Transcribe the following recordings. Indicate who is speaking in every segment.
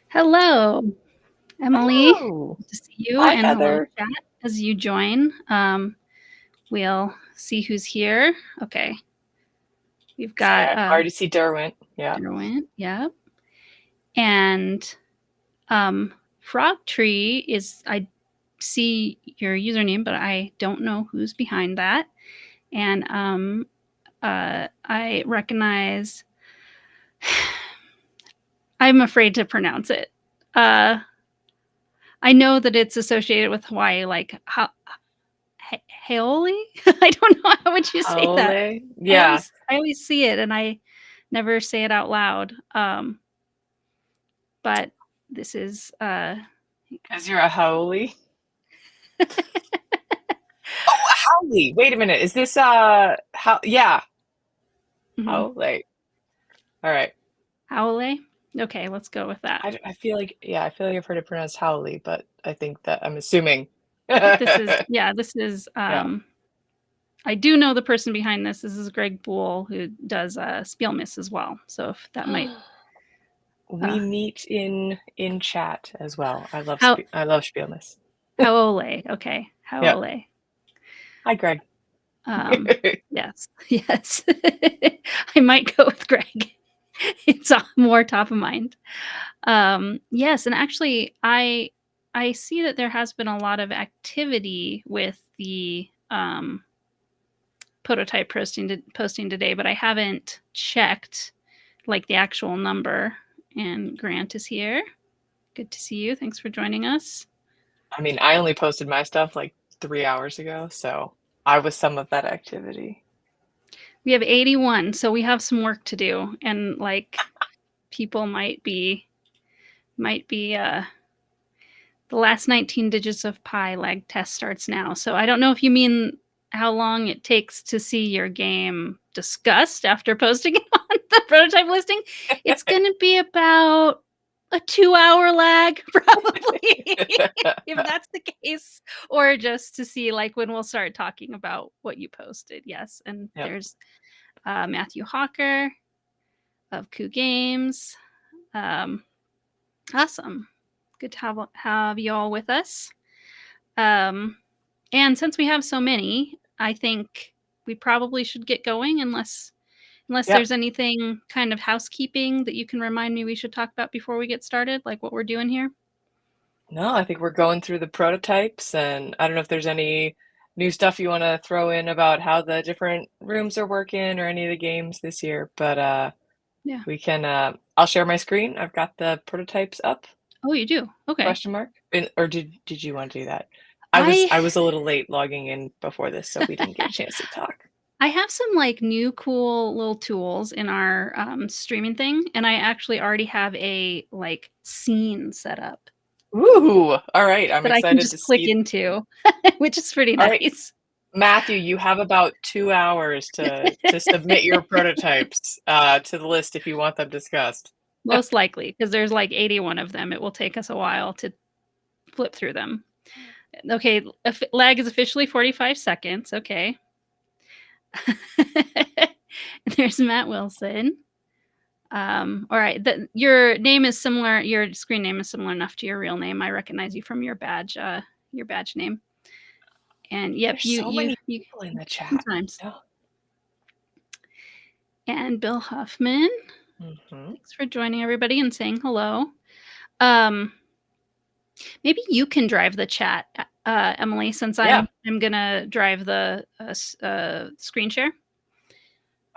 Speaker 1: Hello, Emily.
Speaker 2: Hello.
Speaker 1: Good to see you,
Speaker 2: Hi,
Speaker 1: and hello,
Speaker 2: Heather.
Speaker 1: chat, as you join. We'll see who's here. Okay, we've
Speaker 2: So
Speaker 1: got
Speaker 2: I already see Derwent. Yeah.
Speaker 1: Derwent, yep, and Frog Tree is. I see your username, but I don't know who's behind that. And I recognize. I'm afraid to pronounce it. I know that it's associated with Hawaii, like Haoli? I don't know, how would you say that?
Speaker 2: Howley.
Speaker 1: I
Speaker 2: Yeah.
Speaker 1: always I always see it and I never say it out loud. But this is
Speaker 2: Because you're a Howley. Oh, a Howley. Wait a minute. Is this how? Yeah.
Speaker 1: mhm,
Speaker 2: Howley. All right.
Speaker 1: Haole. Okay, let's go with that.
Speaker 2: I feel like I feel like I've heard it pronounced Howley, but I think that I'm assuming.
Speaker 1: This is
Speaker 2: Yeah.
Speaker 1: I do know the person behind this. This is Greg Boole who does Spielmiss as well. So if that might
Speaker 2: We
Speaker 1: uh
Speaker 2: meet in chat as well.
Speaker 1: how
Speaker 2: I love Spielness.
Speaker 1: Haole. Okay,
Speaker 2: Yep.
Speaker 1: Haole.
Speaker 2: Hi, Greg.
Speaker 1: Yes. Yes. I might go with Greg. It's more top of mind. Yes, and actually, I see that there has been a lot of activity with the prototype posting today, but I haven't checked like the actual number. And Grant is here. Good to see you. Thanks for joining us.
Speaker 2: I mean, I only posted my stuff like 3 hours ago, so I was some of that activity.
Speaker 1: We have 81, so we have some work to do, and like people might be the last 19 digits of pi lag test starts now. So I don't know if you mean how long it takes to see your game discussed after posting it on the prototype listing. It's going to be about a 2-hour lag, probably, if that's the case, or just to see like when we'll start talking about what you posted. Yes. And
Speaker 2: Yep.
Speaker 1: there's Matthew Hawker of Coup Games. Awesome. Good to have you all with us. And since we have so many, I think we probably should get going unless
Speaker 2: Yep.
Speaker 1: there's anything kind of housekeeping that you can remind me we should talk about before we get started, like what we're doing here.
Speaker 2: No, I think we're going through the prototypes, and I don't know if there's any new stuff you want to throw in about how the different rooms are working or any of the games this year, but
Speaker 1: Yeah.
Speaker 2: we can I'll share my screen. I've got the prototypes up,
Speaker 1: Oh, you do? Okay.
Speaker 2: question mark. Or did you want to do that?
Speaker 1: I
Speaker 2: I was a little late logging in before this, so we didn't get a chance to talk.
Speaker 1: I have some like new cool little tools in our streaming thing, and I actually already have a like scene set up
Speaker 2: Ooh, all right. I'm
Speaker 1: that I can
Speaker 2: excited to
Speaker 1: just click
Speaker 2: see.
Speaker 1: into, which is pretty
Speaker 2: All right,
Speaker 1: nice.
Speaker 2: Matthew, you have about 2 hours to submit your prototypes to the list if you want them discussed.
Speaker 1: Most likely, because there's like 81 of them. It will take us a while to flip through them. Okay, lag is officially 45 seconds. Okay. There's Matt Wilson. All right. Your name is similar. Your screen name is similar enough to your real name. I recognize you from your badge name. And yep,
Speaker 2: There's so
Speaker 1: you
Speaker 2: many people in the chat.
Speaker 1: sometimes.
Speaker 2: Oh.
Speaker 1: And Bill Huffman.
Speaker 2: Mm-hmm.
Speaker 1: Thanks for joining everybody and saying hello. Um, Maybe you can drive the chat, Emily, since
Speaker 2: Yeah.
Speaker 1: I'm gonna drive the screen share,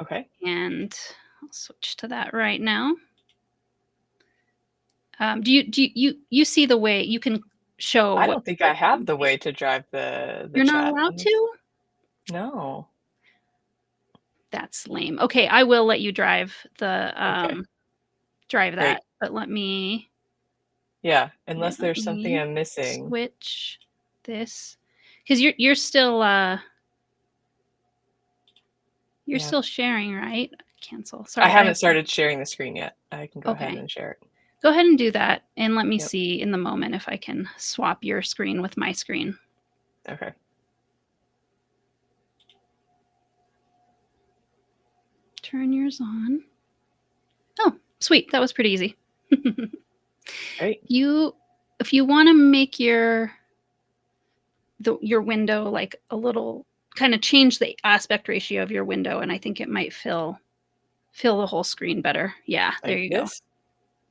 Speaker 2: Okay.
Speaker 1: and I'll switch to that right now. You see the way you can show
Speaker 2: I
Speaker 1: what
Speaker 2: don't think I have the way to drive the
Speaker 1: you're not
Speaker 2: chat.
Speaker 1: allowed to?
Speaker 2: No.
Speaker 1: That's lame. Okay, I will let you drive
Speaker 2: Okay. Great.
Speaker 1: that, but
Speaker 2: Yeah. Unless
Speaker 1: let
Speaker 2: there's something
Speaker 1: me
Speaker 2: I'm missing.
Speaker 1: switch this because you're still
Speaker 2: Yeah.
Speaker 1: sharing, right? Cancel.
Speaker 2: I
Speaker 1: Sorry, I
Speaker 2: haven't
Speaker 1: have
Speaker 2: started sharing the screen yet. I can go ahead
Speaker 1: okay.
Speaker 2: and share it.
Speaker 1: Go ahead and do that, and let me
Speaker 2: Yep.
Speaker 1: see in the moment if I can swap your screen with my screen.
Speaker 2: Okay.
Speaker 1: Turn yours on. Oh, sweet. That was pretty easy.
Speaker 2: Great.
Speaker 1: If you want to make your window like a little, kind of change the aspect ratio of your window, and I think it might fill the whole screen better. Yeah, there
Speaker 2: Like
Speaker 1: you go.
Speaker 2: this?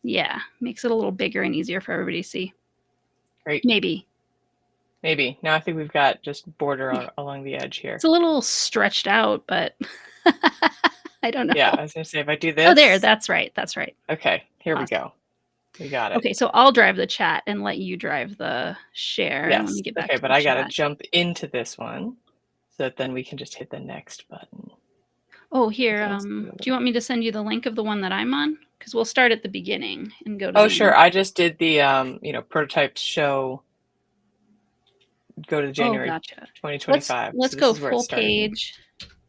Speaker 1: Yeah, makes it a little bigger and easier for everybody to see.
Speaker 2: Great.
Speaker 1: Maybe.
Speaker 2: Maybe. Now I think we've got just border along the edge here.
Speaker 1: It's a little stretched out, but I don't
Speaker 2: Yeah,
Speaker 1: know.
Speaker 2: I was gonna say if I do
Speaker 1: Oh, there,
Speaker 2: this.
Speaker 1: that's right. That's right.
Speaker 2: Okay, here we
Speaker 1: Awesome.
Speaker 2: go. We got it.
Speaker 1: Okay, so I'll drive the chat and let you drive the share. And let
Speaker 2: Yes.
Speaker 1: me get back
Speaker 2: Okay,
Speaker 1: to
Speaker 2: but
Speaker 1: the
Speaker 2: I gotta
Speaker 1: chat.
Speaker 2: jump into this one so that then we can just hit the next button.
Speaker 1: Oh, here.
Speaker 2: Okay, let's do a
Speaker 1: Do you
Speaker 2: little.
Speaker 1: want me to send you the link of the one that I'm on? Because we'll start at the beginning and go to
Speaker 2: Oh,
Speaker 1: the
Speaker 2: sure.
Speaker 1: end.
Speaker 2: I just did the prototypes show. Go to
Speaker 1: Oh,
Speaker 2: January
Speaker 1: gotcha. Let's
Speaker 2: 2025.
Speaker 1: let's
Speaker 2: So this
Speaker 1: go
Speaker 2: is where it's
Speaker 1: full
Speaker 2: starting.
Speaker 1: page.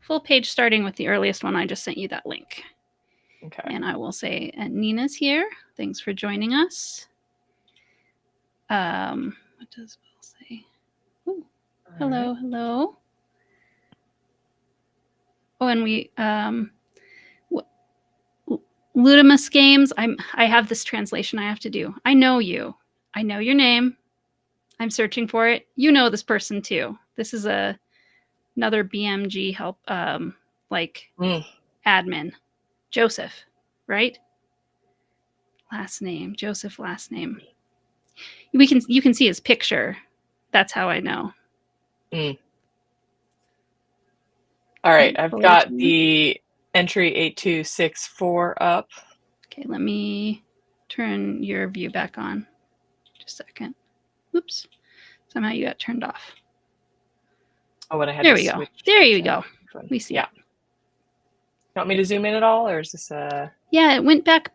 Speaker 1: Full page starting with the earliest one. I just sent you that link.
Speaker 2: Okay.
Speaker 1: And I will say, Nina's here. Thanks for joining us. What does Bill say? Ooh, hello,
Speaker 2: Right.
Speaker 1: hello. Oh, and we Ludimus Games. I have this translation I have to do. I know you. I know your name. I'm searching for it. You know this person too. This is another BMG help like
Speaker 2: Mm.
Speaker 1: admin. Joseph, right? Last name. Joseph last name. You can see his picture. That's how I know.
Speaker 2: Mm. All right,
Speaker 1: Look
Speaker 2: I've
Speaker 1: forward
Speaker 2: got
Speaker 1: to it.
Speaker 2: the entry 8264 up.
Speaker 1: Okay, let me turn your view back on. Just a second. Oops. Somehow you got turned off.
Speaker 2: Oh, and I had
Speaker 1: There
Speaker 2: to
Speaker 1: we go.
Speaker 2: switch
Speaker 1: There
Speaker 2: the
Speaker 1: you
Speaker 2: chat.
Speaker 1: go. We see
Speaker 2: Yeah.
Speaker 1: it.
Speaker 2: You want me to zoom in at all, or is this
Speaker 1: Yeah, it went back.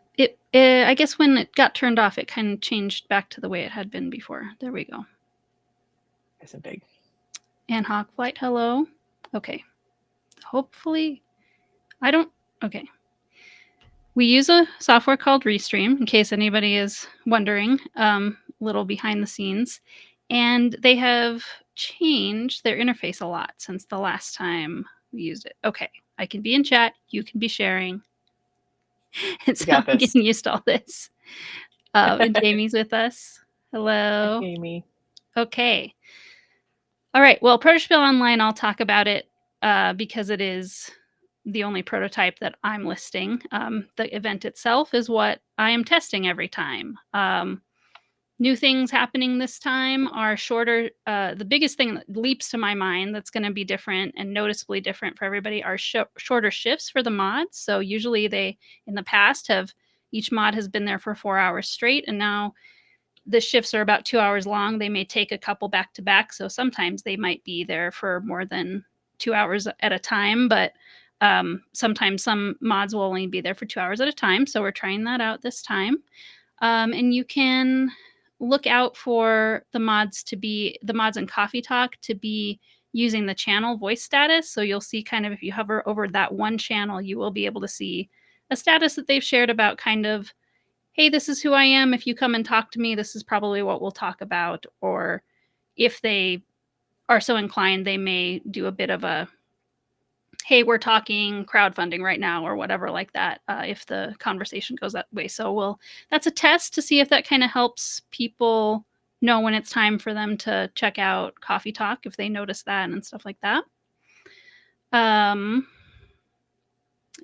Speaker 1: I guess when it got turned off, it kind of changed back to the way it had been before. There we go.
Speaker 2: Is it big?
Speaker 1: And Hawkflight, hello. Okay. Hopefully, I don't. Okay. We use a software called Restream, in case anybody is wondering, little behind the scenes. And they have changed their interface a lot since the last time we used it. Okay. I can be in chat. You can be sharing. And
Speaker 2: We
Speaker 1: so
Speaker 2: got
Speaker 1: I'm
Speaker 2: this.
Speaker 1: getting used to all this. And Jamie's with us.
Speaker 2: Hi,
Speaker 1: Hello.
Speaker 2: Jamie.
Speaker 1: Okay. All right. Well, Protospiel Online, I'll talk about it because it is the only prototype that I'm listing. The event itself is what I am testing every time. New things happening this time are shorter. The biggest thing that leaps to my mind that's going to be different and noticeably different for everybody are shorter shifts for the mods. So usually they, in the past, each mod has been there for 4 hours straight, and now the shifts are about 2 hours long. They may take a couple back to back, so sometimes they might be there for more than 2 hours at a time, but sometimes some mods will only be there for 2 hours at a time, so we're trying that out this time. And you can look out for the mods and Coffee Talk to be using the channel voice status. So you'll see kind of, if you hover over that one channel, you will be able to see a status that they've shared about kind of, hey, this is who I am. If you come and talk to me, this is probably what we'll talk about. Or if they are so inclined, they may do a bit of a, hey, we're talking crowdfunding right now or whatever like that, if the conversation goes that way. So that's a test to see if that kind of helps people know when it's time for them to check out Coffee Talk, if they notice that and stuff like that.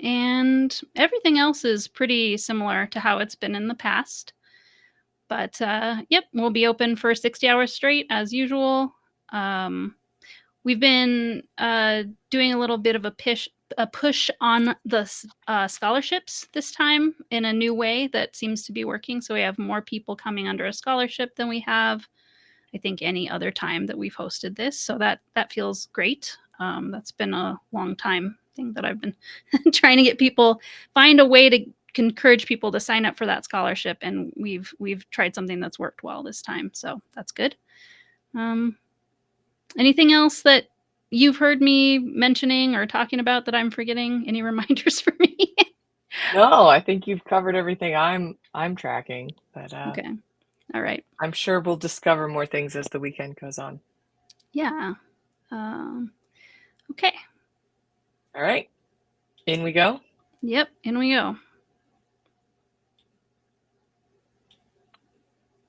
Speaker 1: And everything else is pretty similar to how it's been in the past. But yep, we'll be open for 60 hours straight as usual. We've been doing a little bit of a push on the scholarships this time in a new way that seems to be working. So we have more people coming under a scholarship than we have, I think, any other time that we've hosted this. So that feels great. That's been a long time thing that I've been trying to get people, find a way to encourage people to sign up for that scholarship, and we've tried something that's worked well this time. So that's good. Anything else that you've heard me mentioning or talking about that I'm forgetting? Any reminders for me?
Speaker 2: No, I think you've covered everything I'm tracking, but
Speaker 1: Okay. All right.
Speaker 2: I'm sure we'll discover more things as the weekend goes on.
Speaker 1: Yeah. Okay.
Speaker 2: All right, in we go.
Speaker 1: Yep. In we go.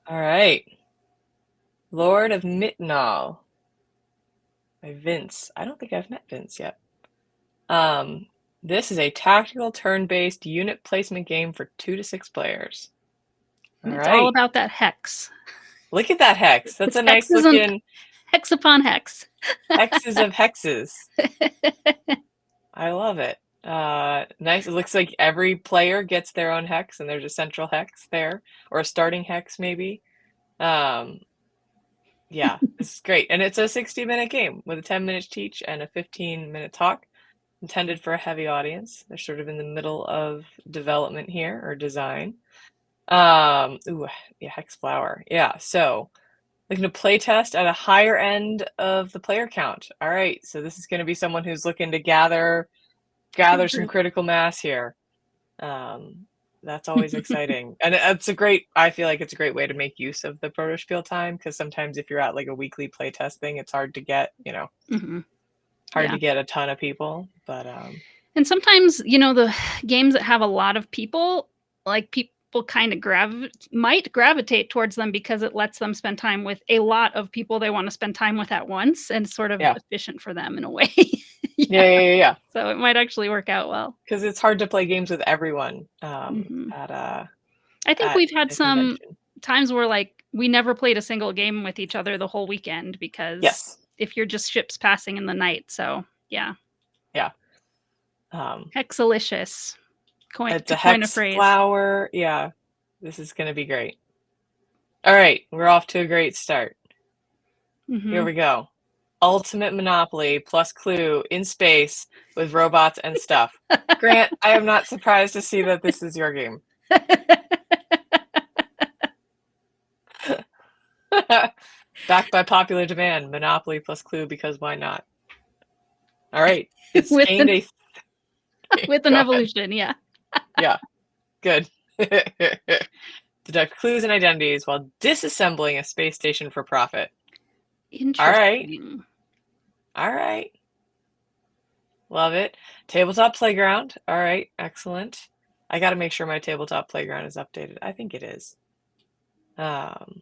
Speaker 2: All right. Lord of Mittenall by Vince. I don't think I've met Vince yet. Um, this is a tactical turn-based unit placement game for 2 to 6 players. All
Speaker 1: And it's all
Speaker 2: right.
Speaker 1: about that hex.
Speaker 2: Look at that hex. That's
Speaker 1: It's
Speaker 2: a nice
Speaker 1: hexes and
Speaker 2: looking
Speaker 1: hex upon hex.
Speaker 2: hexes of hexes. I love it. Nice. It looks like every player gets their own hex, and there's a central hex there, or a starting hex maybe. Um, yeah, this is great. And it's a 60-minute game with a 10-minute teach and a 15-minute talk, intended for a heavy audience. They're sort of in the middle of development here, or design. Ooh, yeah, hex flower. Yeah, so looking to play test at a higher end of the player count. All right, so this is going to be someone who's looking to gather
Speaker 1: Big
Speaker 2: some
Speaker 1: group.
Speaker 2: critical mass here. That's always exciting. And it's a great, I feel like it's a great way to make use of the Protospiel time, because sometimes if you're at like a weekly playtest thing, it's hard to get, hard
Speaker 1: Yeah.
Speaker 2: to get a ton of people. But
Speaker 1: And sometimes, the games that have a lot of people, like people kind of might gravitate towards them because it lets them spend time with a lot of people they want to spend time with at once and sort of
Speaker 2: yeah.
Speaker 1: efficient for them in a way.
Speaker 2: Yeah.
Speaker 1: So it might actually work out well.
Speaker 2: Because it's hard to play games with everyone
Speaker 1: Hmm.
Speaker 2: at
Speaker 1: I think
Speaker 2: at
Speaker 1: we've had
Speaker 2: a
Speaker 1: some
Speaker 2: convention.
Speaker 1: times where like we never played a single game with each other the whole weekend because
Speaker 2: Yes.
Speaker 1: if you're just ships passing in the night. So yeah.
Speaker 2: Yeah. Um,
Speaker 1: Hexalicious.
Speaker 2: it's
Speaker 1: To
Speaker 2: a
Speaker 1: coin a
Speaker 2: hex
Speaker 1: phrase.
Speaker 2: flower. Yeah. This is going to be great. All right, we're off to a great start. Here
Speaker 1: Hmm.
Speaker 2: we go. Ultimate Monopoly plus Clue in space with robots and stuff. Grant, I am not surprised to see that this is your game. Backed by popular demand, Monopoly plus Clue, because why not? All right, it's
Speaker 1: with
Speaker 2: gained
Speaker 1: an
Speaker 2: a.
Speaker 1: with an
Speaker 2: Go ahead.
Speaker 1: evolution, yeah.
Speaker 2: Yeah, good. Deduct clues and identities while disassembling a space station for profit. All right,
Speaker 1: Interesting.
Speaker 2: all right. Love it. Tabletop playground. All right, excellent. I got to make sure my tabletop playground is updated. I think it is. Um,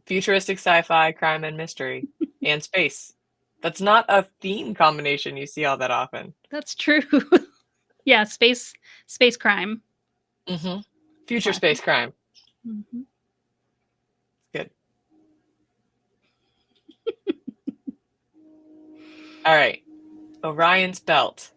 Speaker 2: Futuristic sci-fi, crime and mystery, and space. That's not a theme combination you see all that often.
Speaker 1: That's true. Yeah, space crime.
Speaker 2: Mm-hmm. Future space
Speaker 1: Classic.
Speaker 2: crime.
Speaker 1: Mhm.
Speaker 2: Good. All right. Orion's Belt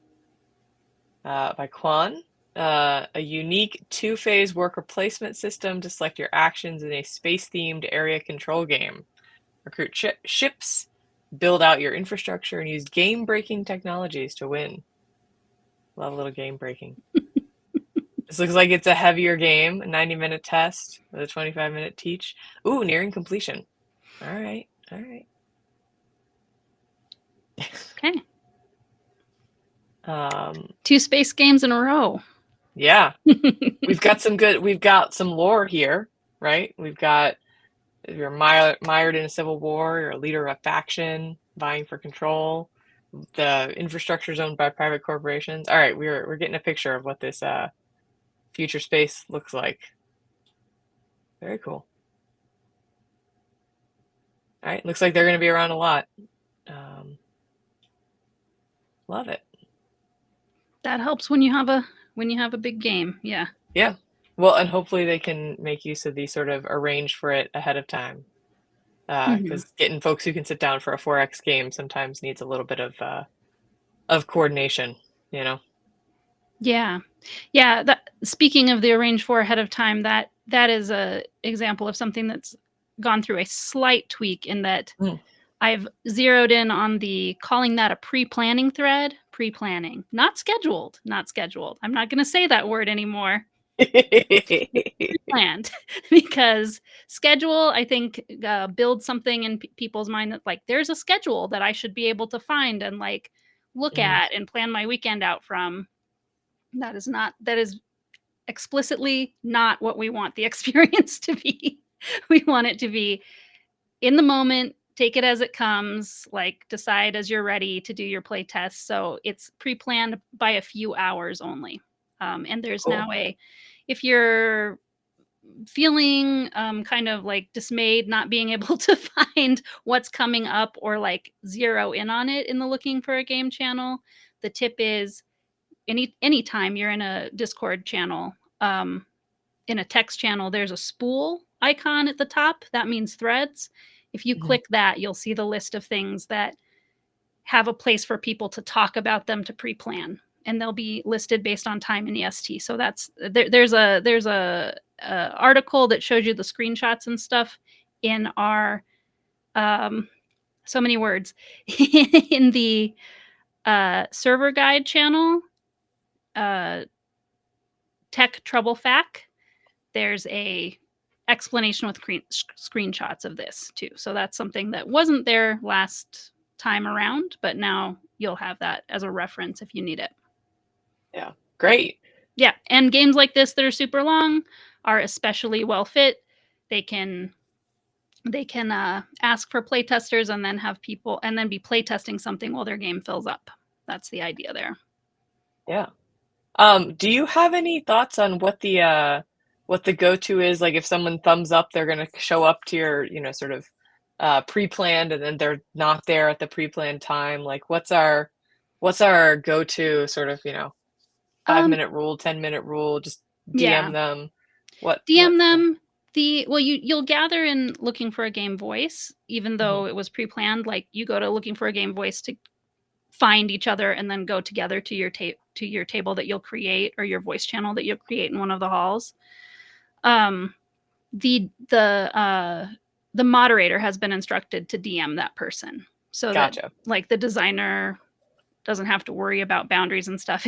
Speaker 2: by Kwan. A unique two-phase worker placement system to select your actions in a space-themed area control game. Recruit ships, build out your infrastructure, and use game-breaking technologies to win. Love a little game breaking. This looks like it's a heavier game, a 90-minute test with a 25-minute teach. Ooh, nearing completion. All right, all right.
Speaker 1: Okay.
Speaker 2: Um,
Speaker 1: 2 space games in a row.
Speaker 2: yeah, we've got some lore here, right? We've got, if you're mired in a civil war, you're a leader of a faction vying for control. The infrastructure is owned by private corporations. All right, we're getting a picture of what this future space looks like. Very cool. All right, looks like they're going to be around a lot. Love it.
Speaker 1: That helps when you have a big game. Yeah.
Speaker 2: Yeah. Well, and hopefully they can make use of the sort of arrange for it ahead of time.
Speaker 1: Mhm.
Speaker 2: Because getting folks who can sit down for a 4X game sometimes needs a little bit of coordination, you know?
Speaker 1: Yeah. Yeah, that speaking of the arrange for ahead of time, that is a example of something that's gone through a slight tweak in that
Speaker 2: Mm.
Speaker 1: I've zeroed in on the calling that a pre-planning thread, pre-planning, not scheduled, not scheduled. I'm not gonna say that word anymore. Planned because schedule, I think, builds something in people's mind that, like, there's a schedule that I should be able to find and, like, look
Speaker 2: Mm.
Speaker 1: at and plan my weekend out from. That is explicitly not what we want the experience to be. We want it to be in the moment, take it as it comes, like decide as you're ready to do your play test. So it's pre-planned by a few hours only. And there's
Speaker 2: Cool.
Speaker 1: now a if you're feeling kind of like dismayed, not being able to find what's coming up or like zero in on it in the looking for a game channel, the tip is anytime you're in a Discord channel, in a text channel, there's a spool icon at the top. That means threads. If you
Speaker 2: Mhm.
Speaker 1: click that, you'll see the list of things that have a place for people to talk about them to pre-plan, and they'll be listed based on time and EST. So that's there's a article that shows you the screenshots and stuff in our um, so many words in the server guide channel, uh, Tech Trouble Fac. There's a explanation with screenshots of this too. So that's something that wasn't there last time around, but now you'll have that as a reference if you need it.
Speaker 2: Yeah. Great.
Speaker 1: Yeah, and games like this that are super long are especially well fit. They can ask for playtesters and then have people and then be playtesting something while their game fills up. That's the idea there.
Speaker 2: Yeah. Do you have any thoughts on what the go-to is? Like if someone thumbs up, they're gonna show up to your, sort of pre-planned and then they're not there at the pre-planned time. Like what's our go-to sort of, 5 minute rule, 10-minute rule, just DM
Speaker 1: Yeah.
Speaker 2: them. What
Speaker 1: DM them. You'll gather in looking for a game voice, even
Speaker 2: Mhm.
Speaker 1: though it was pre-planned. Like you go to looking for a game voice to find each other and then go together to your table that you'll create or your voice channel that you'll create in one of the halls. Um, the moderator has been instructed to DM that person so that
Speaker 2: Gotcha.
Speaker 1: like the designer doesn't have to worry about boundaries and stuff.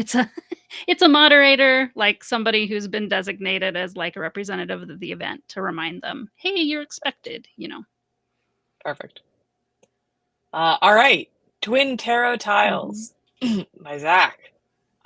Speaker 1: It's a moderator, like somebody who's been designated as like a representative of the event to remind them, hey, you're expected.
Speaker 2: Perfect. All right. Twin Tarot
Speaker 1: Mhm.
Speaker 2: Tiles by Zach.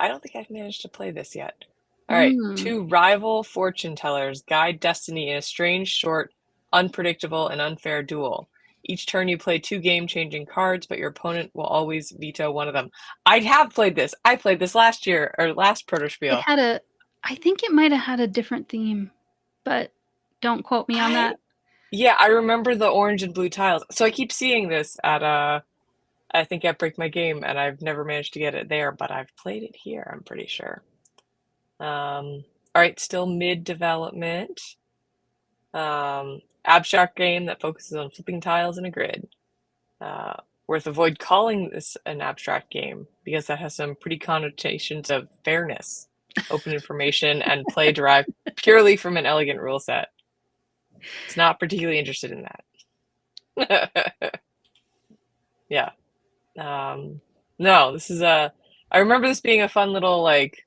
Speaker 2: I don't think I've managed to play this yet. All right.
Speaker 1: Mm.
Speaker 2: Two rival fortune tellers guide destiny in a strange, short, unpredictable, and unfair duel. Each turn you play two game-changing cards, but your opponent will always veto one of them. I have played this. I played this last year, or last
Speaker 1: It
Speaker 2: Protospiel.
Speaker 1: had a I think it might have had a different theme, but don't quote me on
Speaker 2: I
Speaker 1: that.
Speaker 2: Yeah, I remember the orange and blue tiles. So I keep seeing this at I think at Break My Game, and I've never managed to get it there, but I've played it here, I'm pretty sure. All right, still mid development. Abstract game that focuses on flipping tiles in a grid. Worth avoid calling this an abstract game because that has some pretty connotations of fairness, open information, and play derived purely from an elegant rule set. It's not particularly interested in that. Yeah. No, this is a. I remember this being a fun little like.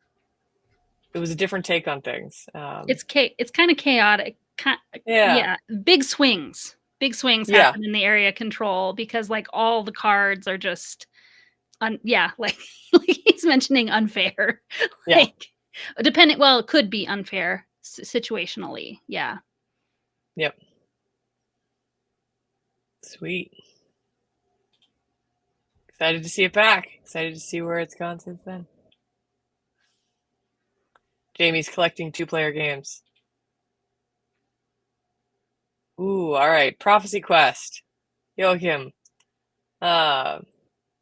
Speaker 2: It was a different take on things.
Speaker 1: It's kind of chaotic.
Speaker 2: Yeah,
Speaker 1: Yeah, big swings. Big swings
Speaker 2: yeah,
Speaker 1: happen in the area control because like all the cards are just yeah, like, like he's mentioning unfair.
Speaker 2: yeah.
Speaker 1: Like depending well, it could be unfair situationally. Yeah.
Speaker 2: Yep. Sweet. Excited to see it back. Excited to see where it's gone since then. Jamie's collecting two-player games. Ooh, all right. Prophecy Quest. Joachim. Uh,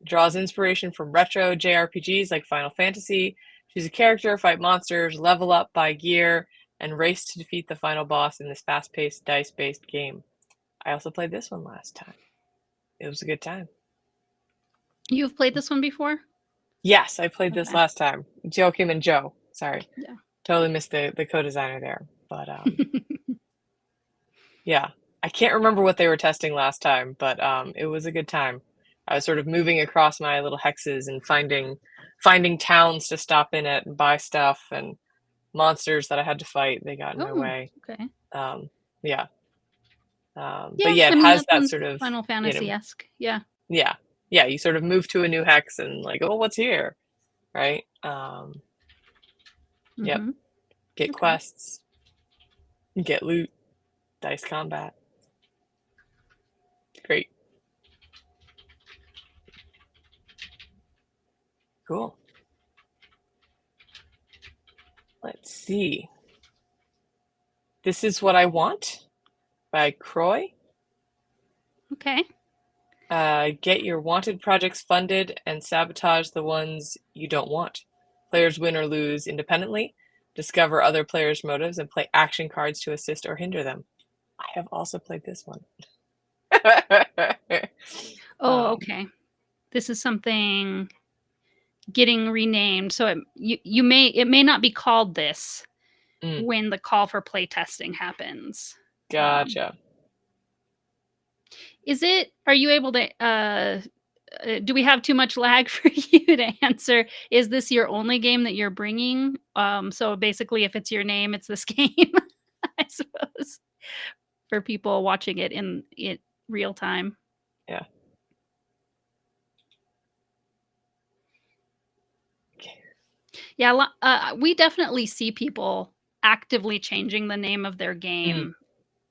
Speaker 2: draws inspiration from retro JRPGs like Final Fantasy. Choose a character, fight monsters, level up, buy gear, and race to defeat the final boss in this fast-paced, dice-based game. I also played this one last time. It was a good time.
Speaker 1: You've played this one before?
Speaker 2: Yes, I played this
Speaker 1: Okay.
Speaker 2: last time. Joachim and Joe. Sorry.
Speaker 1: Yeah.
Speaker 2: Totally missed the co-designer there. But yeah. I can't remember what they were testing last time, but it was a good time. I was sort of moving across my little hexes and finding towns to stop in at and buy stuff and monsters that I had to fight. They got in my
Speaker 1: Oh,
Speaker 2: way.
Speaker 1: okay.
Speaker 2: Um, yeah. But
Speaker 1: Yeah,
Speaker 2: yeah,
Speaker 1: I
Speaker 2: it
Speaker 1: mean
Speaker 2: has
Speaker 1: that
Speaker 2: that
Speaker 1: sounds
Speaker 2: sort of,
Speaker 1: Final
Speaker 2: you know,
Speaker 1: Fantasy-esque. Yeah.
Speaker 2: yeah. Yeah, you sort of move to a new hex and like, oh, what's here? Right? Yep.
Speaker 1: Mhm.
Speaker 2: Get
Speaker 1: Okay.
Speaker 2: quests, get loot, dice combat. Great. Cool. Let's see. This Is What I Want by Croy.
Speaker 1: Okay.
Speaker 2: Get your wanted projects funded and sabotage the ones you don't want. Players win or lose independently. Discover other players' motives and play action cards to assist or hinder them. I have also played this one.
Speaker 1: Oh, okay. This is something getting renamed. So it may not be called this when the call for playtesting happens.
Speaker 2: Gotcha.
Speaker 1: Are you able to do we have too much lag for you to answer? Is this your only game that you're bringing? So basically if it's your name, it's this game, I suppose, for people watching it in real time.
Speaker 2: Yeah. Okay.
Speaker 1: Yeah, we definitely see people actively changing the name of their game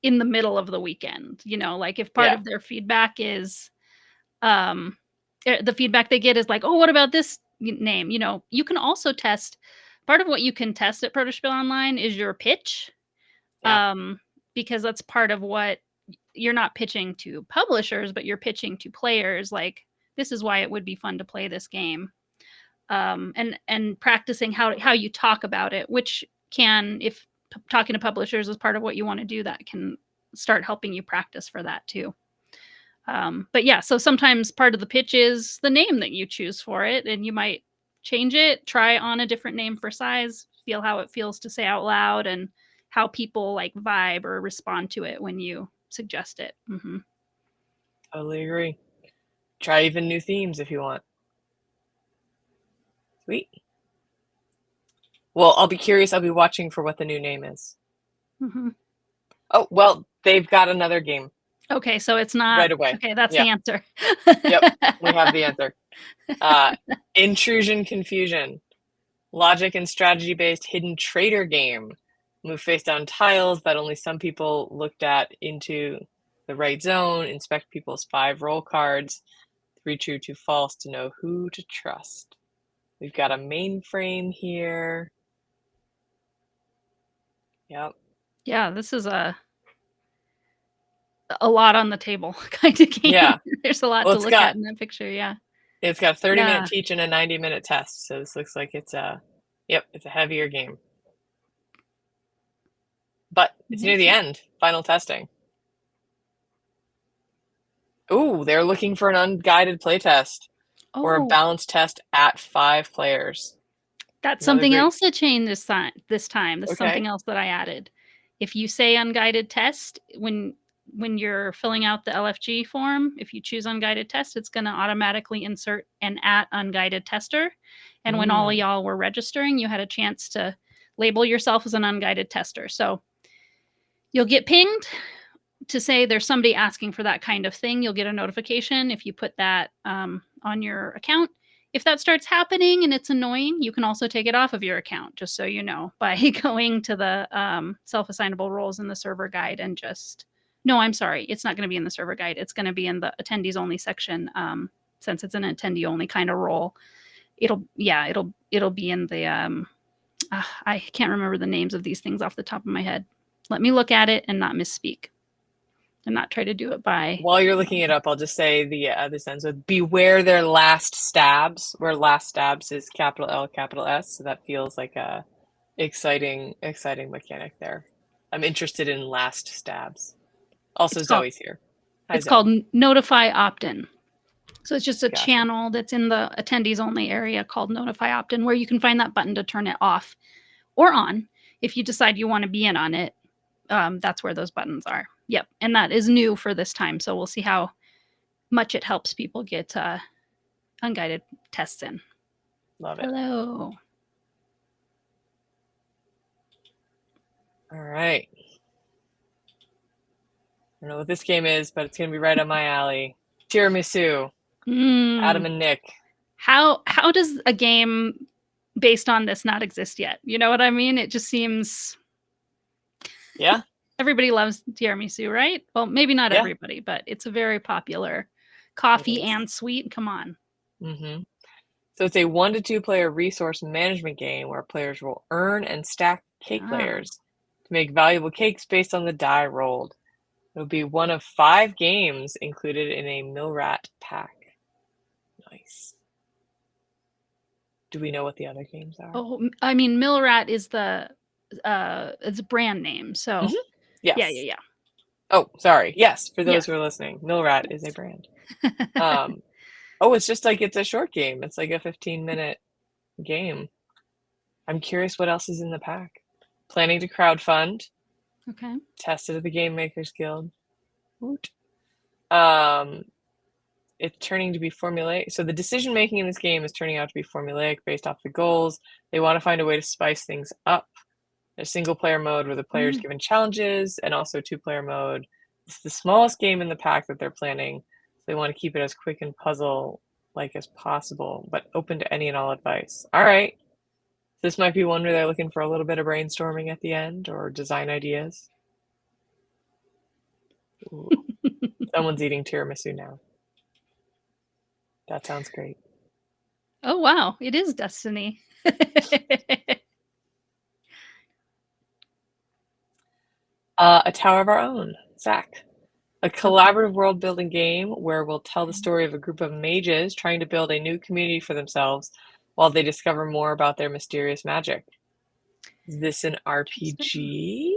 Speaker 1: in the middle of the weekend, like if part
Speaker 2: Yeah.
Speaker 1: of their feedback is, the feedback they get is like, "Oh, what about this name?" You can also test part of what you can test at Protospiel Online is your pitch,
Speaker 2: Yeah.
Speaker 1: because that's part of what you're not pitching to publishers, but you're pitching to players, like, "This is why it would be fun to play this game." And practicing how you talk about it, which can, if talking to publishers is part of what you want to do, that can start helping you practice for that too. But yeah, so sometimes part of the pitch is the name that you choose for it, and you might change it, try on a different name for size, feel how it feels to say out loud, and how people like vibe or respond to it when you suggest it.
Speaker 2: Totally agree. Try even new themes if you want. Sweet. Well, I'll be curious. I'll be watching for what the new name is. Oh, well, they've got another game
Speaker 1: Okay, so it's not
Speaker 2: right away.
Speaker 1: okay. That's
Speaker 2: Yeah.
Speaker 1: the answer.
Speaker 2: Yep. We have the answer. Intrusion Confusion. Logic and strategy-based hidden traitor game. Move face down tiles that only some people looked at into the right zone. Inspect people's 5 roll cards. 3 true, 2 false to know who to trust. We've got a mainframe here. Yep.
Speaker 1: Yeah, this is a lot on the table kind of game.
Speaker 2: Yeah.
Speaker 1: There's a lot
Speaker 2: Well,
Speaker 1: to look at in that picture, yeah.
Speaker 2: it's got 30-minute
Speaker 1: Yeah.
Speaker 2: teach and a 90-minute test. So this looks like it's a heavier game. But it's near the end. Final testing. Ooh, they're looking for an unguided playtest or a
Speaker 1: Oh,
Speaker 2: balanced test at 5 players.
Speaker 1: that's
Speaker 2: Another
Speaker 1: something
Speaker 2: great.
Speaker 1: else that changed this time. This is
Speaker 2: Okay.
Speaker 1: something else that I added. If you say unguided test, when you're filling out the LFG form, if you choose unguided test, it's gonna automatically insert an @unguided tester, and when all of y'all were registering, you had a chance to label yourself as an unguided tester. So, you'll get pinged to say there's somebody asking for that kind of thing. You'll get a notification if you put that on your account. If that starts happening and it's annoying, you can also take it off of your account, just so you know, by going to the self-assignable roles in the server guide and just, no, I'm sorry, it's not going to be in the server guide. It's going to be in the attendees only section, since it's an attendee only kind of role. It'll be in the, I can't remember the names of these things off the top of my head. Let me look at it and not misspeak and not try to do it by.
Speaker 2: While you're looking it up, I'll just say this ends with beware their last stabs, where last stabs is capital L, capital S. So that feels like a exciting mechanic there. I'm interested in last stabs. Also,
Speaker 1: It's called
Speaker 2: Zoe's here. Hi,
Speaker 1: it's
Speaker 2: Zoe.
Speaker 1: called Notify Opt-in. So it's just a
Speaker 2: Gotcha.
Speaker 1: channel that's in the attendees only area called Notify Opt-in, where you can find that button to turn it off or on if you decide you want to be in on it. That's where those buttons are. Yep, and that is new for this time. So we'll see how much it helps people get unguided tests in.
Speaker 2: Love it.
Speaker 1: Hello.
Speaker 2: All right. I don't know what this game is, but it's going to be right on my alley. Tiramisu. Adam and Nick.
Speaker 1: How does a game based on this not exist yet? You know what I mean? It just seems.
Speaker 2: Yeah.
Speaker 1: Everybody loves tiramisu, right? Well, maybe not everybody, but it's a very popular coffee and sweet. Come on.
Speaker 2: So it's a 1 to 2 player resource management game where players will earn and stack cake layers to make valuable cakes based on the die rolled. It'll be one of 5 games included in a Millrat pack. Nice. Do we know what the other games are?
Speaker 1: Oh, I mean, Millrat is it's a brand name, so
Speaker 2: Mhm. Yes.
Speaker 1: yeah.
Speaker 2: Oh, sorry. Yes, for
Speaker 1: Yeah.
Speaker 2: those who are listening, Millrat is a brand. It's just like it's a short game. It's like a 15-minute game. I'm curious what else is in the pack. Planning to crowdfund.
Speaker 1: Okay.
Speaker 2: Tested at the Game Makers Guild. Woot. It's turning to be formulaic. So the decision making in this game is turning out to be formulaic based off the goals. They want to find a way to spice things up. There's single player mode where the player is given challenges, and also 2-player mode. It's the smallest game in the pack that they're planning. So they want to keep it as quick and puzzle like as possible, but open to any and all advice. All right. This might be one where they're looking for a little bit of brainstorming at the end or design ideas. Ooh. Someone's eating tiramisu now. That sounds great.
Speaker 1: Oh, wow. It is Destiny.
Speaker 2: A Tower of Our Own, Zach. A
Speaker 1: Okay.
Speaker 2: collaborative world-building game where we'll tell the story of a group of mages trying to build a new community for themselves while they discover more about their mysterious magic. Is this an RPG?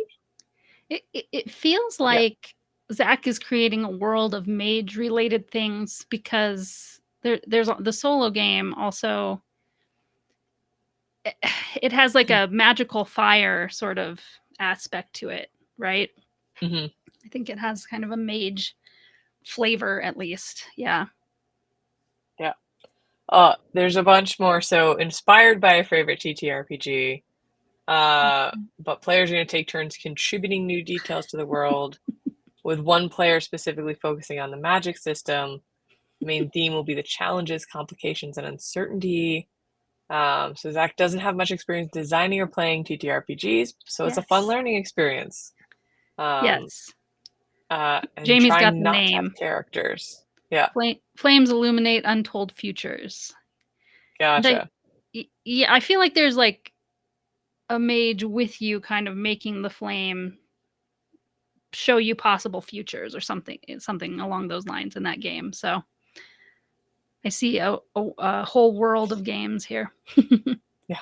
Speaker 1: It feels
Speaker 2: Yeah.
Speaker 1: like Zach is creating a world of mage-related things because there's the solo game also it has like a magical fire sort of aspect to it, right?
Speaker 2: Mm-hmm.
Speaker 1: I think it has kind of a mage flavor at least. Yeah.
Speaker 2: Yeah. There's a bunch more. So inspired by a favorite TTRPG, but players are going to take turns contributing new details to the world, with one player specifically focusing on the magic system. The main theme will be the challenges, complications, and uncertainty. So Zach doesn't have much experience designing or playing TTRPGs, so it's a fun
Speaker 1: Yes.
Speaker 2: learning experience.
Speaker 1: Yes.
Speaker 2: And
Speaker 1: Jamie's got
Speaker 2: trying
Speaker 1: the
Speaker 2: not to have
Speaker 1: name.
Speaker 2: characters. Yeah,
Speaker 1: Flames illuminate untold futures. And
Speaker 2: gotcha.
Speaker 1: yeah, I feel like there's like a mage with you kind of making the flame show you possible futures or something along those lines in that game. So I see a whole world of games here.
Speaker 2: Yeah.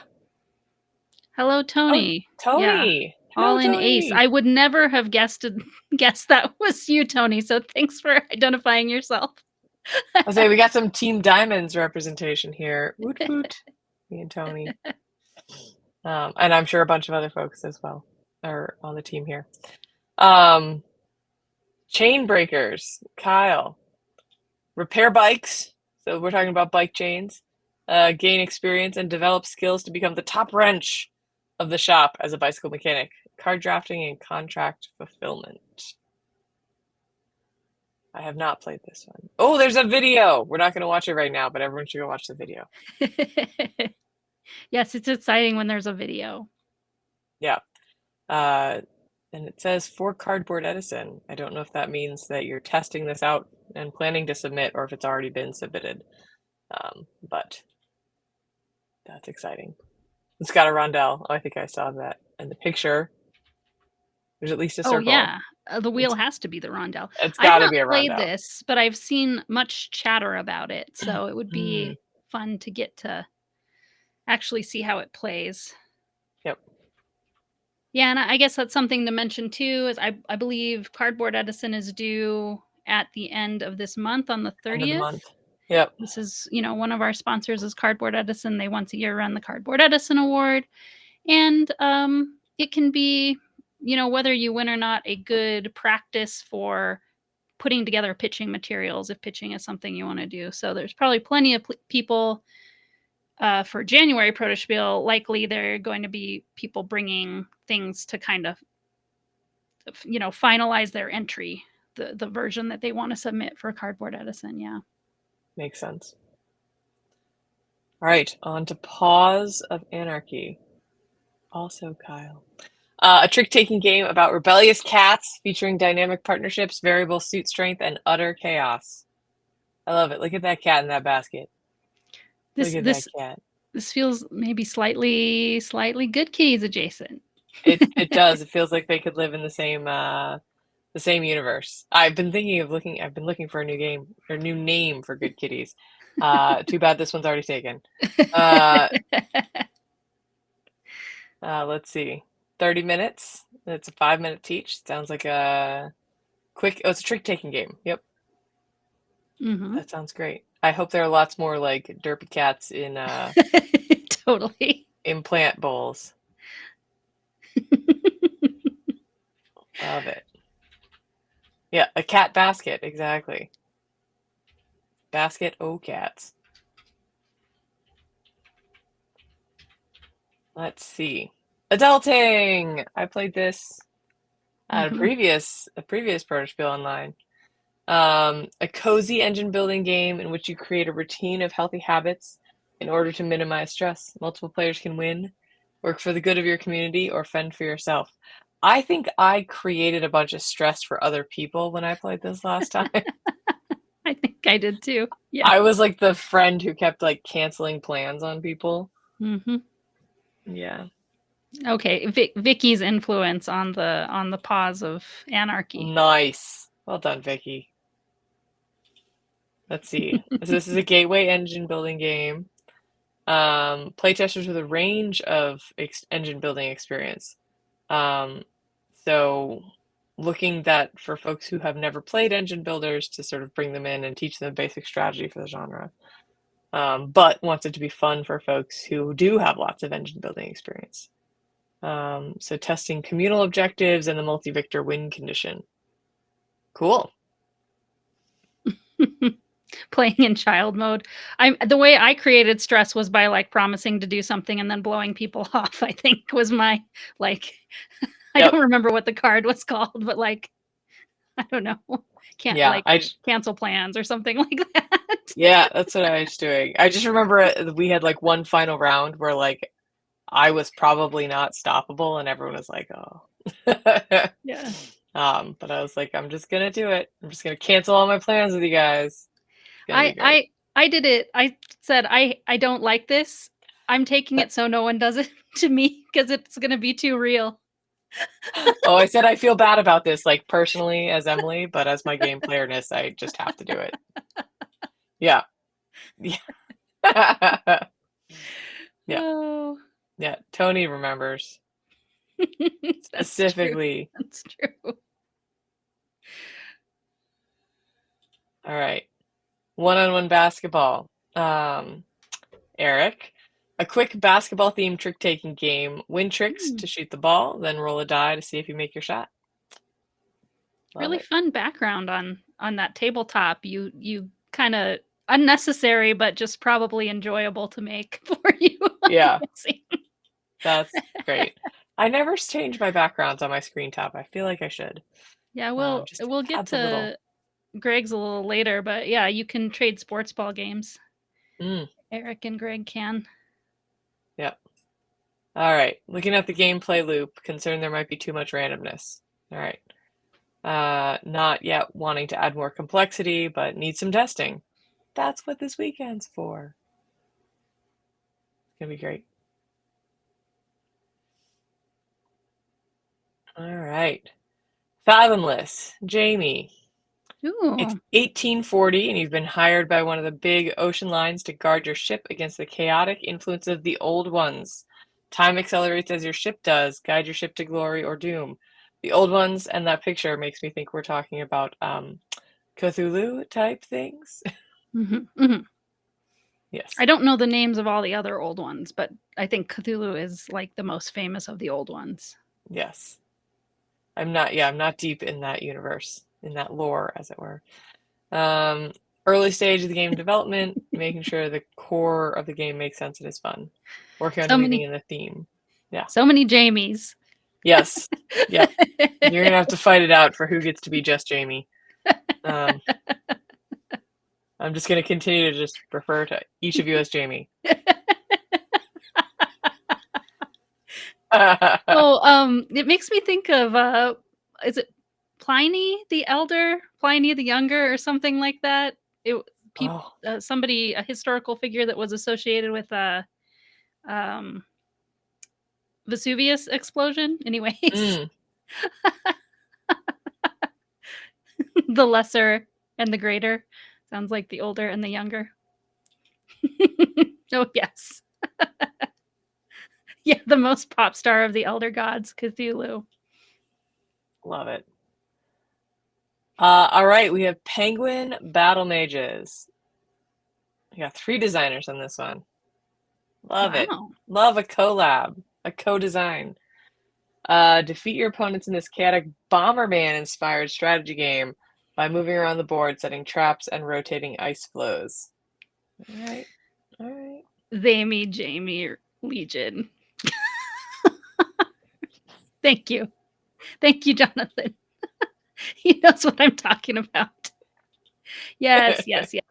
Speaker 1: Hello,
Speaker 2: Oh,
Speaker 1: Tony. Yeah,
Speaker 2: Tony.
Speaker 1: all
Speaker 2: Hello,
Speaker 1: in ace.
Speaker 2: Tony.
Speaker 1: I would never have guessed that was you, Tony. So thanks for identifying yourself.
Speaker 2: I'll say we got some Team Diamonds representation here. Woot woot. Me and Tony. And I'm sure a bunch of other folks as well are on the team here. Chain breakers. Kyle. Repair bikes. So we're talking about bike chains. Gain experience and develop skills to become the top wrench of the shop as a bicycle mechanic. Card drafting and contract fulfillment. I have not played this one. Oh, there's a video. We're not going to watch it right now, but everyone should go watch the video.
Speaker 1: Yes, it's exciting when there's a video.
Speaker 2: Yeah. And it says for Cardboard Edison. I don't know if that means that you're testing this out and planning to submit or if it's already been submitted. But that's exciting. It's got a rondelle. Oh, I think I saw that. And the picture, there's at least a
Speaker 1: Oh,
Speaker 2: circle.
Speaker 1: yeah. The wheel has to be the rondelle.
Speaker 2: It's
Speaker 1: I've
Speaker 2: got to
Speaker 1: not
Speaker 2: be a
Speaker 1: played
Speaker 2: rondelle.
Speaker 1: this, but I've seen much chatter about it, so it would be fun to get to actually see how it plays.
Speaker 2: Yep.
Speaker 1: Yeah, and I guess that's something to mention too, is I believe Cardboard Edison is due at the end of this month on the
Speaker 2: End of the
Speaker 1: 30th.
Speaker 2: month. Yep.
Speaker 1: This is, one of our sponsors is Cardboard Edison. They once a year run the Cardboard Edison Award. And it can be, whether you win or not, a good practice for putting together pitching materials if pitching is something you want to do. So there's probably plenty of people for January Protospiel. Likely there are going to be people bringing things to kind of, finalize their entry, the version that they want to submit for Cardboard Edison. Yeah.
Speaker 2: Makes sense. All right, on to Paws of Anarchy. Also, Kyle. A trick-taking game about rebellious cats featuring dynamic partnerships, variable suit strength, and utter chaos. I love it. Look at that cat in that basket.
Speaker 1: This
Speaker 2: Look at
Speaker 1: this
Speaker 2: that cat.
Speaker 1: this feels maybe slightly good kitties adjacent.
Speaker 2: It does. It feels like they could live in the same universe. I've been looking for a new game or new name for Good Kitties. Too bad this one's already taken. Uh, let's see. 30 minutes. It's a 5-minute teach. Sounds like a it's a trick-taking game. Yep.
Speaker 1: Mhm.
Speaker 2: That sounds great. I hope there are lots more like derpy cats in
Speaker 1: Totally.
Speaker 2: implant bowls. Love it. Yeah, a cat basket, exactly. Basket o cats. Let's see. Adulting. I played this at
Speaker 1: Mhm.
Speaker 2: a previous Protospiel Online. A cozy engine building game in which you create a routine of healthy habits in order to minimize stress. Multiple players can win, work for the good of your community, or fend for yourself. I think I created a bunch of stress for other people when I played this last time.
Speaker 1: I think I did too. Yeah.
Speaker 2: I was like the friend who kept like canceling plans on people.
Speaker 1: Mhm.
Speaker 2: Yeah.
Speaker 1: Okay, Vicky's influence on the paws of anarchy.
Speaker 2: Nice. Well done, Vicky. Let's see. So this is a gateway engine building game. Playtesters with a range of engine building experience. Um, so looking that for folks who have never played engine builders to sort of bring them in and teach them basic strategy for the genre. But wants it to be fun for folks who do have lots of engine building experience. So testing communal objectives and the multi-victor win condition. Cool.
Speaker 1: Playing in child mode. The way I created stress was by, like, promising to do something and then blowing people off, I think was my, like I
Speaker 2: Yep.
Speaker 1: don't remember what the card was called, but, like, I don't know, can't
Speaker 2: Yeah,
Speaker 1: like, cancel plans or something like that.
Speaker 2: yeah, that's what I was doing. I just remember we had like one final round where like I was probably not stoppable and everyone was like, "Oh."
Speaker 1: Yeah.
Speaker 2: But I was like, "I'm just gonna do it. I'm just gonna cancel all my plans with you guys. It's gonna be
Speaker 1: I
Speaker 2: great."
Speaker 1: I I did it. I said, "I don't like this. I'm taking it so no one does it to me because it's gonna be too real."
Speaker 2: Oh, I said I feel bad about this, like personally as Emily, but as my game playerness, I just have to do it. Yeah. Yeah. Yeah.
Speaker 1: Oh.
Speaker 2: Yeah. Tony remembers
Speaker 1: That's true.
Speaker 2: specifically.
Speaker 1: That's true.
Speaker 2: All right. One-on-one basketball. Eric, a quick basketball-themed trick-taking game. Win tricks
Speaker 1: Mm.
Speaker 2: to shoot the ball, then roll a die to see if you make your shot. Love
Speaker 1: Really
Speaker 2: it.
Speaker 1: fun background on that tabletop. You kinda unnecessary, but just probably enjoyable to make for you, I'm
Speaker 2: Yeah,
Speaker 1: guessing.
Speaker 2: that's great. I never change my backgrounds on my screen top. I feel like I should.
Speaker 1: Yeah,
Speaker 2: Just
Speaker 1: we'll get
Speaker 2: adds a little.
Speaker 1: to Greg's a little later, but yeah, you can trade sports ball games.
Speaker 2: Mm,
Speaker 1: Eric and Greg can.
Speaker 2: yeah. All right. Looking at the gameplay loop, concerned there might be too much randomness. All right. Not yet wanting to add more complexity, but need some testing. That's what this weekend's for. It's gonna be great. All right. Fathomless, Jamie. It's
Speaker 1: Ooh,
Speaker 2: 1840, and you've been hired by one of the big ocean lines to guard your ship against the chaotic influence of the old ones. Time accelerates as your ship does. Guide your ship to glory or doom. The old ones and that picture makes me think we're talking about Cthulhu type things.
Speaker 1: mhm, mhm.
Speaker 2: Yes,
Speaker 1: I don't know the names of all the other old ones, but I think Cthulhu is, like, the most famous of the old ones.
Speaker 2: yes. I'm not deep in that universe, in that lore, as it were. Um, Early stage of the game development, making sure the core of the game makes sense and is fun. Working on
Speaker 1: So
Speaker 2: weaving
Speaker 1: many
Speaker 2: in the theme. Yeah.
Speaker 1: so many Jamies.
Speaker 2: Yes. Yep. You're gonna have to fight it out for who gets to be just Jamie. Um, I'm just gonna continue to just refer to each of you as Jamie.
Speaker 1: Oh, it makes me think of, is it Pliny the Elder? Pliny the Younger or something like that? It peop
Speaker 2: Oh,
Speaker 1: somebody a historical figure that was associated with, um, Vesuvius explosion? Anyways.
Speaker 2: Mm.
Speaker 1: The lesser and the greater. Sounds like the older and the younger. Oh, yes. Yeah, the most pop star of the elder gods, Cthulhu.
Speaker 2: Love it. All right, we have Penguin Battle Mages. We got 3 designers on this one. Love it.
Speaker 1: Wow.
Speaker 2: Love a collab, a co-design. Defeat your opponents in this chaotic Bomberman-inspired strategy game by moving around the board, setting traps, and rotating ice flows. All right. All right.
Speaker 1: They me Jamie Legion. Thank you. Thank you, Jonathan. He knows what I'm talking about. Yes, yes, yes.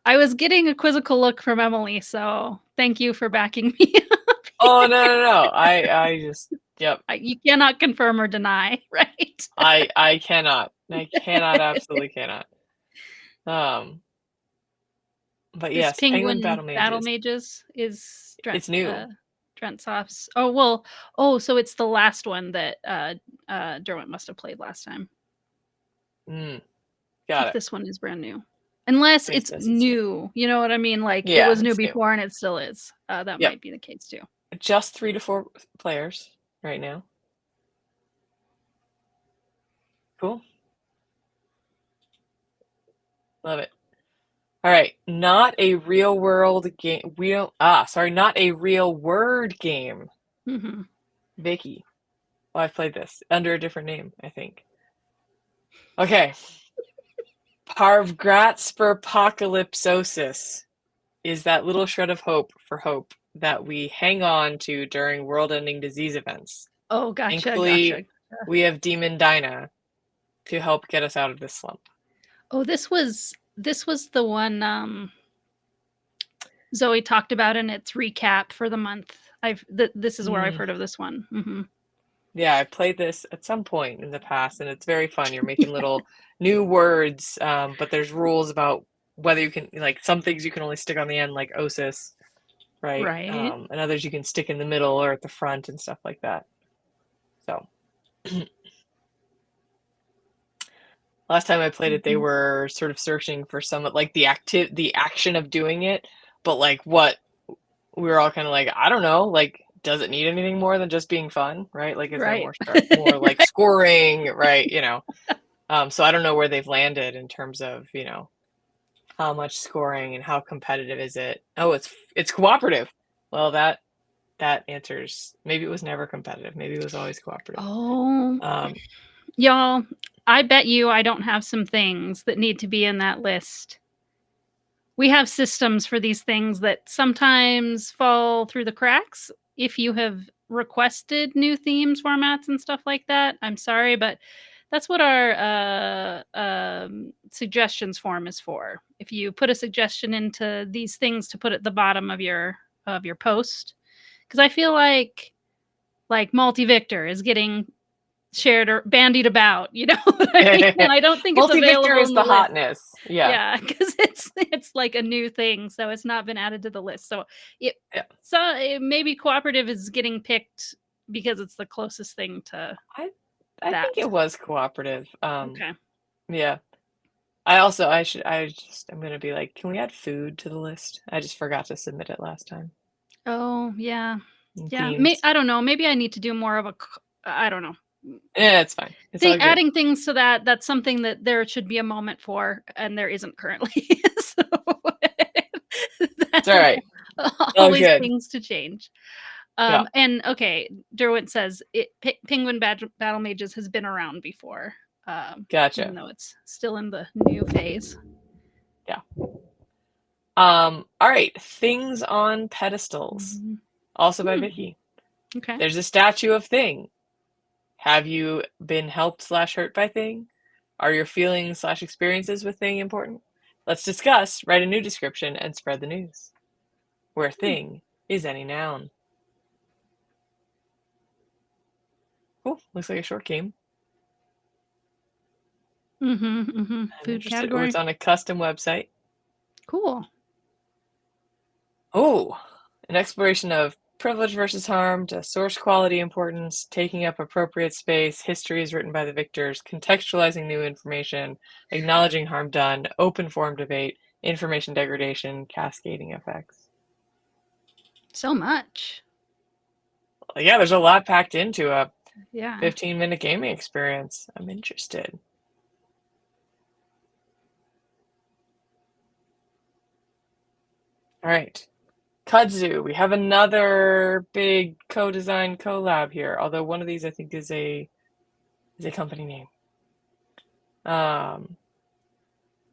Speaker 1: I was getting a quizzical look from Emily, so thank you for backing me up.
Speaker 2: Oh, no. I just, yep.
Speaker 1: You cannot confirm or deny, right?
Speaker 2: I cannot. I cannot, absolutely cannot. But
Speaker 1: This
Speaker 2: yes, Penguin
Speaker 1: Penguin Battle
Speaker 2: Mages.
Speaker 1: Mages is
Speaker 2: It's new.
Speaker 1: Drentsoft's. Oh, well, oh, so it's the last one that Derwent must have played last time.
Speaker 2: Got
Speaker 1: If
Speaker 2: it.
Speaker 1: this one is brand new. Unless
Speaker 2: Makes
Speaker 1: it's
Speaker 2: no sense.
Speaker 1: new. You know what I mean? Like, it
Speaker 2: Yeah,
Speaker 1: was new
Speaker 2: it's new.
Speaker 1: before and it still is. That
Speaker 2: Yep.
Speaker 1: might be the case too.
Speaker 2: Just 3 to 4 players right now. Cool. Love it. All right, not a real world game. Not a real word game.
Speaker 1: Mhm.
Speaker 2: Vicky. Oh, I've played this under a different name, I think. Okay. Parvgratsperpocalypsosis is that little shred of hope that we hang on to during world-ending disease events.
Speaker 1: Oh, gotcha,
Speaker 2: Thankfully,
Speaker 1: gotcha.
Speaker 2: we have Demon Dinah to help get us out of this slump.
Speaker 1: Oh, this was the one Zoe talked about in its recap for the month. This is where I've heard of this one. Mm-hmm.
Speaker 2: Yeah, I played this at some point in the past, and it's very fun. You're making little new words, but there's rules about whether you can, like, some things you can only stick on the end, like osis, right?
Speaker 1: Right.
Speaker 2: And others you can stick in the middle or at the front and stuff like that. So last time I played it, they were sort of searching for some, like, the action of doing it, but like what we were all kind of like, I don't know, like, does it need anything more than just being fun, right? Like, is there
Speaker 1: Right.
Speaker 2: more like scoring, right? So I don't know where they've landed in terms of, how much scoring and how competitive is it. Oh, it's cooperative. Well, that answers, maybe it was never competitive. Maybe it was always cooperative.
Speaker 1: Oh, y'all, I bet you I don't have some things that need to be in that list. We have systems for these things that sometimes fall through the cracks. If you have requested new themes, formats, and stuff like that, I'm sorry, but that's what our suggestions form is for. If you put a suggestion into these things to put at the bottom of your post, because I feel like multi-victor is getting shared or bandied about, you know what I mean? And I don't think it's
Speaker 2: Multi-victor
Speaker 1: available
Speaker 2: is
Speaker 1: in
Speaker 2: the
Speaker 1: the list.
Speaker 2: hotness. Yeah.
Speaker 1: Because it's like a new thing, so it's not been added to the list. So maybe cooperative is getting picked because it's the closest thing to
Speaker 2: I
Speaker 1: that.
Speaker 2: think it was cooperative.
Speaker 1: Okay.
Speaker 2: Yeah. I'm gonna be like, can we add food to the list? I just forgot to submit it last time.
Speaker 1: Oh, yeah. Yeah.
Speaker 2: Themes.
Speaker 1: I don't know. Maybe I need to do more of I don't know.
Speaker 2: Yeah, it's fine. It's all good.
Speaker 1: Adding things to that's something that there should be a moment for, and there isn't currently. So
Speaker 2: It's all right.
Speaker 1: Always
Speaker 2: good.
Speaker 1: things to change.
Speaker 2: Yeah.
Speaker 1: And okay, Derwent says Penguin Battle Mages has been around before.
Speaker 2: Gotcha.
Speaker 1: Even though it's still in the new phase.
Speaker 2: Yeah. All right. Things on Pedestals.
Speaker 1: Mm-hmm.
Speaker 2: Also by Vicky.
Speaker 1: Okay.
Speaker 2: There's a statue of Thing. Have you been helped / hurt by Thing? Are your feelings / experiences with Thing important? Let's discuss, write a new description, and spread the news. Where Thing is any noun. Cool. Looks like a short game.
Speaker 1: Food category.
Speaker 2: It's on a custom website.
Speaker 1: Cool.
Speaker 2: Oh, an exploration of privilege versus harm to source quality importance, taking up appropriate space, history is written by the victors, contextualizing new information, acknowledging harm done, open forum debate, information degradation, cascading effects.
Speaker 1: So much.
Speaker 2: Yeah, there's a lot packed into a
Speaker 1: Yeah.
Speaker 2: 15-minute gaming experience. I'm interested. All right. Kudzu. We have another big co-design collab here, although one of these I think is a company name.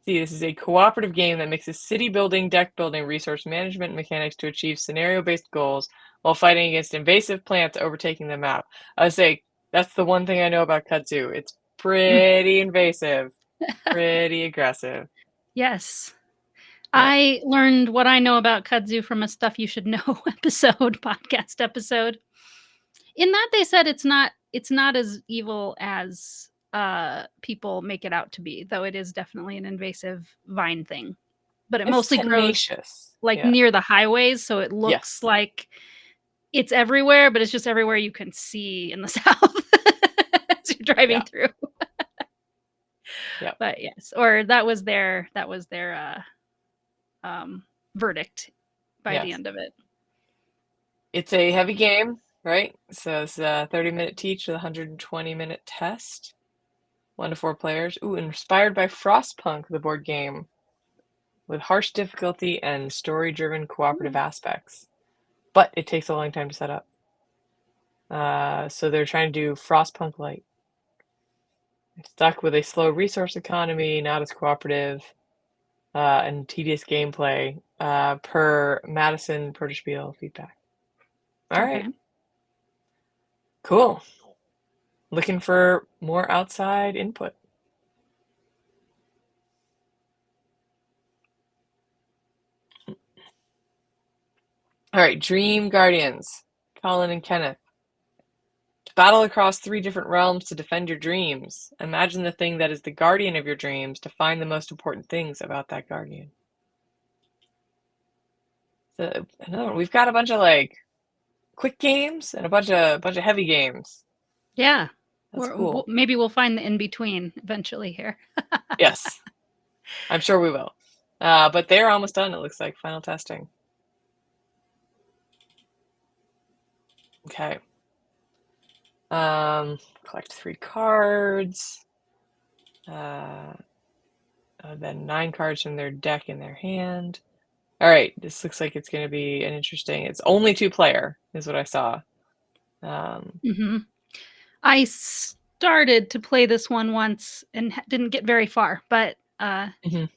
Speaker 2: See, this is a cooperative game that mixes city building, deck building, resource management mechanics to achieve scenario-based goals while fighting against invasive plants overtaking the map. I would say that's the one thing I know about Kudzu. It's pretty invasive, pretty aggressive.
Speaker 1: Yes.
Speaker 2: Yeah.
Speaker 1: I learned what I know about kudzu from a Stuff You Should Know podcast episode. In that they said it's not as evil as people make it out to be, though it is definitely an invasive vine thing. But it
Speaker 2: It's
Speaker 1: mostly grows
Speaker 2: tenacious.
Speaker 1: like
Speaker 2: Yeah.
Speaker 1: near the highways, so it looks
Speaker 2: Yes.
Speaker 1: like it's everywhere, but it's just everywhere you can see in the south as you're driving
Speaker 2: Yeah.
Speaker 1: through.
Speaker 2: Yeah.
Speaker 1: But yes, or that was their verdict by the
Speaker 2: Yes.
Speaker 1: end of it.
Speaker 2: It's a heavy game, right? So it's a 30-minute teach with a 120-minute test. 1 to 4 players. Ooh, inspired by Frostpunk, the board game, with harsh difficulty and story-driven cooperative aspects. But it takes a long time to set up. So they're trying to do Frostpunk Light. Stuck with a slow resource economy, not as cooperative, and tedious gameplay, per Madison Protospiel feedback. All
Speaker 1: Okay.
Speaker 2: right. Cool. Looking for more outside input. All right, Dream Guardians, Colin and Kenneth. To battle across 3 different realms to defend your dreams. Imagine the thing that is the guardian of your dreams to find the most important things about that guardian. So another one. We've got a bunch of like quick games and a bunch of heavy games.
Speaker 1: Yeah.
Speaker 2: That's
Speaker 1: Or
Speaker 2: cool.
Speaker 1: maybe we'll find the in between eventually here.
Speaker 2: Yes, I'm sure we will. But they're almost done, it looks like, final testing. Okay. Collect 3 cards. Then 9 cards from their deck in their hand. All right, this looks like it's going to be an interesting. It's only 2-player, is what I saw.
Speaker 1: Mhm. I started to play this one once and didn't get very far, but
Speaker 2: Mhm.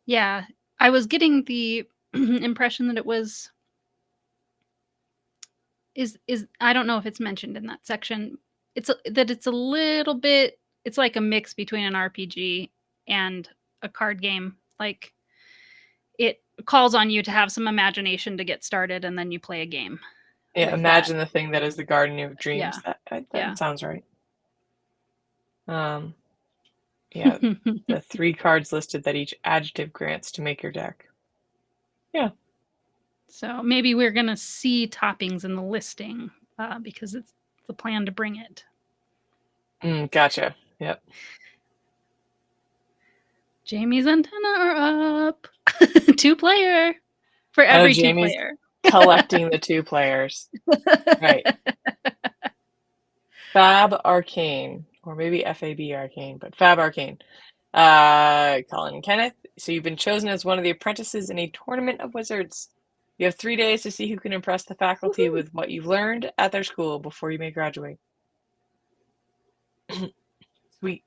Speaker 1: yeah, I was getting the impression that it was is I don't know if it's mentioned in that section. It's a little bit, it's like a mix between an RPG and a card game. Like it calls on you to have some imagination to get started, and then you play a game
Speaker 2: Yeah,
Speaker 1: with that.
Speaker 2: imagine the thing that is the guardian of
Speaker 1: Yeah.
Speaker 2: dreams.
Speaker 1: Yeah.
Speaker 2: That sounds right. Um, yeah, the 3 cards listed that each adjective grants to make your deck. Yeah.
Speaker 1: So maybe we're gonna see toppings in the listing because it's the plan to bring it.
Speaker 2: Gotcha. Yep.
Speaker 1: Jamie's antenna are up. 2-player for
Speaker 2: I know
Speaker 1: every
Speaker 2: Jamie's
Speaker 1: 2-player.
Speaker 2: collecting the 2 players. Right. Fab Arcane, or maybe FAB Arcane, but Fab Arcane. Colin and Kenneth. So you've been chosen as one of the apprentices in a tournament of wizards. You have 3 days to see who can impress the faculty
Speaker 1: Woohoo.
Speaker 2: with what you've learned at their school before you may graduate. Sweet.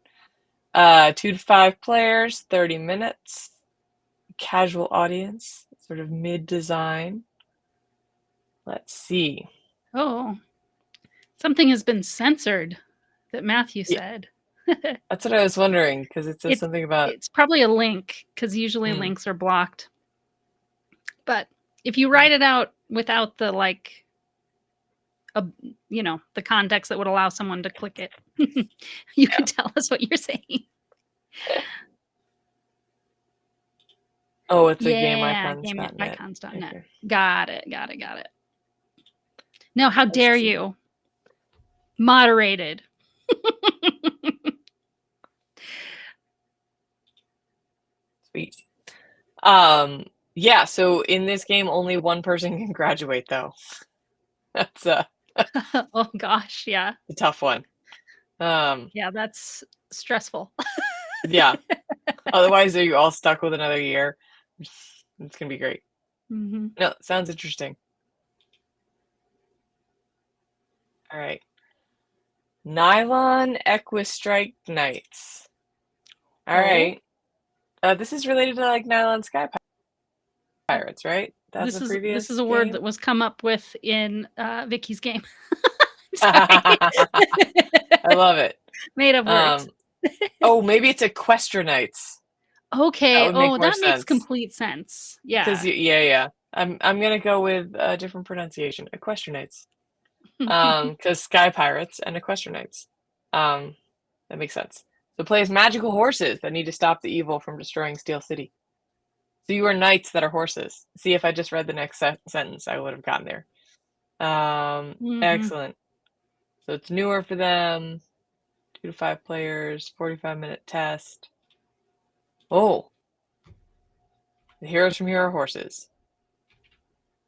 Speaker 2: 2 to 5 players, 30 minutes. Casual audience, sort of mid-design. Let's see.
Speaker 1: Oh, something has been censored that Matthew
Speaker 2: Yeah,
Speaker 1: said.
Speaker 2: that's what I was wondering, because it says
Speaker 1: It's
Speaker 2: something about.
Speaker 1: it's probably a link because usually
Speaker 2: Mm,
Speaker 1: links are blocked. But if you
Speaker 2: yeah.
Speaker 1: write it out without the like a the context that would allow someone to click it, you
Speaker 2: Yeah.
Speaker 1: could tell us what you're saying.
Speaker 2: Oh, it's a
Speaker 1: Yeah,
Speaker 2: gameicons.net.
Speaker 1: gameicons.net.
Speaker 2: Okay.
Speaker 1: Got it, got it, got it. No, how
Speaker 2: Let's
Speaker 1: dare
Speaker 2: see.
Speaker 1: you? Moderated.
Speaker 2: Sweet. Yeah, so in this game, only one person can graduate, though. That's
Speaker 1: Oh gosh, yeah.
Speaker 2: a tough one.
Speaker 1: Yeah, that's stressful.
Speaker 2: Yeah. Otherwise, are you all stuck with another year? It's gonna be great.
Speaker 1: Mhm.
Speaker 2: No, sounds interesting. All right. Nylon Equistrike Knights. All
Speaker 1: Oh,
Speaker 2: right. This is related to like Nylon Sky
Speaker 1: oh,
Speaker 2: Pirates, right? That's a
Speaker 1: this is
Speaker 2: previous
Speaker 1: a word
Speaker 2: game.
Speaker 1: that was come up with in, Vicky's game. Sorry.
Speaker 2: I love it.
Speaker 1: Made up words.
Speaker 2: Um, oh, maybe it's Equestranites. That
Speaker 1: Okay,
Speaker 2: would make
Speaker 1: oh,
Speaker 2: more
Speaker 1: that makes
Speaker 2: sense.
Speaker 1: complete sense.
Speaker 2: Because
Speaker 1: Yeah.
Speaker 2: yeah. I'm gonna go with a different pronunciation. Equestranites. Because Sky Pirates and Equestranites. Um, that makes sense. So play as magical horses that need to stop the evil from destroying Steel City. So you are knights that are horses. See, if I just read the next sentence, I would have gotten there.
Speaker 1: Mhm.
Speaker 2: Excellent. So it's newer for them. 2 to 5 players, 45-minute test. Oh, the heroes from Hero Horses.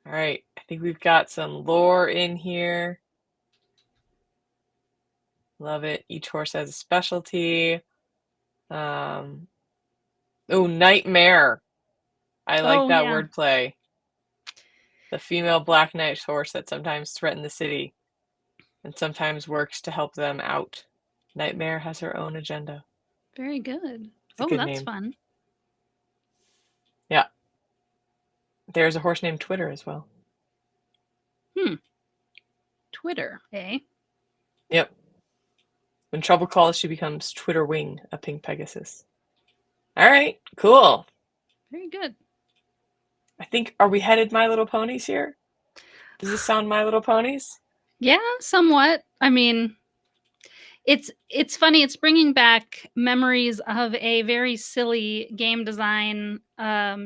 Speaker 2: All right, I think we've got some lore in here. Love it. Each horse has a specialty. Oh, nightmare. I like
Speaker 1: Oh,
Speaker 2: that
Speaker 1: yeah.
Speaker 2: wordplay. The female Black Knight horse that sometimes threatens the city and sometimes works to help them out. Nightmare has her own agenda.
Speaker 1: Very good.
Speaker 2: It's a
Speaker 1: Oh,
Speaker 2: good
Speaker 1: that's
Speaker 2: name.
Speaker 1: fun.
Speaker 2: Yeah. There's a horse named Twitter as well.
Speaker 1: Hmm. Twitter, eh?
Speaker 2: Yep. When trouble calls, she becomes Twitter Wing, a pink Pegasus. All right, cool.
Speaker 1: Very good.
Speaker 2: I think, are we headed My Little Ponies here? Does this sound My Little Ponies?
Speaker 1: Yeah, somewhat. I mean, it's funny, it's bringing back memories of a very silly game design,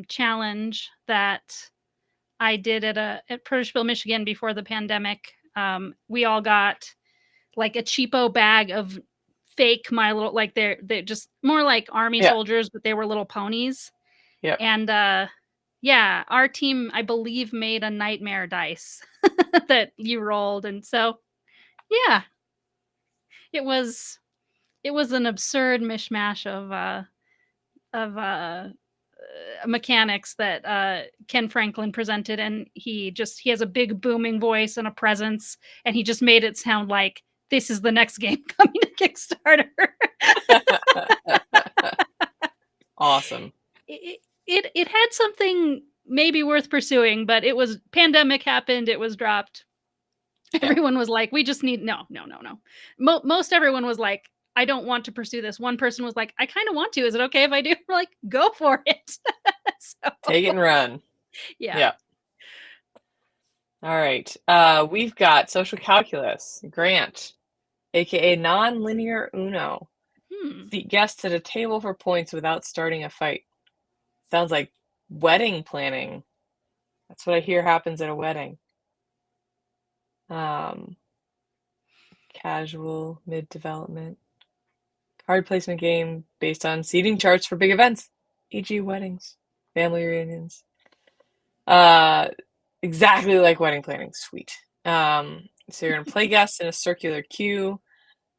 Speaker 1: challenge that I did at Protospiel, Michigan before the pandemic. We all got, like, a cheapo bag of fake My Little, like, they're just more like army
Speaker 2: Yeah,
Speaker 1: soldiers, but they were little ponies,
Speaker 2: yep.
Speaker 1: and, yeah, our team, I believe, made a nightmare dice that you rolled, and so, yeah, it was it was an absurd mishmash of mechanics that Ken Franklin presented, and he has a big booming voice and a presence, and he just made it sound like this is the next game coming to Kickstarter.
Speaker 2: Awesome.
Speaker 1: It had something maybe worth pursuing, but it was pandemic happened, it was dropped.
Speaker 2: Yeah.
Speaker 1: Everyone was like, "We just need no, no, no, no." Most everyone was like, "I don't want to pursue this." One person was like, "I kind of want to. Is it okay if I do?" We're like, "Go for it." So,
Speaker 2: Take it and run.
Speaker 1: yeah.
Speaker 2: Yeah. All right. We've got social calculus, Grant, aka non-linear Uno.
Speaker 1: Hmm.
Speaker 2: Seat guests at a table for points without starting a fight. Sounds like wedding planning. That's what I hear happens at a wedding. Um, Casual, mid-development. Card placement game based on seating charts for big events, e.g. weddings, family reunions. Uh, exactly like wedding planning. Sweet. So you're gonna play guests in a circular queue.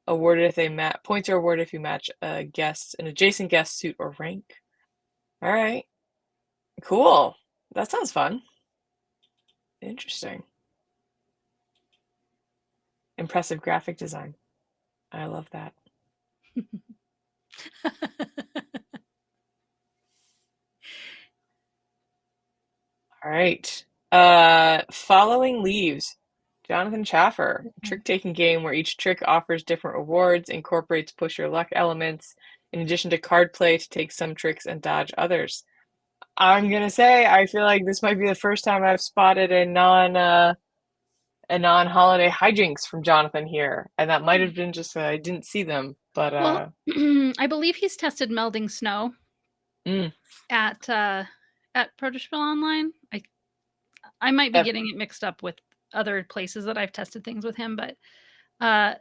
Speaker 2: Awarded if they points are awarded if you match a guest, an adjacent guest suit or rank. All right, cool. That sounds fun. Interesting. Impressive graphic design. I love that. All right. Following Leaves. Jonathan Chaffer. Trick taking game where each trick offers different rewards, incorporates push your luck elements, in addition to card play to take some tricks and dodge others. I'm gonna say I feel like this might be the first time I've spotted a non-holiday hijinks from Jonathan here, and that might have been just I didn't see them, but
Speaker 1: Well, I believe he's tested melding snow
Speaker 2: mm,
Speaker 1: at Protospiel Online. I might be
Speaker 2: that
Speaker 1: getting it mixed up with other places that I've tested things with him, but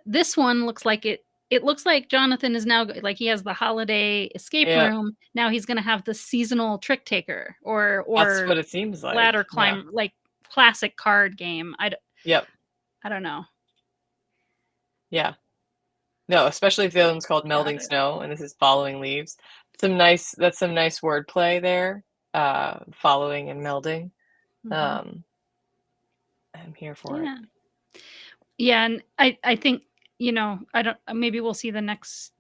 Speaker 1: this one looks like it looks like Jonathan is now like he has the holiday escape
Speaker 2: Yep.
Speaker 1: room. Now he's gonna have the seasonal trick taker
Speaker 2: That's
Speaker 1: or
Speaker 2: what it seems like.
Speaker 1: ladder
Speaker 2: Yeah.
Speaker 1: climb, like classic card game.
Speaker 2: Yep.
Speaker 1: I don't know.
Speaker 2: Yeah. No, especially if the other one's called
Speaker 1: Got
Speaker 2: Melding
Speaker 1: it.
Speaker 2: Snow and this is Following Leaves. That's some nice wordplay there. Following and melding.
Speaker 1: Mhm.
Speaker 2: Um, I'm here for it.
Speaker 1: Yeah. Yeah, and I think, I don't maybe we'll see the next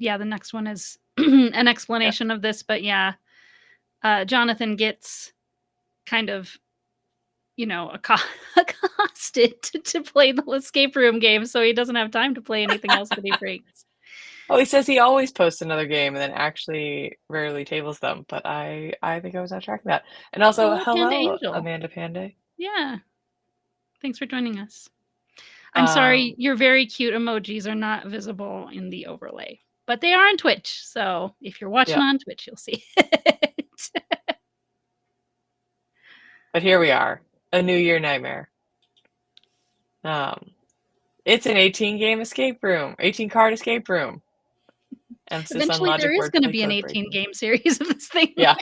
Speaker 1: one is an
Speaker 2: Yep.
Speaker 1: explanation of this, but yeah, Jonathan gets kind of, accosted to play the escape room game, so he doesn't have time to play anything else that he brings.
Speaker 2: Oh, he says he always posts another game and then actually rarely tables them, but I think I was not tracking that. And also,
Speaker 1: Oh, Panda
Speaker 2: hello,
Speaker 1: Angel.
Speaker 2: Amanda Panday.
Speaker 1: Yeah, thanks for joining us. I'm sorry,
Speaker 2: Um,
Speaker 1: your very cute emojis are not visible in the overlay, but they are on Twitch, so if you're watching
Speaker 2: yeah,
Speaker 1: on Twitch, you'll see it.
Speaker 2: but here we are, a New Year nightmare. Um, it's an 18 game escape room, 18 card escape room. Emphasis on
Speaker 1: Eventually, there
Speaker 2: logic,
Speaker 1: is gonna
Speaker 2: wordplay,
Speaker 1: be an
Speaker 2: code
Speaker 1: 18
Speaker 2: breaking.
Speaker 1: game series of this thing.
Speaker 2: Yeah,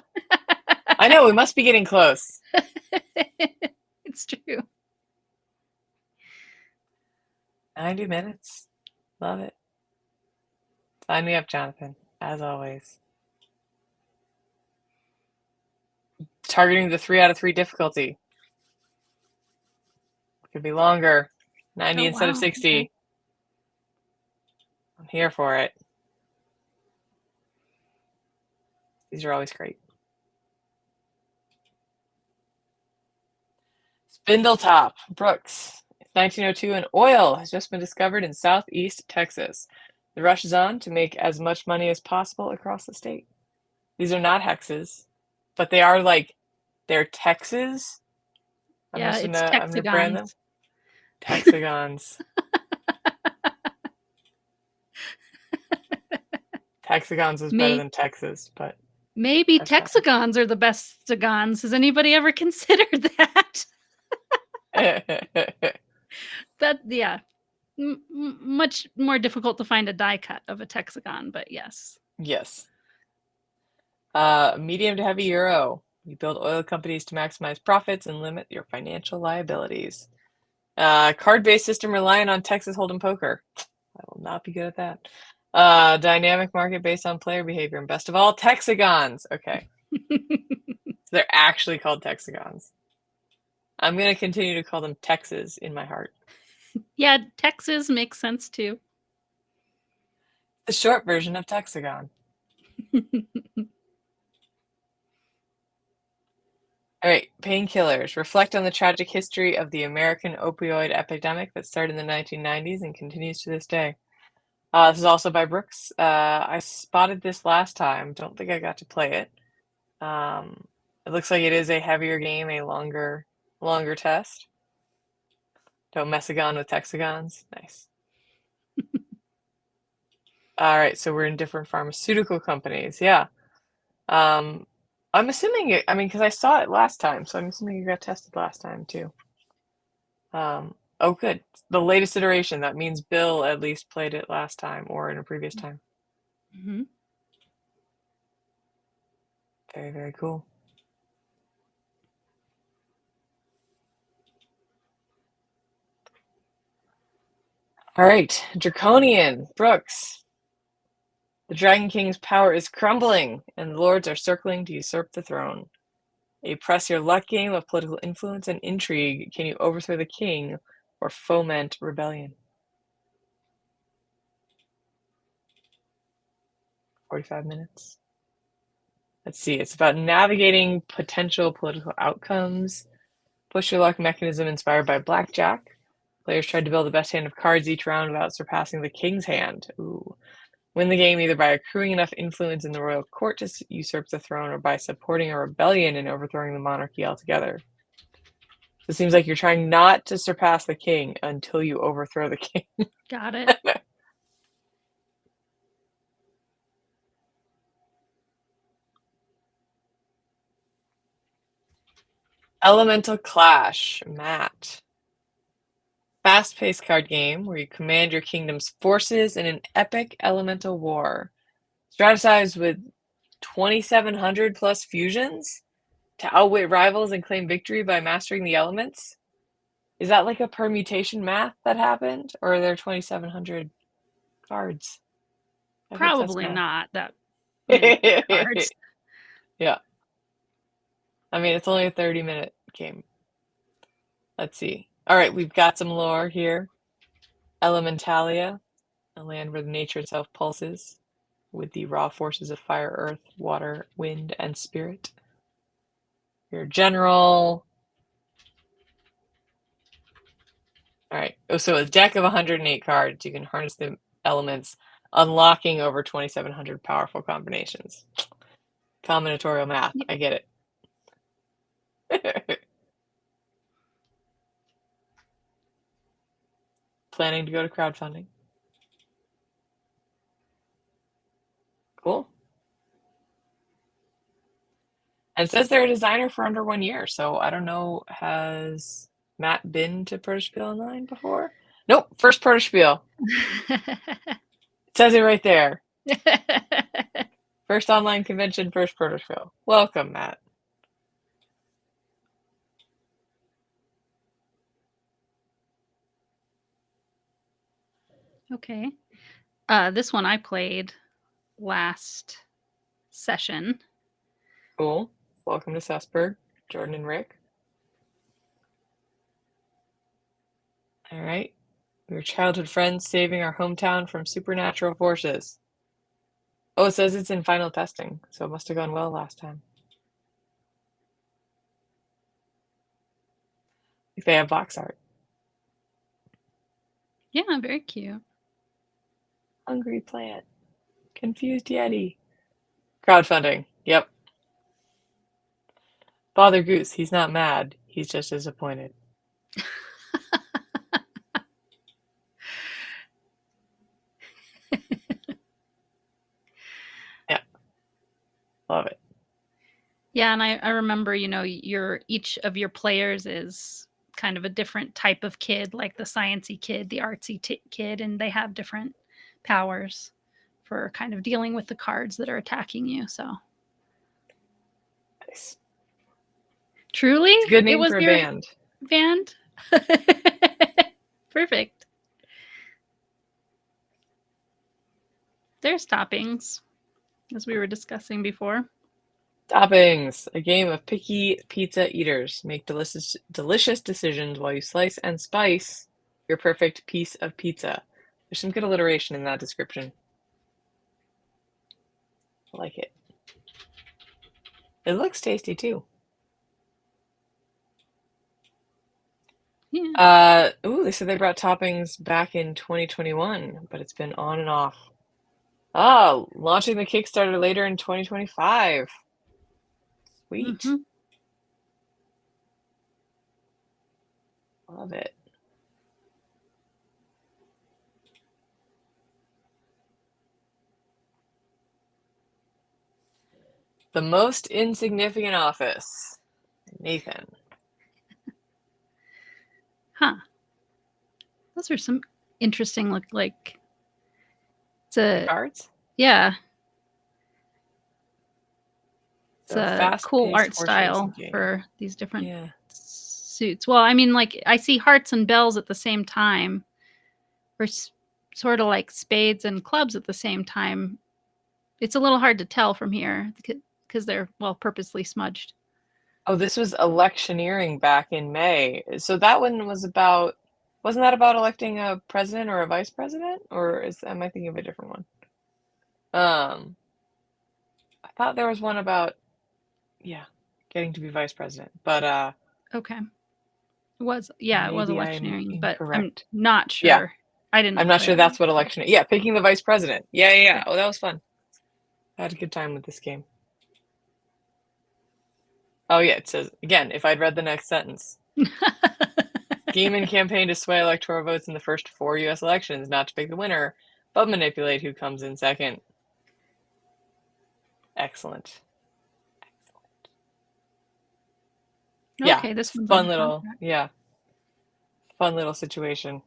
Speaker 2: I know, we must be getting close.
Speaker 1: It's true.
Speaker 2: 90 minutes. Love it. Sign me up, Jonathan, as always. Targeting the 3 out of 3 difficulty. Could be longer. 90
Speaker 1: Oh,
Speaker 2: instead of
Speaker 1: wow, okay.
Speaker 2: 60. I'm here for it. These are always great. Spindletop, Brooks. It's 1902 and oil has just been discovered in southeast Texas. The rush is on to make as much money as possible across the state. These are not hexes, but they are they're Texas.
Speaker 1: Yeah, it's
Speaker 2: I'm gonna brand them
Speaker 1: Texagons.
Speaker 2: Texagons. Texagons is better
Speaker 1: May
Speaker 2: than Texas, but
Speaker 1: maybe
Speaker 2: that's fine.
Speaker 1: Texagons are the best Sagons. Has anybody ever considered that? That yeah, much more difficult to find a die cut of a Texagon, but yes.
Speaker 2: Yes. Medium to heavy euro. You build oil companies to maximize profits and limit your financial liabilities. Card-based system relying on Texas Hold'em poker. I will not be good at that. Dynamic market based on player behavior, and best of all, Texagons. Okay, so they're actually called Texagons. I'm gonna continue to call them Texas in my heart.
Speaker 1: Yeah, Texas makes sense too.
Speaker 2: The short version of Texagon. All right, painkillers. Reflect on the tragic history of the American opioid epidemic that started in the 1990s and continues to this day. This is also by Brooks. I spotted this last time. Don't think I got to play it. It looks like it is a heavier game, a longer test. Don't messagon with Texagons. Nice. All right, so we're in different pharmaceutical companies. Yeah. I'm assuming it, I mean, because I saw it last time, so I'm assuming you got tested last time too. Oh, good. The latest iteration. That means Bill at least played it last time or in a previous time.
Speaker 1: Mhm.
Speaker 2: Very, very cool. All right, Draconian, Brooks. The Dragon King's power is crumbling, and the lords are circling to usurp the throne. A press your luck game of political influence and intrigue. Can you overthrow the king or foment rebellion? 45 minutes. Let's see, it's about navigating potential political outcomes. Push your luck mechanism inspired by blackjack. Players tried to build the best hand of cards each round without surpassing the king's hand. Ooh. Win the game either by accruing enough influence in the royal court to usurp the throne or by supporting a rebellion and overthrowing the monarchy altogether. So it seems like you're trying not to surpass the king until you overthrow the king.
Speaker 1: Got it.
Speaker 2: Elemental Clash, Matt. Fast-paced card game where you command your kingdom's forces in an epic elemental war. Strategize with 2,700 plus fusions to outwit rivals and claim victory by mastering the elements. Is that like a permutation math that happened, or are there 2,700 cards? I hope that's
Speaker 1: Probably
Speaker 2: math.
Speaker 1: not that many cards.
Speaker 2: Yeah. I mean, it's only a 30-minute game. Let's see. All right, we've got some lore here. Elementalia, a land where nature itself pulses with the raw forces of fire, earth, water, wind, and spirit. Your general. All right. Oh, so a deck of 108 cards. You can harness the elements, unlocking over 2,700 powerful combinations. Combinatorial math.
Speaker 1: Yeah.
Speaker 2: I get it. Planning to go to crowdfunding. Cool. And it says they're a designer for under 1 year, so I don't know, has Matt been to Protospiel Online before? Nope, first Protospiel. It says it right there. First online convention, first Protospiel. Welcome, Matt.
Speaker 1: Okay. This one I played last session.
Speaker 2: Cool. Welcome to Sussburg, Jordan and Rick. All right. Your childhood friends saving our hometown from supernatural forces. Oh, it says it's in final testing, so it must have gone well last time. If they have box art.
Speaker 1: Yeah, very cute.
Speaker 2: Hungry plant. Confused Yeti. Crowdfunding. Yep. Father Goose, he's not mad. He's just disappointed. Yeah. Love it.
Speaker 1: Yeah, and I remember, each of your players is kind of a different type of kid, like the sciencey kid, the artsy kid, and they have different powers for kind of dealing with the cards that are attacking you. So
Speaker 2: Nice.
Speaker 1: truly,
Speaker 2: It's a good
Speaker 1: it
Speaker 2: name
Speaker 1: was
Speaker 2: for a
Speaker 1: your
Speaker 2: band.
Speaker 1: band. Perfect. There's toppings, as we were discussing before.
Speaker 2: Toppings, a game of picky pizza eaters. Make delicious decisions while you slice and spice your perfect piece of pizza. There's some good alliteration in that description. I like it. It looks tasty too.
Speaker 1: Yeah.
Speaker 2: They said they brought toppings back in 2021, but it's been on and off. Oh, launching the Kickstarter later in 2025. Sweet.
Speaker 1: Mm-hmm.
Speaker 2: Love it. The most insignificant office. Nathan.
Speaker 1: Huh. Those are some interesting look like. It's a
Speaker 2: Cards?
Speaker 1: yeah. It's
Speaker 2: So a
Speaker 1: a cool
Speaker 2: fast-paced
Speaker 1: art
Speaker 2: horse racing
Speaker 1: style
Speaker 2: game.
Speaker 1: for these different
Speaker 2: Yeah.
Speaker 1: suits. Well, I mean, like I see hearts and bells at the same time, or sort of like spades and clubs at the same time. It's a little hard to tell from here because they're purposely smudged.
Speaker 2: Oh, this was electioneering back in May. So that one was about, wasn't that about electing a president or a vice president? Or am I thinking of a different one? I thought there was one about, yeah, getting to be vice president. But
Speaker 1: Okay. It was
Speaker 2: maybe I am
Speaker 1: electioneering, but I'm
Speaker 2: incorrect.
Speaker 1: not
Speaker 2: Yeah,
Speaker 1: sure. I didn't
Speaker 2: I'm not
Speaker 1: play
Speaker 2: sure
Speaker 1: that one.
Speaker 2: that's what election. Yeah, picking the vice president. Yeah.
Speaker 1: Yeah.
Speaker 2: Oh, that was fun. I had a good time with this game. Oh yeah, it says again. If I'd read the next sentence. Game and campaign to sway electoral votes in the first 4 U.S. elections, not to pick the winner, but manipulate who comes in second. Excellent. Yeah,
Speaker 1: Okay, this
Speaker 2: it's
Speaker 1: one's
Speaker 2: fun
Speaker 1: on
Speaker 2: little,
Speaker 1: contract.
Speaker 2: yeah, Fun little situation.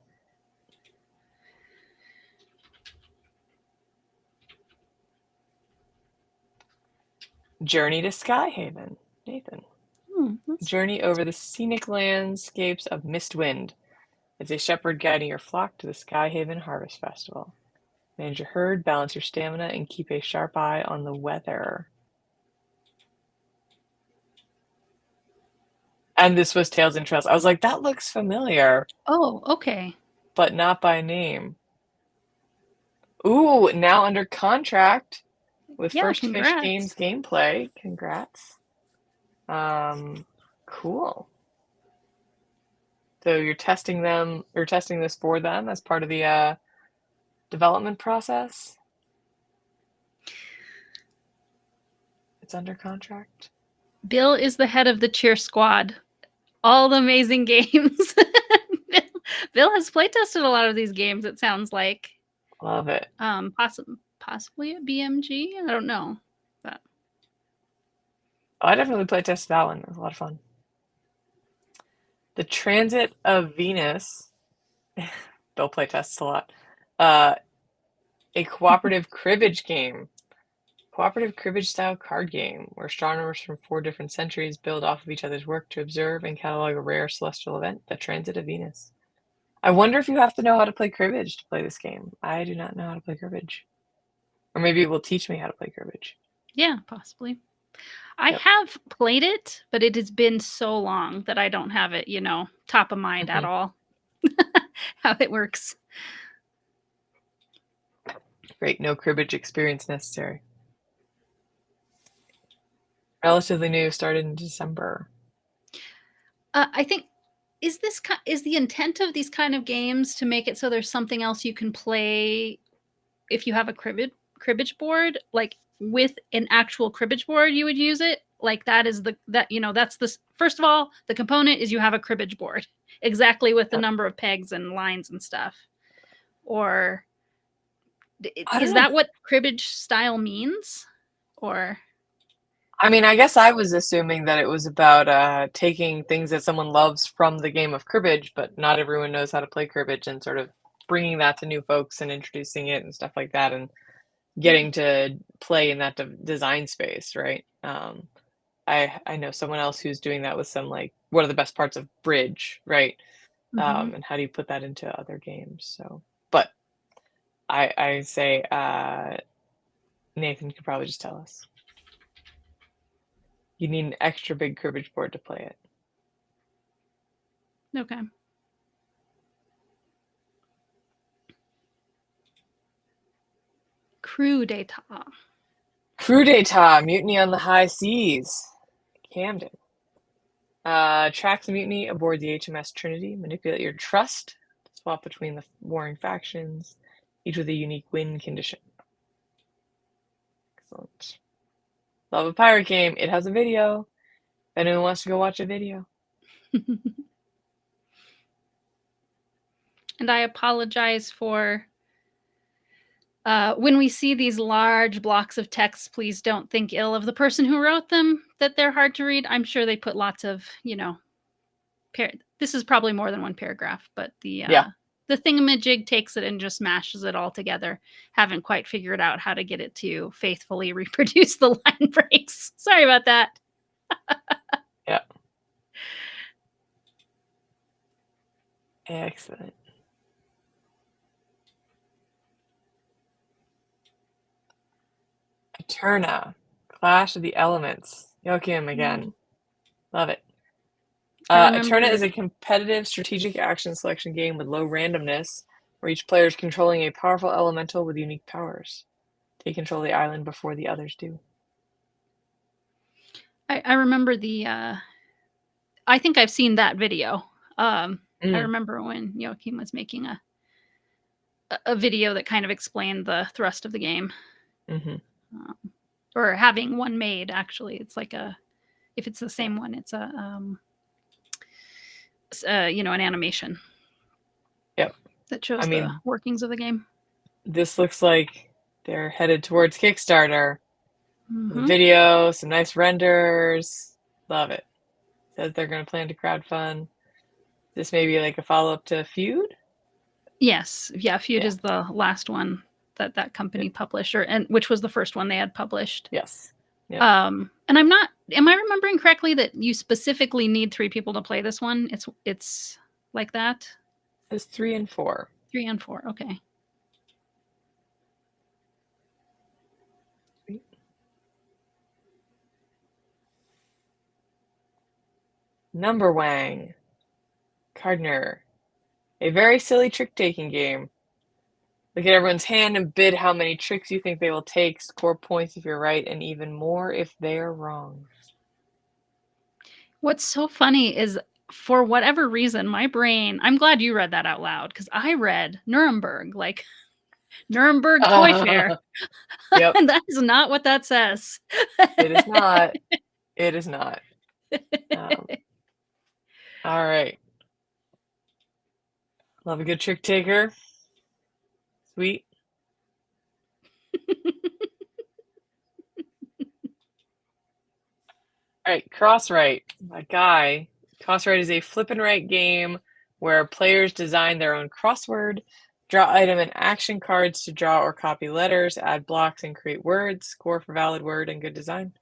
Speaker 2: Journey to Skyhaven. Nathan. Journey over the scenic landscapes of Mistwind. As a shepherd guiding your flock to the Skyhaven Harvest Festival. Manage your herd, balance your stamina, and keep a sharp eye on the weather. And this was Tales and Trails. I was like, that looks familiar.
Speaker 1: Oh, okay.
Speaker 2: But not by name. Ooh, now under contract with First Fish Games gameplay. Congrats. Cool. So you're testing this for them as part of the development process? It's under contract.
Speaker 1: Bill is the head of the cheer squad. All the amazing games. Bill has playtested a lot of these games, it sounds like.
Speaker 2: Love it.
Speaker 1: Possibly at BMG? I don't know. But
Speaker 2: I definitely playtested that one. It was a lot of fun. The Transit of Venus. Bill playtests a lot. A cooperative cribbage game. Cooperative cribbage-style card game where astronomers from 4 different centuries build off of each other's work to observe and catalog a rare celestial event, the Transit of Venus. I wonder if you have to know how to play cribbage to play this game. I do not know how to play cribbage. Or maybe it will teach me how to play cribbage.
Speaker 1: Yeah, possibly. I have played it, but it has been so long that I don't have it, top of mind at all. How it works.
Speaker 2: Great, no cribbage experience necessary. Relatively new, started in December.
Speaker 1: I think is the intent of these kind of games to make it so there's something else you can play if you have a cribbage board, like with an actual cribbage board you would use it, like that's the first of all, the component is you have a cribbage board exactly with the number of pegs and lines and stuff. Or is that what cribbage style means? Or
Speaker 2: I mean, I guess I was assuming that it was about taking things that someone loves from the game of cribbage, but not everyone knows how to play cribbage, and sort of bringing that to new folks and introducing it and stuff like that, and getting to play in that design space, right? I know someone else who's doing that with some, like, what are the best parts of bridge, right? And how do you put that into other games? So, but I say Nathan could probably just tell us. You need an extra big cribbage board to play it.
Speaker 1: Okay. Crew d'etat.
Speaker 2: Crew d'etat, mutiny on the high seas. Camden. Track the mutiny aboard the HMS Trinity. Manipulate your trust. Swap between the warring factions, each with a unique win condition. Excellent. Love a pirate game. It has a video. If anyone wants to go watch a video.
Speaker 1: And I apologize for when we see these large blocks of text, please don't think ill of the person who wrote them, that they're hard to read. I'm sure they put lots of, this is probably more than one paragraph, but the thingamajig takes it and just mashes it all together. Haven't quite figured out how to get it to faithfully reproduce the line breaks. Sorry about that.
Speaker 2: Yeah. Excellent. Eterna, Clash of the Elements. Joachim again. Love it. Eterna is a competitive strategic action selection game with low randomness, where each player is controlling a powerful elemental with unique powers. Take control of the island before the others do.
Speaker 1: I remember I think I've seen that video. I remember when Joachim was making a video that kind of explained the thrust of the game. Or having one made, actually. It's like if it's the same one, it's an animation.
Speaker 2: Yep.
Speaker 1: That shows the workings of the game.
Speaker 2: This looks like they're headed towards Kickstarter. Video, some nice renders. Love it. Says they're going to plan to crowdfund. This may be like a follow-up to Feud?
Speaker 1: Yes. Yeah, Feud
Speaker 2: Yeah.
Speaker 1: is the last one that company published, and which was the first one they had published.
Speaker 2: Yes. Yep.
Speaker 1: And am I remembering correctly that you specifically need 3 people to play this one? It's like that?
Speaker 2: It's 3 and 4.
Speaker 1: 3 and 4, okay.
Speaker 2: Number Wang. Cardner. A very silly trick-taking game. Look at everyone's hand and bid how many tricks you think they will take, score points if you're right, and even more if they're wrong.
Speaker 1: What's so funny is for whatever reason, my brain I'm glad you read that out loud because I read Nuremberg, like Nuremberg Toy Fair,
Speaker 2: Yep.
Speaker 1: and that is not what that says.
Speaker 2: It is not. It is not. All right. Love a good trick taker. Sweet. All right, Crosswrite. My guy. Crosswrite is a flip and write game where players design their own crossword, draw item and action cards to draw or copy letters, add blocks and create words, score for valid word and good design.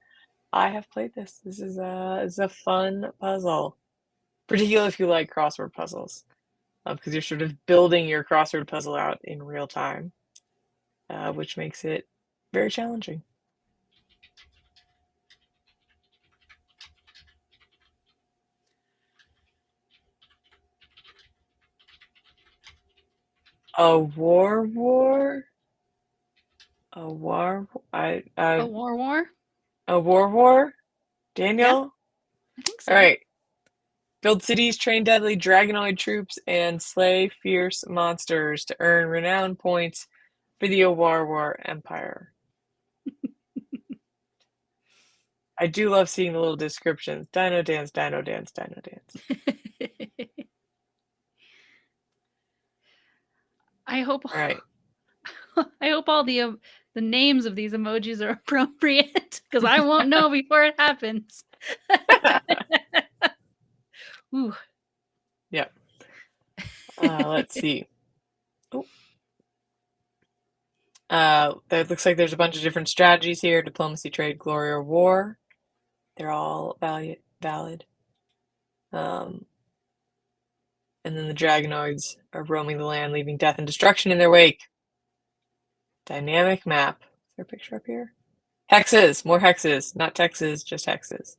Speaker 2: I have played this. This is a fun puzzle, particularly if you like crossword puzzles, because you're sort of building your crossword puzzle out in real time, which makes it very challenging. A war? A war?
Speaker 1: A war?
Speaker 2: A war?
Speaker 1: Yeah,
Speaker 2: Daniel?
Speaker 1: I think
Speaker 2: All
Speaker 1: so.
Speaker 2: right. Build cities, train deadly dragonoid troops, and slay fierce monsters to earn renown points for the War Empire. I do love seeing the little descriptions. Dino dance, dino dance, dino dance.
Speaker 1: I hope
Speaker 2: All right.
Speaker 1: I hope all the names of these emojis are appropriate because I won't know before it happens. Ooh.
Speaker 2: Yep. Let's see. Oh. That looks like there's a bunch of different strategies here: diplomacy, trade, glory, or war. They're all valid. And then the dragonoids are roaming the land, leaving death and destruction in their wake. Dynamic map. Is there a picture up here? Hexes! More hexes. Not Texas, just hexes.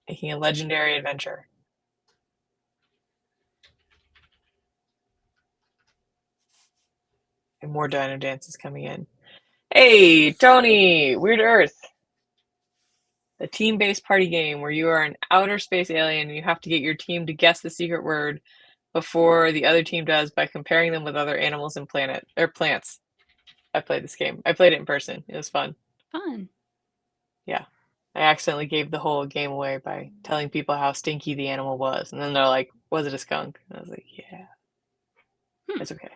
Speaker 2: Making a legendary adventure. And more dino dances coming in. Hey, Tony! Weird Earth. A team-based party game where you are an outer space alien and you have to get your team to guess the secret word before the other team does by comparing them with other animals and plants. I played this game. I played it in person. It was fun.
Speaker 1: Fun.
Speaker 2: Yeah. I accidentally gave the whole game away by telling people how stinky the animal was. And then they're like, was it a skunk? And I was like, yeah, it's okay.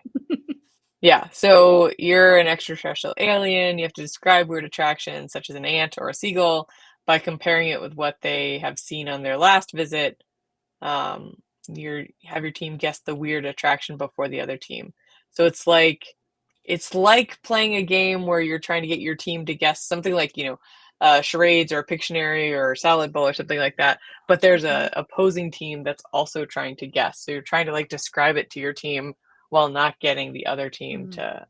Speaker 2: Yeah, so you're an extraterrestrial alien. You have to describe weird attractions such as an ant or a seagull by comparing it with what they have seen on their last visit. You have your team guess the weird attraction before the other team. So it's like playing a game where you're trying to get your team to guess something like, charades or Pictionary or Salad Bowl or something like that. But there's a opposing team that's also trying to guess. So you're trying to like describe it to your team while not getting the other team to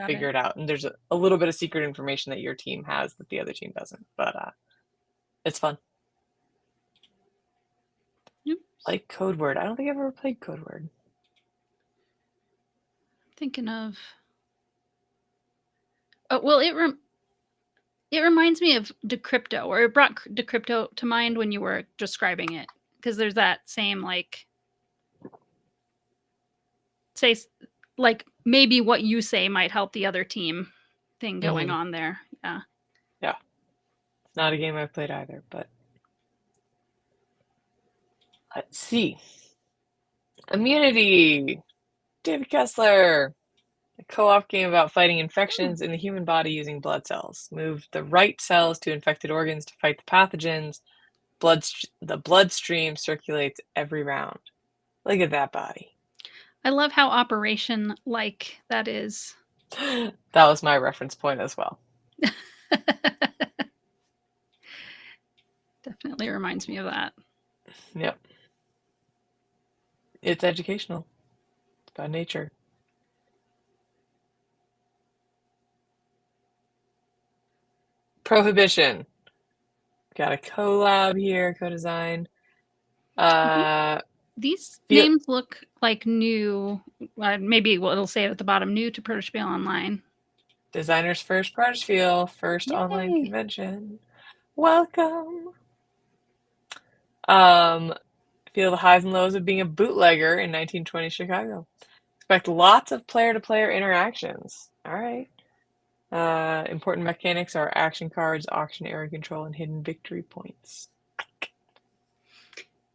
Speaker 2: figure it out. And there's a little bit of secret information that your team has that the other team doesn't. But it's fun.
Speaker 1: Yep.
Speaker 2: Like Code Word. I don't think I've ever played Code Word.
Speaker 1: Thinking of. Oh, well, it reminds me of Decrypto, or it brought Decrypto to mind when you were describing it, because there's that same say maybe what you say might help the other team thing going on there. Yeah.
Speaker 2: Yeah. It's not a game I've played either, but let's see. Immunity. David Kessler. A co-op game about fighting infections in the human body using blood cells. Move the right cells to infected organs to fight the pathogens. The bloodstream circulates every round. Look at that body.
Speaker 1: I love how operation-like that is.
Speaker 2: That was my reference point as well.
Speaker 1: Definitely reminds me of that.
Speaker 2: Yep. It's educational. It's about nature. Prohibition. Got a collab here, co-design.
Speaker 1: These names look like new. Maybe it'll say it at the bottom, new to Protospiel Online.
Speaker 2: Designer's first Protospiel, first
Speaker 1: Yay.
Speaker 2: online convention. Welcome. Feel the highs and lows of being a bootlegger in 1920 Chicago. Expect lots of player-to-player interactions. All right. Important mechanics are action cards, auction area control, and hidden victory points.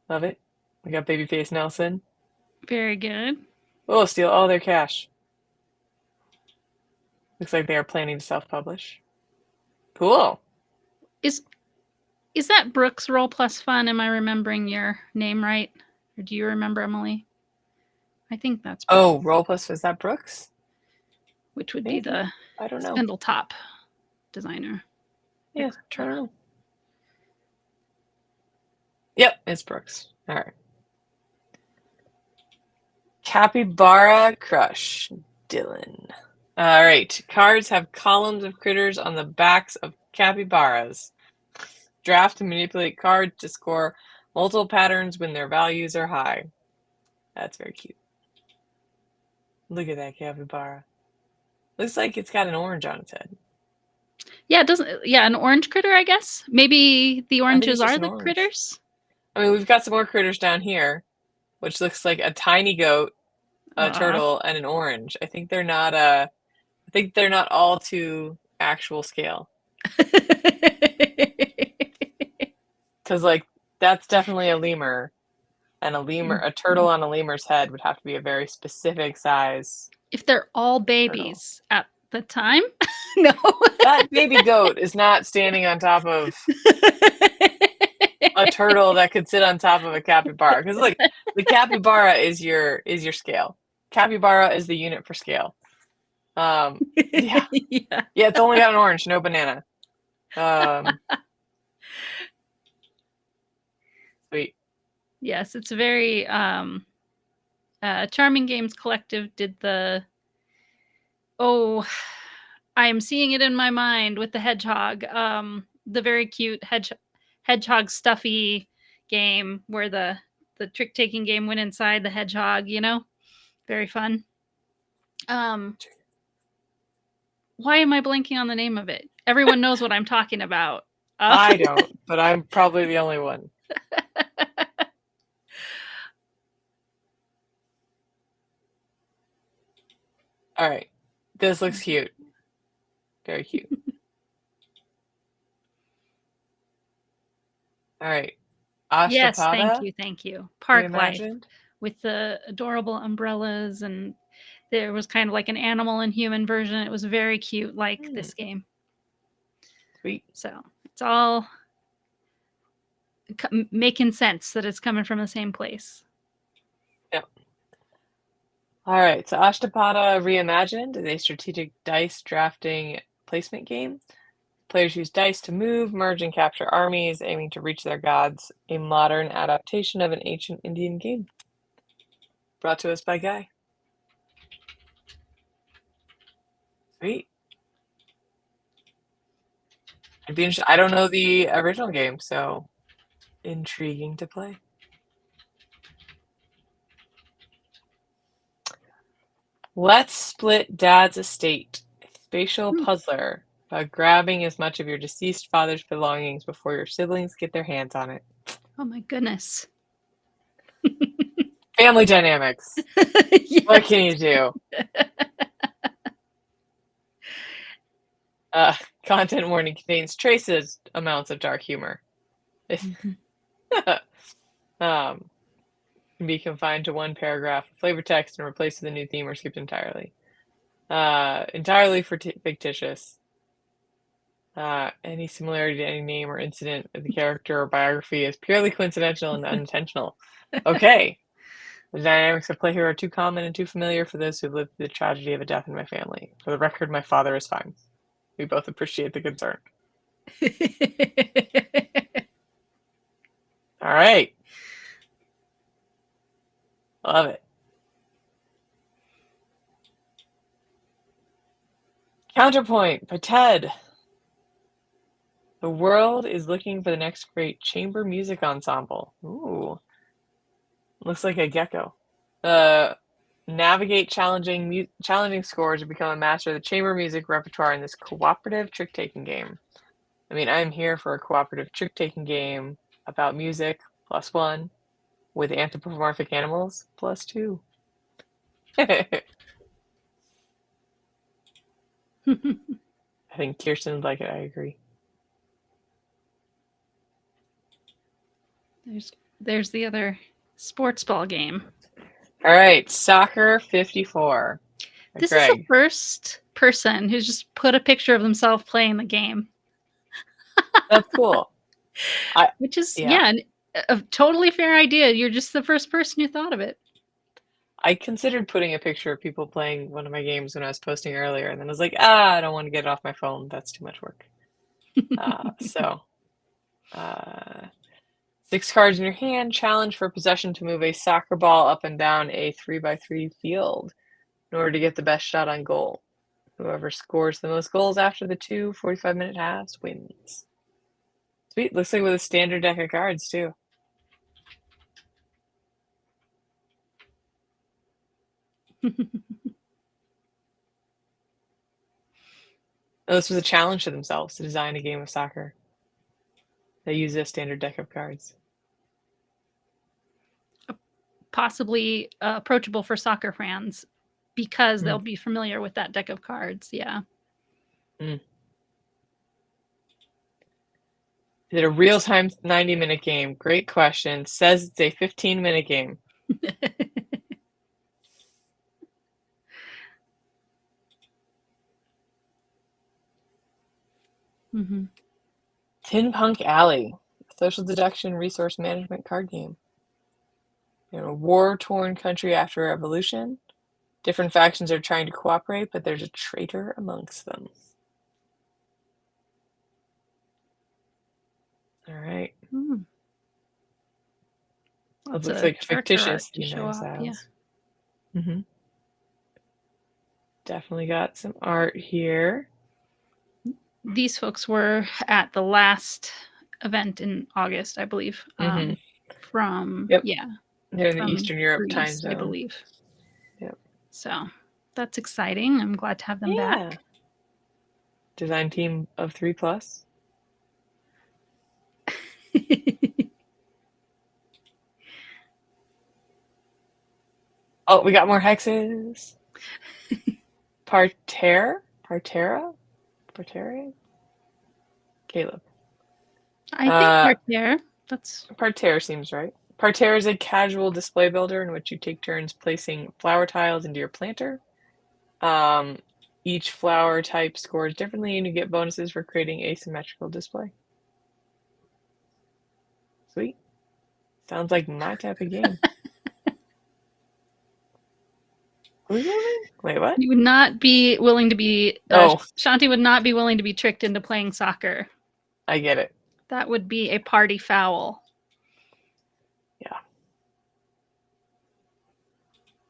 Speaker 2: Love it. We got Babyface Nelson.
Speaker 1: Very good.
Speaker 2: Oh, steal all their cash. Looks like they are planning to self-publish. Cool.
Speaker 1: Is that Brooks Roll Plus Fun? Am I remembering your name right? Or do you remember, Emily? I think that's Brooks.
Speaker 2: Oh, Roll Plus, is that Brooks?
Speaker 1: Which would
Speaker 2: Maybe.
Speaker 1: be the
Speaker 2: I don't know.
Speaker 1: Spindletop designer.
Speaker 2: Yeah, I don't know. Yep, it's Brooks. All right. Capybara Crush, Dylan. All right. Cards have columns of critters on the backs of capybaras. Draft and manipulate cards to score multiple patterns when their values are high. That's very cute. Look at that capybara. Looks like it's got an orange on its head.
Speaker 1: Yeah, it doesn't. Yeah, an orange critter, I guess. Maybe the oranges are the
Speaker 2: orange.
Speaker 1: critters.
Speaker 2: I mean, we've got some more critters down here, which looks like a tiny goat, a turtle, and an orange. I think they're not all to actual scale. Because like that's definitely a lemur, and a turtle on a lemur's head would have to be a very specific size.
Speaker 1: If they're all babies at the time, no.
Speaker 2: That baby goat is not standing on top of a turtle that could sit on top of a capybara. Because like the capybara is your scale. Capybara is the unit for scale. Yeah. Yeah, it's only got an orange, no banana. Sweet.
Speaker 1: Yes, it's very Charming Games Collective did the I am seeing it in my mind with the hedgehog. The very cute hedgehog stuffy game where the trick-taking game went inside the hedgehog, you know? Very fun. Why am I blanking on the name of it? Everyone knows what I'm talking about.
Speaker 2: I don't, but I'm probably the only one. All right. This looks cute. Very cute. All right. Ashtapada.
Speaker 1: Yes, thank you. Park Life with the adorable umbrellas, and there was kind of like an animal and human version. It was very cute, like this game.
Speaker 2: Sweet.
Speaker 1: So it's all making sense that it's coming from the same place.
Speaker 2: Yep. All right. So Ashtapada Reimagined is a strategic dice drafting placement game. Players use dice to move, merge, and capture armies, aiming to reach their gods. A modern adaptation of an ancient Indian game. Brought to us by Guy. Sweet. I'd be interested. I don't know the original game, so intriguing to play. Let's Split Dad's Estate. Spatial puzzler about grabbing as much of your deceased father's belongings before your siblings get their hands on it.
Speaker 1: Oh my goodness.
Speaker 2: Family dynamics. Yes. What can you do? Content warning contains traces amounts of dark humor. Can be confined to one paragraph of flavor text and replaced with a new theme or skipped entirely. Entirely fictitious. Any similarity to any name or incident of the character or biography is purely coincidental and unintentional. Okay. The dynamics of play here are too common and too familiar for those who've lived through the tragedy of a death in my family. For the record, my father is fine. We both appreciate the concern. All right. Love it. Counterpoint by Ted. The world is looking for the next great chamber music ensemble. Ooh. Looks like a gecko. Navigate challenging scores to become a master of the chamber music repertoire in this cooperative trick-taking game. I mean, I'm here for a cooperative trick-taking game about music, +1, with anthropomorphic animals, +2. I think Kirsten would like it. I agree.
Speaker 1: There's the other sports ball game.
Speaker 2: All right, Soccer 54.
Speaker 1: This
Speaker 2: Greg.
Speaker 1: is the first person who's just put a picture of themselves playing the game.
Speaker 2: That's cool.
Speaker 1: Which is, yeah, a totally fair idea. You're just the first person who thought of it.
Speaker 2: I considered putting a picture of people playing one of my games when I was posting earlier, and then I was like, I don't want to get it off my phone. That's too much work. 6 cards in your hand. Challenge for possession to move a soccer ball up and down a 3x3 field in order to get the best shot on goal. Whoever scores the most goals after the 2 45-minute halves wins. Sweet. Looks like with a standard deck of cards, too. This was a challenge to themselves to design a game of soccer. They use a standard deck of cards.
Speaker 1: Possibly approachable for soccer fans because they'll be familiar with that deck of cards. Yeah.
Speaker 2: Is it a real-time 90-minute game? Great question. Says it's a 15-minute game. Tin Punk Alley, social deduction resource management card game. In a war-torn country after a revolution, different factions are trying to cooperate, but there's a traitor amongst them. All right. It looks like fictitious United Isles. Yeah. Definitely got some art here.
Speaker 1: These folks were at the last event in August, I believe. From
Speaker 2: they're in the Eastern Europe
Speaker 1: Greece,
Speaker 2: time zone,
Speaker 1: I believe.
Speaker 2: Yep.
Speaker 1: So that's exciting. I'm glad to have them back.
Speaker 2: Design team of 3+. Oh, we got more hexes. Parterre? Caleb.
Speaker 1: I think Parterre.
Speaker 2: Parterre seems right. Parterre is a casual display builder in which you take turns placing flower tiles into your planter. Each flower type scores differently, and you get bonuses for creating asymmetrical display. Sweet. Sounds like my type of game. Who's moving? Wait, what?
Speaker 1: You would not be willing to be... Shanti would not be willing to be tricked into playing soccer.
Speaker 2: I get it.
Speaker 1: That would be a party foul.
Speaker 2: Yeah.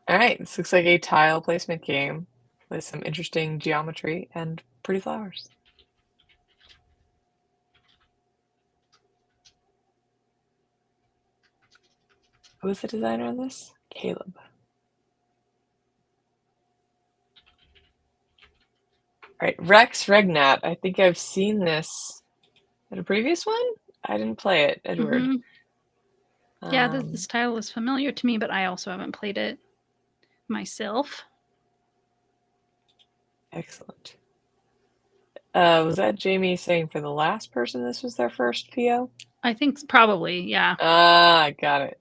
Speaker 2: All right. This looks like a tile placement game with some interesting geometry and pretty flowers. Who was the designer on this? Caleb. All right, Rex Regnat. I think I've seen this at a previous one. I didn't play it, Edward.
Speaker 1: Yeah, this title is familiar to me, but I also haven't played it myself.
Speaker 2: Excellent. Was that Jamie saying for the last person this was their first PO?
Speaker 1: I think probably, yeah.
Speaker 2: I got it.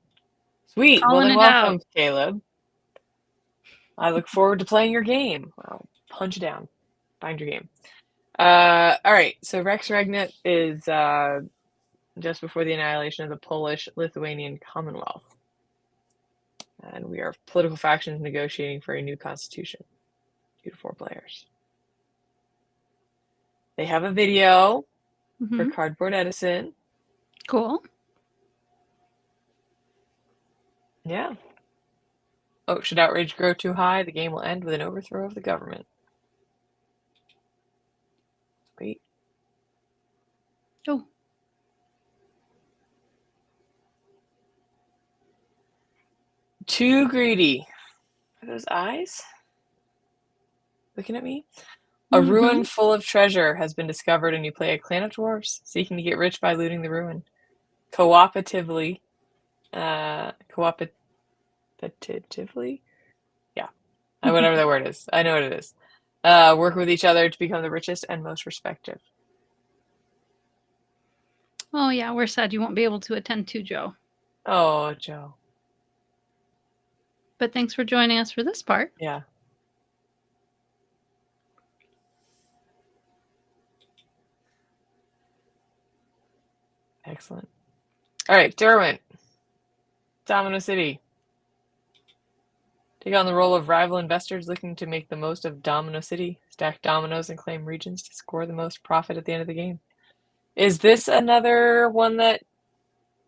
Speaker 2: Sweet. Well, then welcome, Caleb. I look forward to playing your game. I'll punch it down. Find your game. All right. So Rex Regnant is just before the annihilation of the Polish-Lithuanian Commonwealth. And we are political factions negotiating for a new constitution. 2 to 4 players. They have a video for Cardboard Edison.
Speaker 1: Cool.
Speaker 2: Yeah. Oh, should outrage grow too high? The game will end with an overthrow of the government. Sweet.
Speaker 1: Oh.
Speaker 2: Too greedy. Are those eyes looking at me? A ruin full of treasure has been discovered, and you play a clan of dwarves seeking to get rich by looting the ruin. Cooperatively. Cooperatively? Yeah. Whatever that word is. I know what it is. Work with each other to become the richest and most respected.
Speaker 1: Oh, yeah, we're sad you won't be able to attend too, Joe.
Speaker 2: Oh, Joe.
Speaker 1: But thanks for joining us for this part.
Speaker 2: Yeah. Excellent. All right, Derwent. Domino City. Take on the role of rival investors looking to make the most of Domino City. Stack dominoes and claim regions to score the most profit at the end of the game. Is this another one that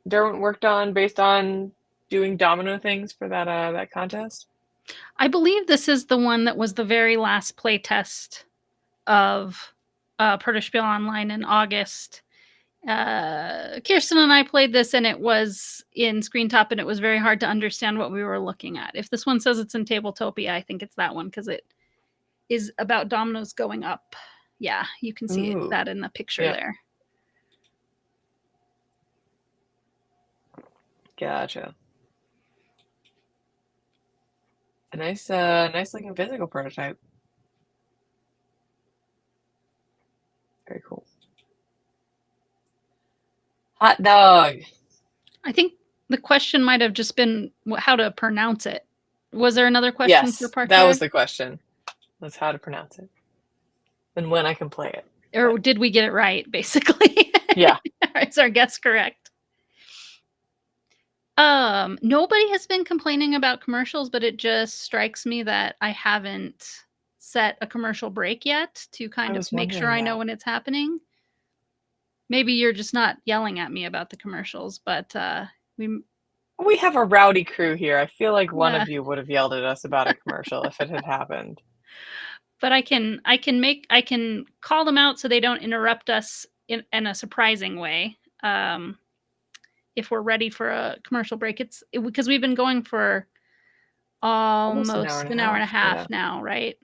Speaker 2: Derwent worked on based on doing domino things for that contest?
Speaker 1: I believe this is the one that was the very last playtest of Protospiel Online in August. Kirsten and I played this, and it was in Screen Top, and it was very hard to understand what we were looking at. If this one says it's in Tabletopia, I think it's that one because it is about dominoes going up. Yeah, you can see that in the picture there.
Speaker 2: Gotcha. A nice looking physical prototype. Very cool. Hot dog.
Speaker 1: I think the question might have just been how to pronounce it. Was there another question for Park
Speaker 2: that
Speaker 1: Drag?
Speaker 2: was the question. Was how to pronounce it. And when I can play it.
Speaker 1: Or did we get it right, basically?
Speaker 2: Yeah.
Speaker 1: Is our guess correct? Nobody has been complaining about commercials, but it just strikes me that I haven't set a commercial break yet to kind of make sure I know when it's happening. Maybe you're just not yelling at me about the commercials, but
Speaker 2: we have a rowdy crew here. I feel like one of you would have yelled at us about a commercial if it had happened.
Speaker 1: But I can call them out so they don't interrupt us in a surprising way. If we're ready for a commercial break, it's because we've been going for almost an hour and a half now, right?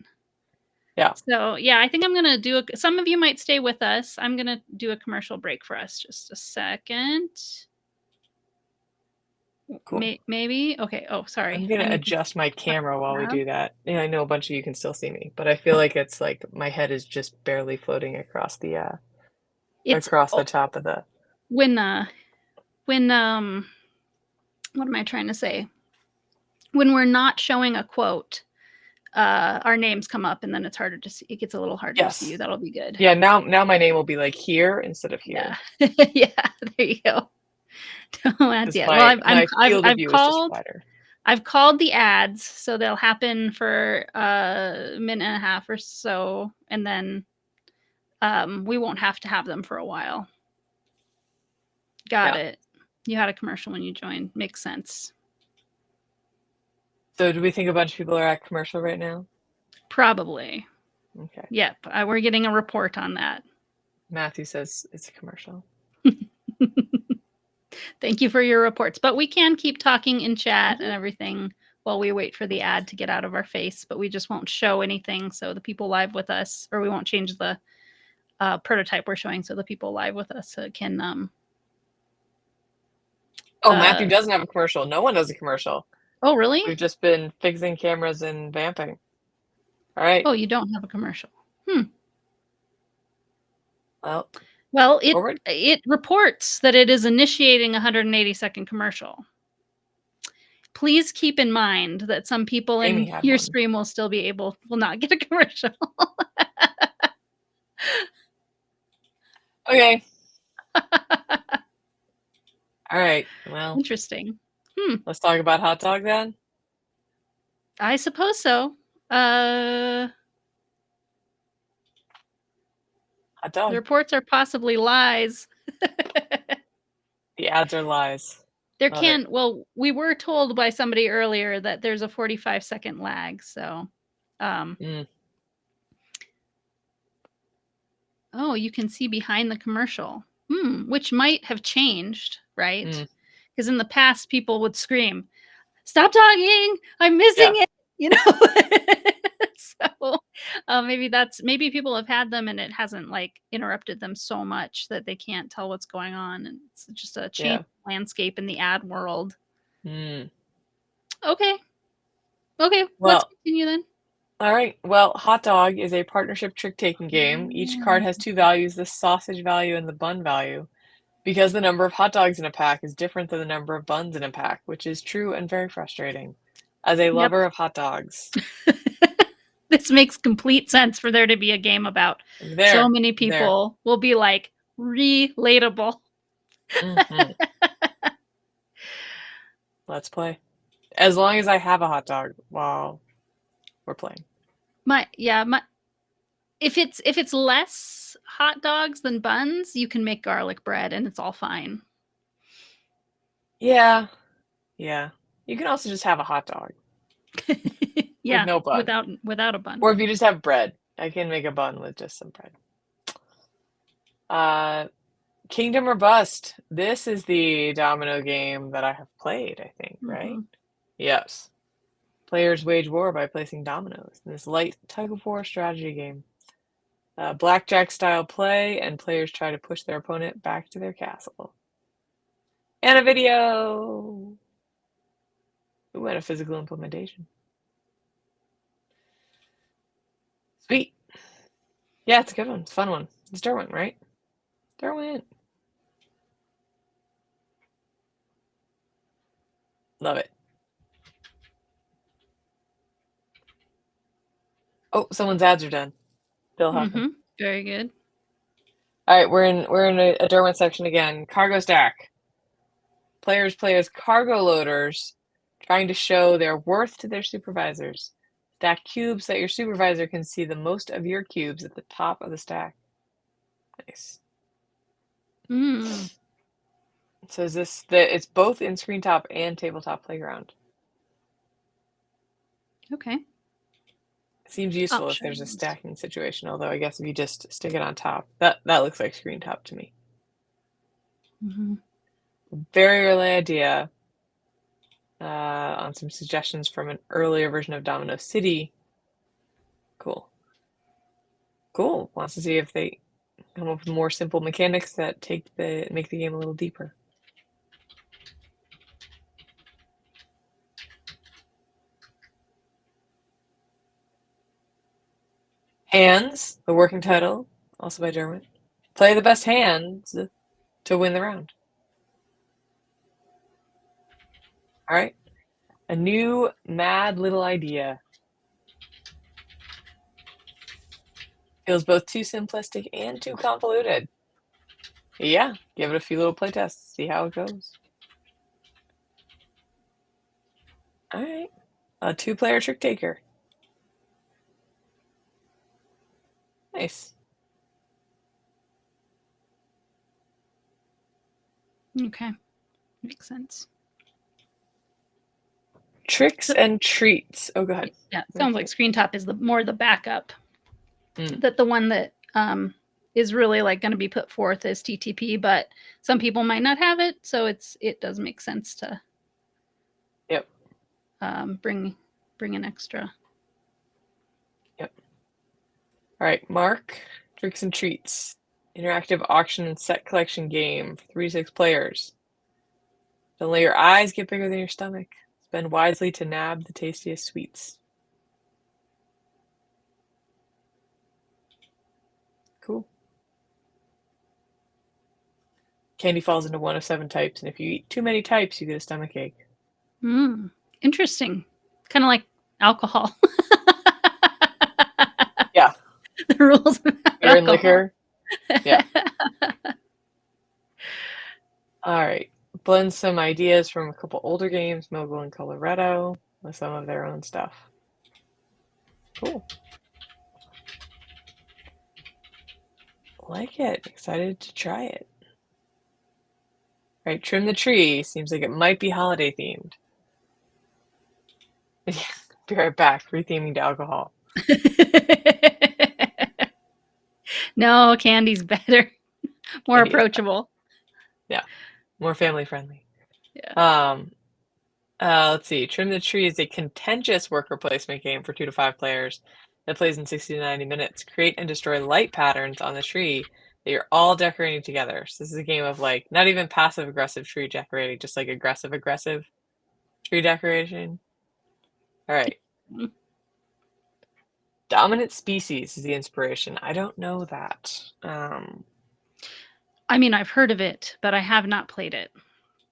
Speaker 2: Yeah.
Speaker 1: So yeah, I think I'm gonna do some of you might stay with us. I'm gonna do a commercial break for us. Just a second.
Speaker 2: Cool.
Speaker 1: Maybe. Okay. Oh, sorry.
Speaker 2: I'm gonna adjust my camera while we do that. Yeah, I know a bunch of you can still see me, but I feel like it's like my head is just barely floating across the across the top of the.
Speaker 1: When what am I trying to say? When we're not showing a quote, our names come up, and then it's harder to see. It gets a little harder to see you. That'll be good.
Speaker 2: Yeah. Now my name will be like here instead of here.
Speaker 1: Yeah. Yeah. There you go. That's it. Well, I've called the ads, so they'll happen for a minute and a half or so, and then we won't have to have them for a while. Got it. You had a commercial when you joined. Makes sense.
Speaker 2: So do we think a bunch of people are at commercial right now?
Speaker 1: Probably.
Speaker 2: Okay.
Speaker 1: Yep. We're getting a report on that.
Speaker 2: Matthew says it's a commercial.
Speaker 1: Thank you for your reports. But we can keep talking in chat and everything while we wait for the ad to get out of our face. But we just won't show anything. So the people live with us, or we won't change the prototype we're showing so the people live with us can.
Speaker 2: Matthew doesn't have a commercial. No one does a commercial.
Speaker 1: Oh, really?
Speaker 2: We've just been fixing cameras and vamping. All right.
Speaker 1: Oh, you don't have a commercial.
Speaker 2: Well,
Speaker 1: it reports that it is initiating a 180-second commercial. Please keep in mind that some people in your stream will not get a commercial.
Speaker 2: Okay. All right. Well,
Speaker 1: Interesting.
Speaker 2: let's talk about hot dog then.
Speaker 1: I suppose so. Uh,
Speaker 2: Hot
Speaker 1: the
Speaker 2: dog.
Speaker 1: reports are possibly lies.
Speaker 2: The ads are lies.
Speaker 1: There
Speaker 2: Love it.
Speaker 1: can well, we were told by somebody earlier that there's a 45-second lag, so, um
Speaker 2: Mm,
Speaker 1: oh, you can see behind the commercial. Which might have changed, right?
Speaker 2: mm,
Speaker 1: Because in the past, people would scream, "Stop talking! I'm missing
Speaker 2: yeah.
Speaker 1: it!" You know? So, maybe people have had them and it hasn't, like, interrupted them so much that they can't tell what's going on, and it's just a change
Speaker 2: Yeah.
Speaker 1: landscape in the ad world.
Speaker 2: Mm.
Speaker 1: Okay. Okay, let's
Speaker 2: Well,
Speaker 1: continue then.
Speaker 2: all right. Well, hot dog is a partnership trick-taking game. Each card
Speaker 1: Oh.
Speaker 2: has two values, the sausage value and the bun value, because the number of hot dogs in a pack is different than the number of buns in a pack, which is true and very frustrating. As a
Speaker 1: Yep.
Speaker 2: lover of hot dogs,
Speaker 1: This makes complete sense for there to be a game about. So
Speaker 2: there,
Speaker 1: many
Speaker 2: there.
Speaker 1: people will be like, "Relatable."
Speaker 2: Hmm. Let's play. As long as I have a hot dog while we're playing.
Speaker 1: My if it's less hot dogs than buns, you can make garlic bread and it's all fine.
Speaker 2: Yeah, yeah. You can also just have a hot dog with
Speaker 1: Yeah,
Speaker 2: no bun.
Speaker 1: without a bun.
Speaker 2: Or if you just have bread, I can make a bun with just some bread. Uh, Kingdom or Bust. This is the domino game that I have played, I think, right?
Speaker 1: Mhm.
Speaker 2: Yes. Players wage war by placing dominoes in this light tug-of-war strategy game. Blackjack style play, and players try to push their opponent back to their castle. And a video! Ooh, and a physical implementation. Sweet. Yeah, it's a good one. It's a fun one. It's Derwent, right? Derwent. Love it. Oh, someone's ads are done. Bill Huffman.
Speaker 1: Mhm. Very good.
Speaker 2: All right, we're in a Derwent section again. Cargo stack. Players play as cargo loaders, trying to show their worth to their supervisors. Stack cubes so that your supervisor can see the most of your cubes at the top of the stack. Nice.
Speaker 1: Mm.
Speaker 2: So is this it's both in screen top and tabletop playground.
Speaker 1: Okay.
Speaker 2: Seems useful if there's a
Speaker 1: Options.
Speaker 2: stacking situation, although I guess if you just stick it on top, that looks like screen top to me.
Speaker 1: Mhm.
Speaker 2: Very early idea on some suggestions from an earlier version of Domino City. Cool. Cool. Wants to see if they come up with more simple mechanics that make the game a little deeper. Hands, the working title, also by Derwent. Play the best hands to win the round. All right. A new mad little idea. Feels both too simplistic and too convoluted. Yeah, give it a few little playtests, see how it goes. All right. A two-player trick taker. Nice.
Speaker 1: Okay. Makes sense.
Speaker 2: Tricks
Speaker 1: So
Speaker 2: and treats. Oh, go ahead.
Speaker 1: yeah, it
Speaker 2: Go
Speaker 1: sounds
Speaker 2: for
Speaker 1: like
Speaker 2: it.
Speaker 1: screen top is the backup.
Speaker 2: Mm,
Speaker 1: That the one that is really like going to be put forth as TTP, but some people might not have it, so it does make sense to
Speaker 2: yep.
Speaker 1: bring an extra.
Speaker 2: Yep. All right, Mark. Tricks and treats. Interactive auction and set collection game for 3 to 6 players. Don't let your eyes get bigger than your stomach. Spend wisely to nab the tastiest sweets. Cool. Candy falls into one of 7 types, and if you eat too many types, you get a stomachache.
Speaker 1: Interesting. Kind of like alcohol.
Speaker 2: Yeah.
Speaker 1: The rules about
Speaker 2: Beer and
Speaker 1: alcohol.
Speaker 2: liquor. Yeah. blends some ideas from a couple older games, Mobile and Colorado, with some of their own stuff. Cool. Like it. Excited to try it. All right, Trim the Tree. Seems like it might be holiday themed. Be right back. Retheming to alcohol.
Speaker 1: No, candy's better. More
Speaker 2: Candy is better.
Speaker 1: approachable.
Speaker 2: Yeah, more family friendly.
Speaker 1: Yeah.
Speaker 2: Let's see. Trim the Tree is a contentious worker placement game for 2 to 5 players that plays in 60 to 90 minutes. Create and destroy light patterns on the tree that you're all decorating together. So this is a game of like not even passive aggressive tree decorating, just like aggressive tree decoration. All right. Dominant species is the inspiration. I don't know that.
Speaker 1: I mean, I've heard of it, but I have not played it.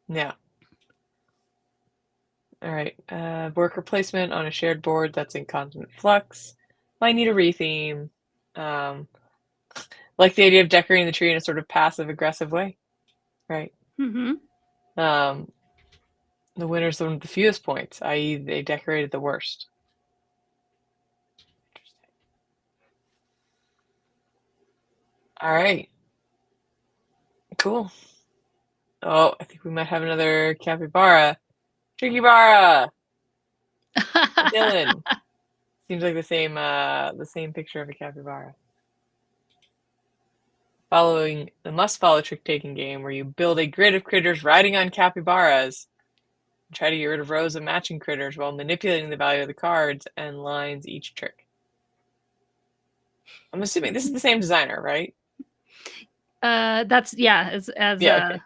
Speaker 2: Yeah. All right. Worker placement on a shared board that's in constant flux. Might need a retheme. Like the idea of decorating the tree in a sort of passive aggressive way. Right.
Speaker 1: Mm-hmm.
Speaker 2: The winner's the one with the fewest points, i.e. they decorated the worst. Interesting. All right. Cool. Oh, I think we might have another capybara. Trickybara! Dylan. Seems like the same picture of a capybara. Following the must-follow trick-taking game where you build a grid of critters riding on capybaras and try to get rid of rows of matching critters while manipulating the value of the cards and lines each trick. I'm assuming this is the same designer, right?
Speaker 1: That's as
Speaker 2: Yeah,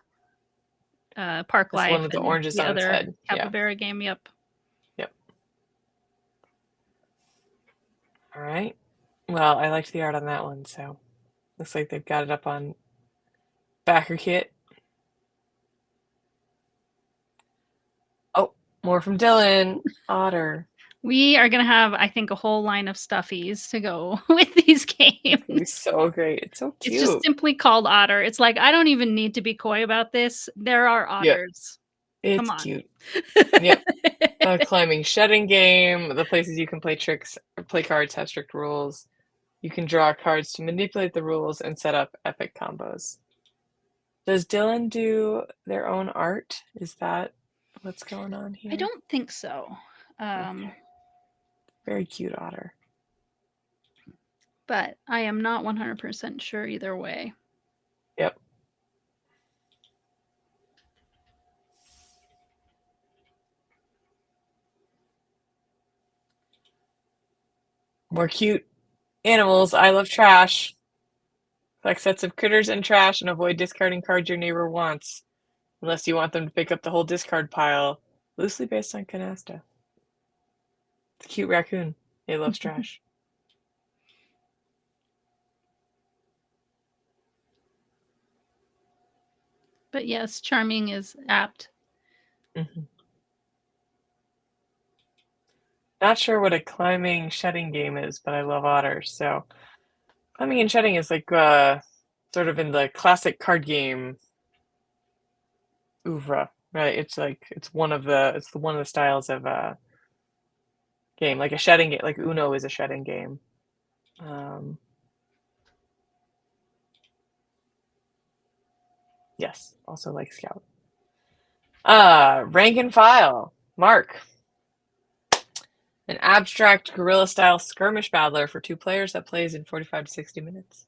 Speaker 2: okay.
Speaker 1: Park
Speaker 2: That's the one
Speaker 1: Life
Speaker 2: with the
Speaker 1: and
Speaker 2: oranges
Speaker 1: the
Speaker 2: on its
Speaker 1: other
Speaker 2: head. Yeah.
Speaker 1: capybara game. Yep.
Speaker 2: Yep. All right. Well, I liked the art on that one, so looks like they've got it up on BackerKit. Oh, more from Dylan. Otter.
Speaker 1: We are gonna have, I think, a whole line of stuffies to go with these
Speaker 2: It's gonna be
Speaker 1: games.
Speaker 2: so great. It's so
Speaker 1: It's just
Speaker 2: cute.
Speaker 1: simply called Otter. It's like, I don't even need to be coy about this. There are
Speaker 2: Yep.
Speaker 1: otters.
Speaker 2: It's
Speaker 1: Come on.
Speaker 2: cute. Yep. Climbing shedding game. The places you can play tricks or play cards have strict rules. You can draw cards to manipulate the rules and set up epic combos. Does Dylan do their own art? Is that what's going on here?
Speaker 1: I don't think so.
Speaker 2: Okay. Very cute otter.
Speaker 1: But I am not 100% sure either way.
Speaker 2: Yep. More cute animals. I love trash. Collect sets of critters and trash and avoid discarding cards your neighbor wants, unless you want them to pick up the whole discard pile, loosely based on Canasta. It's a cute raccoon. He loves trash.
Speaker 1: But yes, charming is apt.
Speaker 2: Mm-hmm. Not sure what a climbing shedding game is, but I love otters. So climbing and shedding is like sort of in the classic card game oeuvre, right? It's one of the styles of game, like a shedding game, like Uno is a shedding game. Yes, also like Scout. Rank and File. Mark. An abstract guerrilla-style skirmish battler for 2 players that plays in 45 to 60 minutes.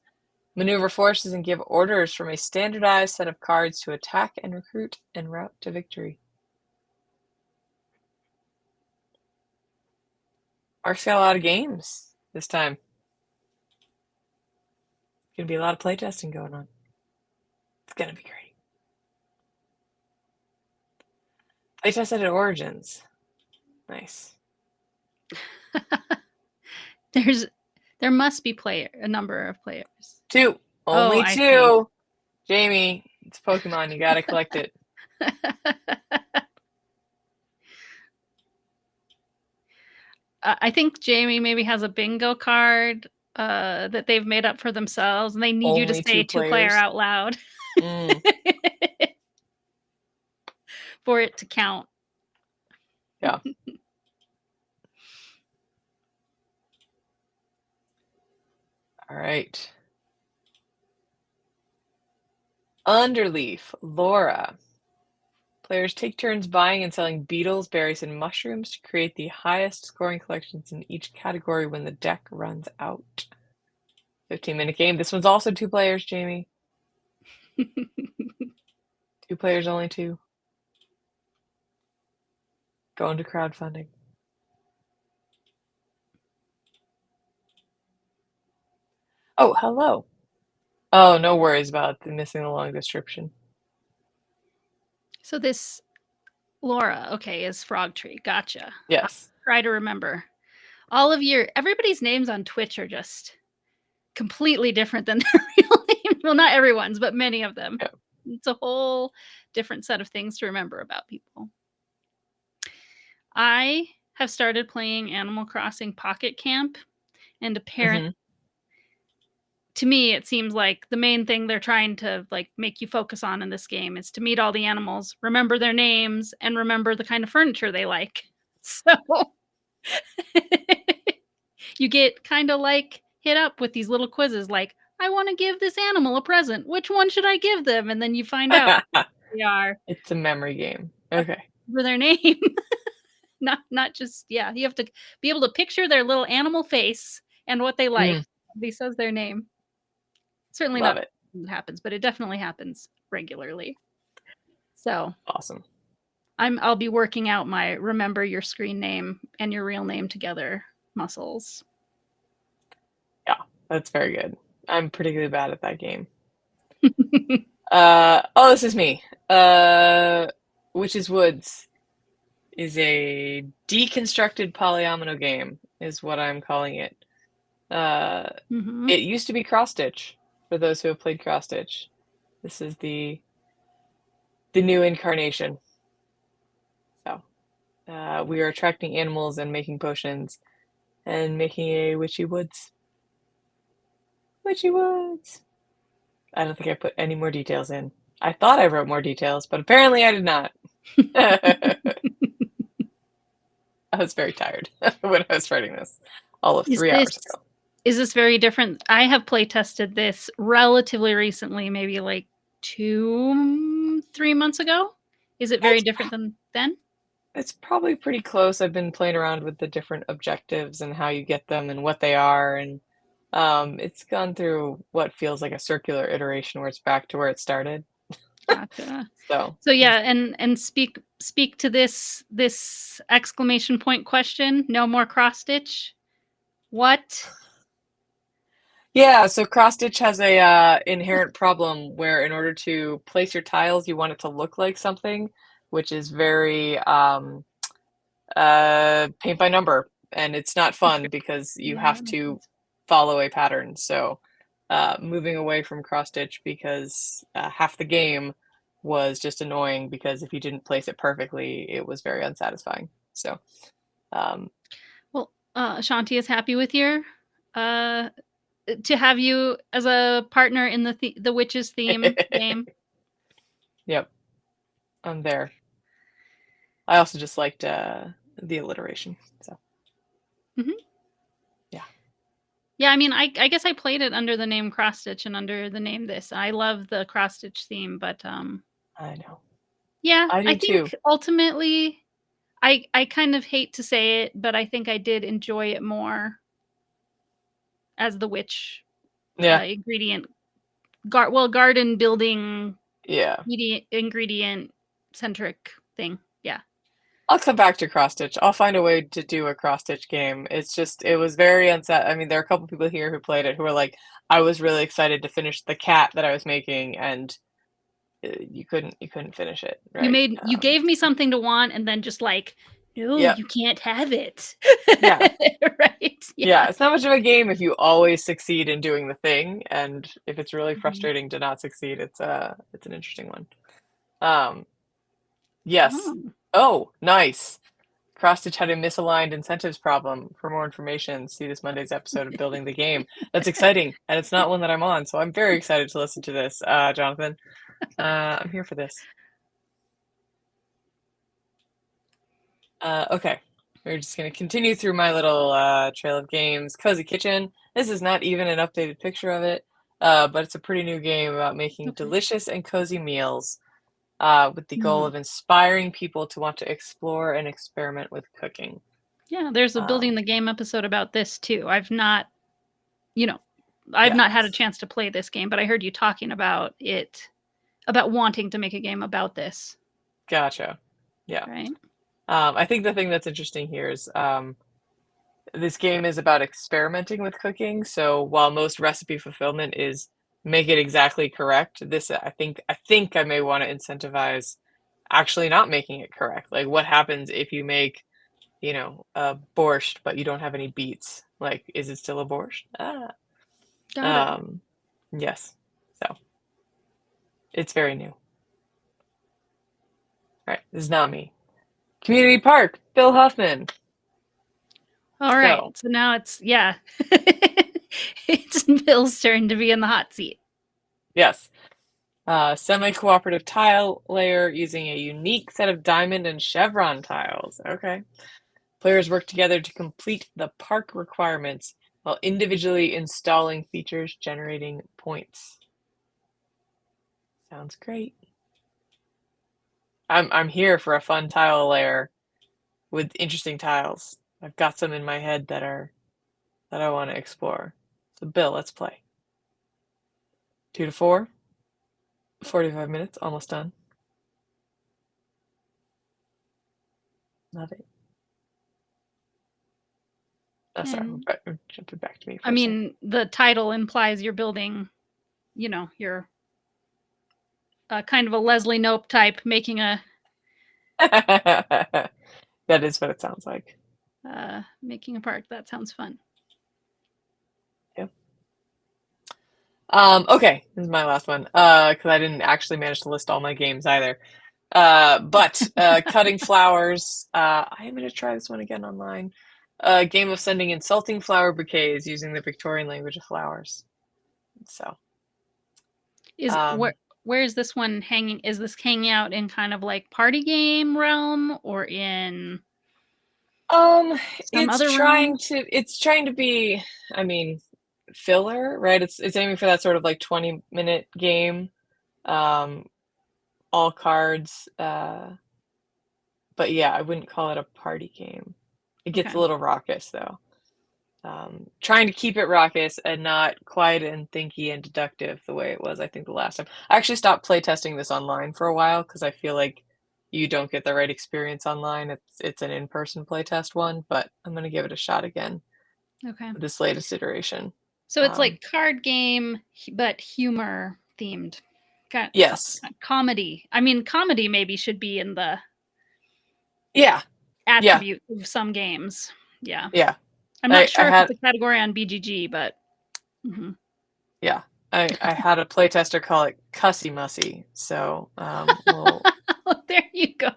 Speaker 2: Maneuver forces and give orders from a standardized set of cards to attack and recruit en route to victory. Mark's got a lot of games this time. Gonna be a lot of playtesting going on. It's gonna be great. Playtested at Origins. Nice.
Speaker 1: There must be a number of players.
Speaker 2: 2. Only
Speaker 1: I
Speaker 2: 2. Jamie, it's Pokemon. You gotta collect it.
Speaker 1: I think Jamie maybe has a bingo card that they've made up for themselves, and they need you to
Speaker 2: Only
Speaker 1: say
Speaker 2: 2
Speaker 1: 2-player
Speaker 2: players.
Speaker 1: out loud. for it to count.
Speaker 2: Yeah. All right. Underleaf, Laura. Players take turns buying and selling beetles, berries, and mushrooms to create the highest scoring collections in each category when the deck runs out. 15-minute game. This one's also 2 players, Jamie. 2 players, only 2. Going to crowdfunding. Oh, hello. Oh, no worries about missing the long description.
Speaker 1: So this Laura, okay, is Frog Tree. Gotcha.
Speaker 2: Yes.
Speaker 1: Try to remember. Everybody's names on Twitch are just completely different than their real name. Well, not everyone's, but many of them.
Speaker 2: Yeah.
Speaker 1: It's a whole different set of things to remember about people. I have started playing Animal Crossing Pocket Camp, and apparently, to me, it seems like the main thing they're trying to like make you focus on in this game is to meet all the animals, remember their names, and remember the kind of furniture they like. So you get kind of like hit up with these little quizzes like, I want to give this animal a present. Which one should I give them? And then you find out they are
Speaker 2: It's a memory game. Okay.
Speaker 1: for their name. not just, yeah, you have to be able to picture their little animal face and what they like. He says their name. Certainly
Speaker 2: Love
Speaker 1: not
Speaker 2: it.
Speaker 1: what happens, but it definitely happens regularly. So
Speaker 2: Awesome.
Speaker 1: I'll be working out my remember your screen name and your real name together muscles.
Speaker 2: Yeah, that's very good. I'm particularly bad at that game. This is me. Witch's Woods is a deconstructed polyomino game, is what I'm calling it. It used to be cross stitch for those who have played cross stitch. This is the new incarnation. So we are attracting animals and making potions and making a Witchy Woods. Witchy Woods. I don't think I put any more details in. I thought I wrote more details, but apparently I did not. I was very tired when I was writing this, all of 3 hours ago.
Speaker 1: Is this very different? I have play tested this relatively recently, maybe like 2, 3 months ago. Is it very different than then?
Speaker 2: It's probably pretty close. I've been playing around with the different objectives and how you get them and what they are, and it's gone through what feels like a circular iteration where it's back to where it started.
Speaker 1: Gotcha.
Speaker 2: So
Speaker 1: yeah, and speak to this exclamation point question. No more cross stitch. What?
Speaker 2: yeah, so cross stitch has a inherent problem where in order to place your tiles, you want it to look like something, which is very paint by number, and it's not fun because you have to follow a pattern. So moving away from cross stitch because half the game was just annoying because if you didn't place it perfectly, it was very unsatisfying. So
Speaker 1: well, Shanti is happy with your to have you as a partner in the witches theme game.
Speaker 2: Yep, I'm there. I also just liked the alliteration. So
Speaker 1: yeah, I mean, I guess I played it under the name Cross Stitch and under the name this. I love the Cross Stitch theme, but
Speaker 2: I know.
Speaker 1: yeah,
Speaker 2: I do too.
Speaker 1: think ultimately I kind of hate to say it, but I think I did enjoy it more as the witch ingredient garden building ingredient centric thing. Yeah.
Speaker 2: I'll come back to cross stitch. I'll find a way to do a cross stitch game. It's just it was very I mean, there are a couple people here who played it who were like, I was really excited to finish the cat that I was making, and you couldn't finish it, right?
Speaker 1: You gave me something to want, and then just like, no, you can't have it.
Speaker 2: Yeah.
Speaker 1: Right.
Speaker 2: Yeah, it's not much of a game if you always succeed in doing the thing, and if it's really frustrating to not succeed, it's an interesting one. Yes. Oh, nice. Cross-stitch had a misaligned incentives problem. For more information, see this Monday's episode of Building the Game. That's exciting, and it's not one that I'm on, so I'm very excited to listen to this, Jonathan. I'm here for this. Okay. We're just going to continue through my little trail of games. Cozy Kitchen. This is not even an updated picture of it, but it's a pretty new game about making
Speaker 1: Okay.
Speaker 2: delicious and cozy meals with the goal
Speaker 1: Mm.
Speaker 2: of inspiring people to want to explore and experiment with cooking.
Speaker 1: Yeah, there's a building
Speaker 2: Um,
Speaker 1: the game episode about this too. I've not, you know, I've
Speaker 2: yeah,
Speaker 1: not had a chance to play this game, but I heard you talking about it, about wanting to make a game about this,
Speaker 2: gotcha. Yeah.
Speaker 1: right?
Speaker 2: I think the thing that's interesting here is this game is about experimenting with cooking. So while most recipe fulfillment is make it exactly correct, this I think I may want to incentivize actually not making it correct. Like what happens if you make, a borscht but you don't have any beets? Like is it still a borscht?
Speaker 1: Got it.
Speaker 2: Um yes. So it's very new. All right, this is not me. Community Park, Bill Huffman.
Speaker 1: All right.
Speaker 2: So
Speaker 1: So now it's yeah. It's Bill's turn to be in the hot seat.
Speaker 2: yes. Semi-cooperative tile layer using a unique set of diamond and chevron tiles. Okay. Players work together to complete the park requirements while individually installing features generating points. Sounds great. I'm here for a fun tile layer with interesting tiles. I've got some in my head that I want to explore. So Bill, let's play. 2 to 4, 45 minutes, almost done. Love it. Oh, sorry,
Speaker 1: And
Speaker 2: we're jumping back to me
Speaker 1: I
Speaker 2: for a second.
Speaker 1: mean, the title implies you're building, you're kind of a Leslie Knope type, making
Speaker 2: That is what it sounds like.
Speaker 1: making a park. That sounds fun.
Speaker 2: Yeah. Okay, this is my last one. Because I didn't actually manage to list all my games either. But cutting flowers. I am gonna try this one again online. A game of sending insulting flower bouquets using the Victorian language of flowers. So,
Speaker 1: Is
Speaker 2: um,
Speaker 1: where is this one hanging? Is this hanging out in kind of like party game realm or in
Speaker 2: um,
Speaker 1: some other realm?
Speaker 2: it's trying to be, I mean, filler, right? It's aiming for that sort of like 20-minute game. Um, all cards. But yeah, I wouldn't call it a party game. It gets
Speaker 1: Okay.
Speaker 2: a little raucous though. Trying to keep it raucous and not quiet and thinky and deductive the way it was, I think, the last time. I actually stopped playtesting this online for a while because I feel like you don't get the right experience online. It's an in-person playtest one, but I'm gonna give it a shot again
Speaker 1: Okay.
Speaker 2: with this latest iteration.
Speaker 1: So it's
Speaker 2: Um,
Speaker 1: like card game, but humor themed. Got
Speaker 2: yes.
Speaker 1: comedy. I mean, comedy maybe should be in the
Speaker 2: Yeah. Yeah.
Speaker 1: attribute of some games. Yeah.
Speaker 2: Yeah.
Speaker 1: I'm not
Speaker 2: I
Speaker 1: sure if it's
Speaker 2: had
Speaker 1: a category on BGG, but mhm.
Speaker 2: yeah. I had a playtester call it Cussy Mussy, so we'll
Speaker 1: There you go.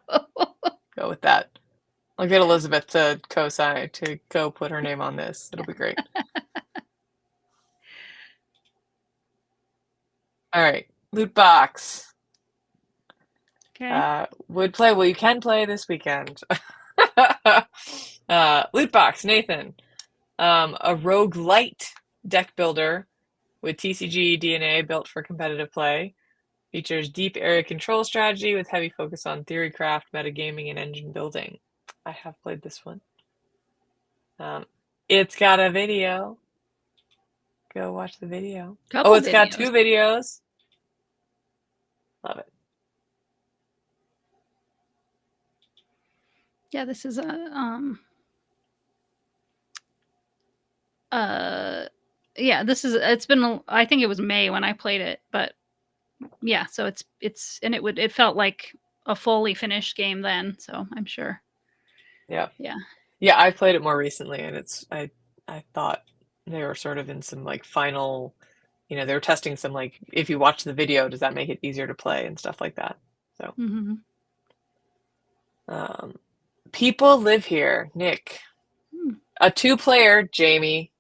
Speaker 2: go with that. I'll get Elizabeth to co-sign to go put her name on this. It'll be great. All right, loot box.
Speaker 1: Okay.
Speaker 2: Would play. Well, you can play this weekend. Loot box, Nathan. A roguelite deck builder with TCG DNA built for competitive play. Features deep area control strategy with heavy focus on theory craft, metagaming, and engine building. I have played this one. It's got a video. Go watch the video. Oh,
Speaker 1: Couple
Speaker 2: it's got
Speaker 1: videos.
Speaker 2: 2 videos. Love it.
Speaker 1: Yeah, this is a uh yeah, it's been I think it was May when I played it, but yeah, so it's and it felt like a fully finished game then, so I'm sure.
Speaker 2: Yeah.
Speaker 1: Yeah.
Speaker 2: Yeah, I played it more recently and I thought they were sort of in some like final, they were testing some like if you watch the video, does that make it easier to play and stuff like that. So,
Speaker 1: Mhm.
Speaker 2: people live here, Nick.
Speaker 1: Hmm.
Speaker 2: A 2-player, Jamie,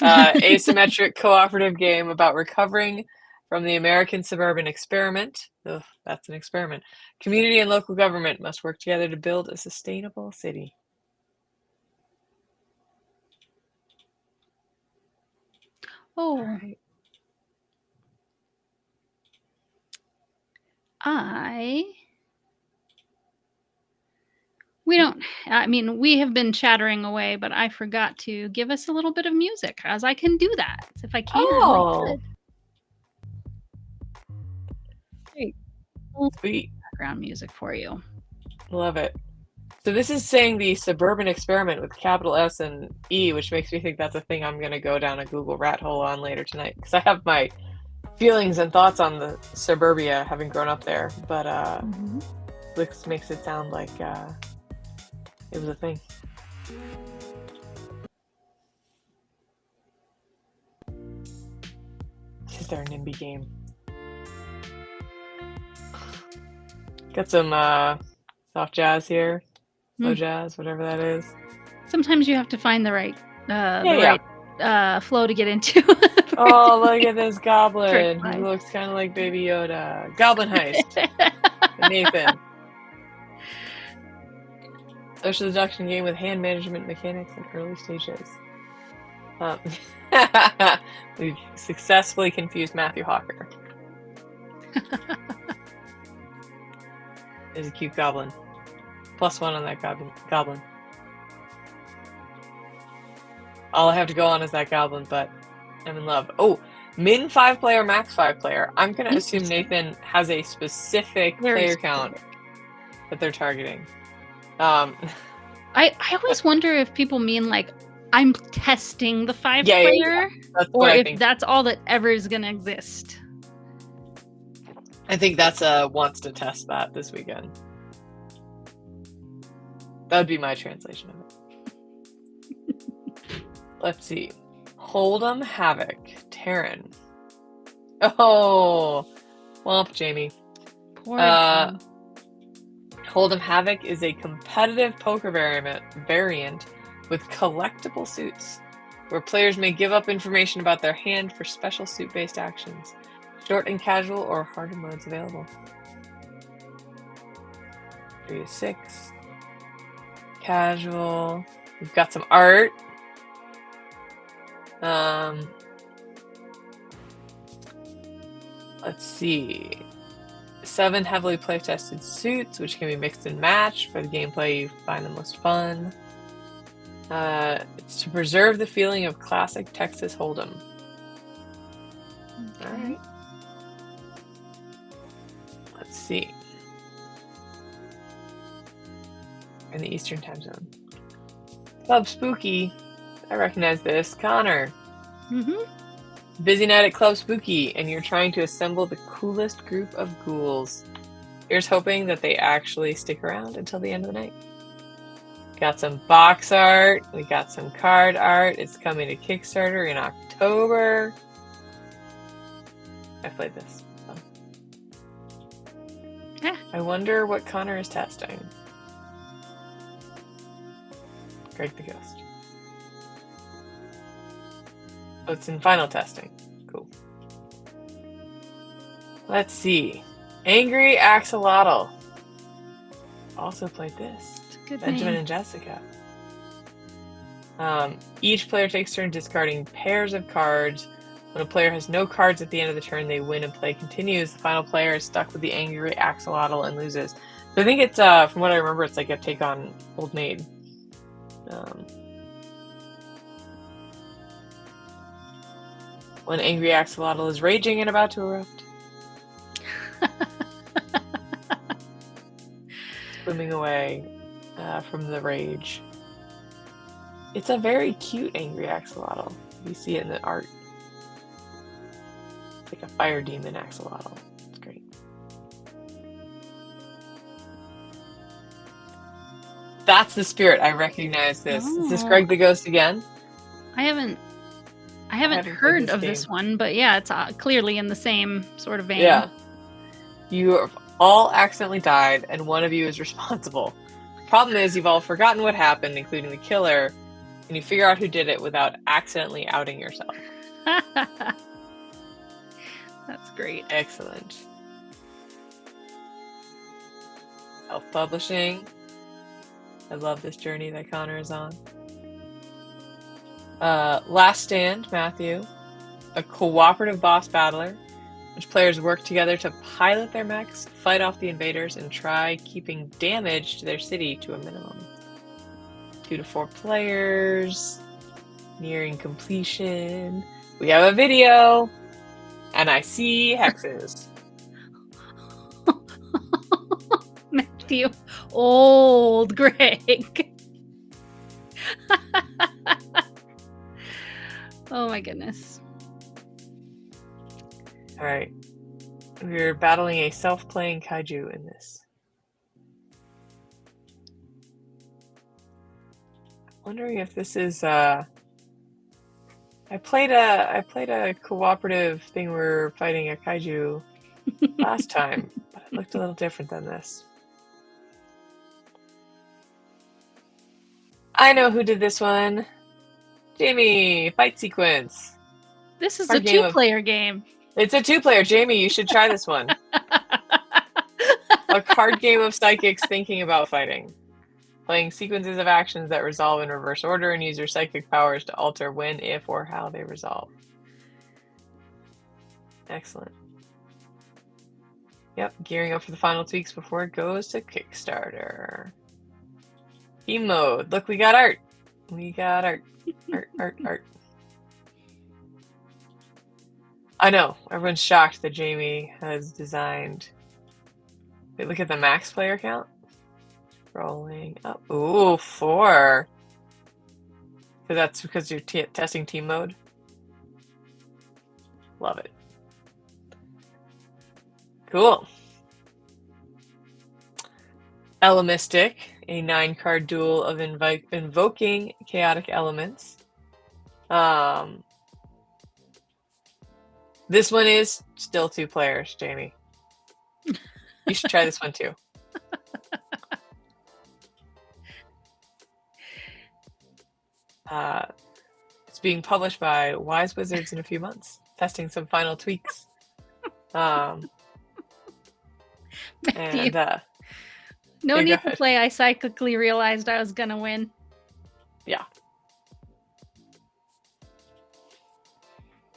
Speaker 2: asymmetric cooperative game about recovering From the American Suburban Experiment. Ugh, that's an experiment. Community and local government must work together to build a sustainable city.
Speaker 1: Oh.
Speaker 2: All right.
Speaker 1: We have been chattering away, but I forgot to give us a little bit of music, as I can do that. If I can, I could. Great.
Speaker 2: Sweet.
Speaker 1: Background music for you.
Speaker 2: Love it. So this is saying the Suburban Experiment with capital S and E, which makes me think that's a thing I'm going to go down a Google rat hole on later tonight, because I have my feelings and thoughts on the suburbia, having grown up there, but this makes it sound like it was a thing. Is there a NIMBY game? Got some soft jazz here, slow jazz, whatever that is.
Speaker 1: Sometimes you have to find the right flow to get into.
Speaker 2: Oh, look at this goblin who looks kind of like Baby Yoda. Goblin Heist. Nathan. Social deduction game with hand management mechanics in early stages. We've successfully confused Matthew Hawker. There's a cute goblin. +1 on that goblin. All I have to go on is that goblin, but I'm in love. Oh, min 5-player, max 5-player. I'm going to assume Nathan has a specific player count that they're targeting.
Speaker 1: I always wonder if people mean like I'm testing the 5-player, or if that's all that ever is going to exist.
Speaker 2: I think that's wants to test that this weekend. That would be my translation of it. Let's see. Hold'em Havoc. Terran. Oh, womp, Jamie.
Speaker 1: Poor Jamie.
Speaker 2: Hold'em Havoc is a competitive poker variant with collectible suits, where players may give up information about their hand for special suit-based actions. Short and casual or harder modes available. 3 to 6. Casual. We've got some art. Let's see. 7 heavily play-tested suits, which can be mixed and matched for the gameplay you find the most fun. It's to preserve the feeling of classic Texas Hold'em.
Speaker 1: Okay.
Speaker 2: All right. Let's see. In the Eastern time zone. Club Spooky. I recognize this. Connor. Busy night at Club Spooky, and you're trying to assemble the coolest group of ghouls. Here's hoping that they actually stick around until the end of the night. Got some box art. We got some card art. It's coming to Kickstarter in October. I played this. So.
Speaker 1: Yeah.
Speaker 2: I wonder what Connor is testing. Greg the Ghost. Oh, it's in final testing. Cool. Let's see. Angry Axolotl. Also played this. Benjamin and Jessica. Each player takes turn discarding pairs of cards. When a player has no cards at the end of the turn, they win and play continues. The final player is stuck with the Angry Axolotl and loses. So I think it's, from what I remember, it's like a take on Old Maid. When Angry Axolotl is raging and about to erupt. Swimming away from the rage. It's a very cute Angry Axolotl. You see it in the art. It's like a fire demon axolotl. It's great. That's the spirit. I recognize this. Oh. Is this Greg the Ghost again?
Speaker 1: I haven't heard of this one, but yeah, it's clearly in the same sort of vein.
Speaker 2: Yeah. You have all accidentally died, and one of you is responsible. Problem is, you've all forgotten what happened, including the killer, and you figure out who did it without accidentally outing yourself.
Speaker 1: That's great.
Speaker 2: Excellent. Self-publishing. I love this journey that Connor is on. Last Stand, Matthew. A cooperative boss battler, which players work together to pilot their mechs, fight off the invaders, and try keeping damage to their city to a minimum. 2 to 4 players. Nearing completion. We have a video. And I see hexes.
Speaker 1: Matthew. Old Greg. Oh my goodness.
Speaker 2: Alright. We're battling a self-playing kaiju in this. Wondering if this is I played a cooperative thing where we're fighting a kaiju last time, but it looked a little different than this. I know who did this one. Jamie, fight sequence.
Speaker 1: This is
Speaker 2: Our
Speaker 1: a
Speaker 2: game of-
Speaker 1: two-player game.
Speaker 2: It's a 2-player. Jamie, you should try this one. A card game of psychics thinking about fighting. Playing sequences of actions that resolve in reverse order and use your psychic powers to alter when, if, or how they resolve. Excellent. Yep, gearing up for the final tweaks before it goes to Kickstarter. Team mode. Look, we got art. We got art. Art. I know. Everyone's shocked that Jamie has designed... Wait, look at the max player count. Rolling up. Ooh, 4. So that's because you're testing team mode. Love it. Cool. Elemistic, a 9-card duel of invoking chaotic elements. This one is still 2 players, Jamie. You should try this one too. It's being published by Wise Wizards in a few months. Testing some final tweaks. And
Speaker 1: no need to play. I psychically realized I was gonna win.
Speaker 2: Yeah.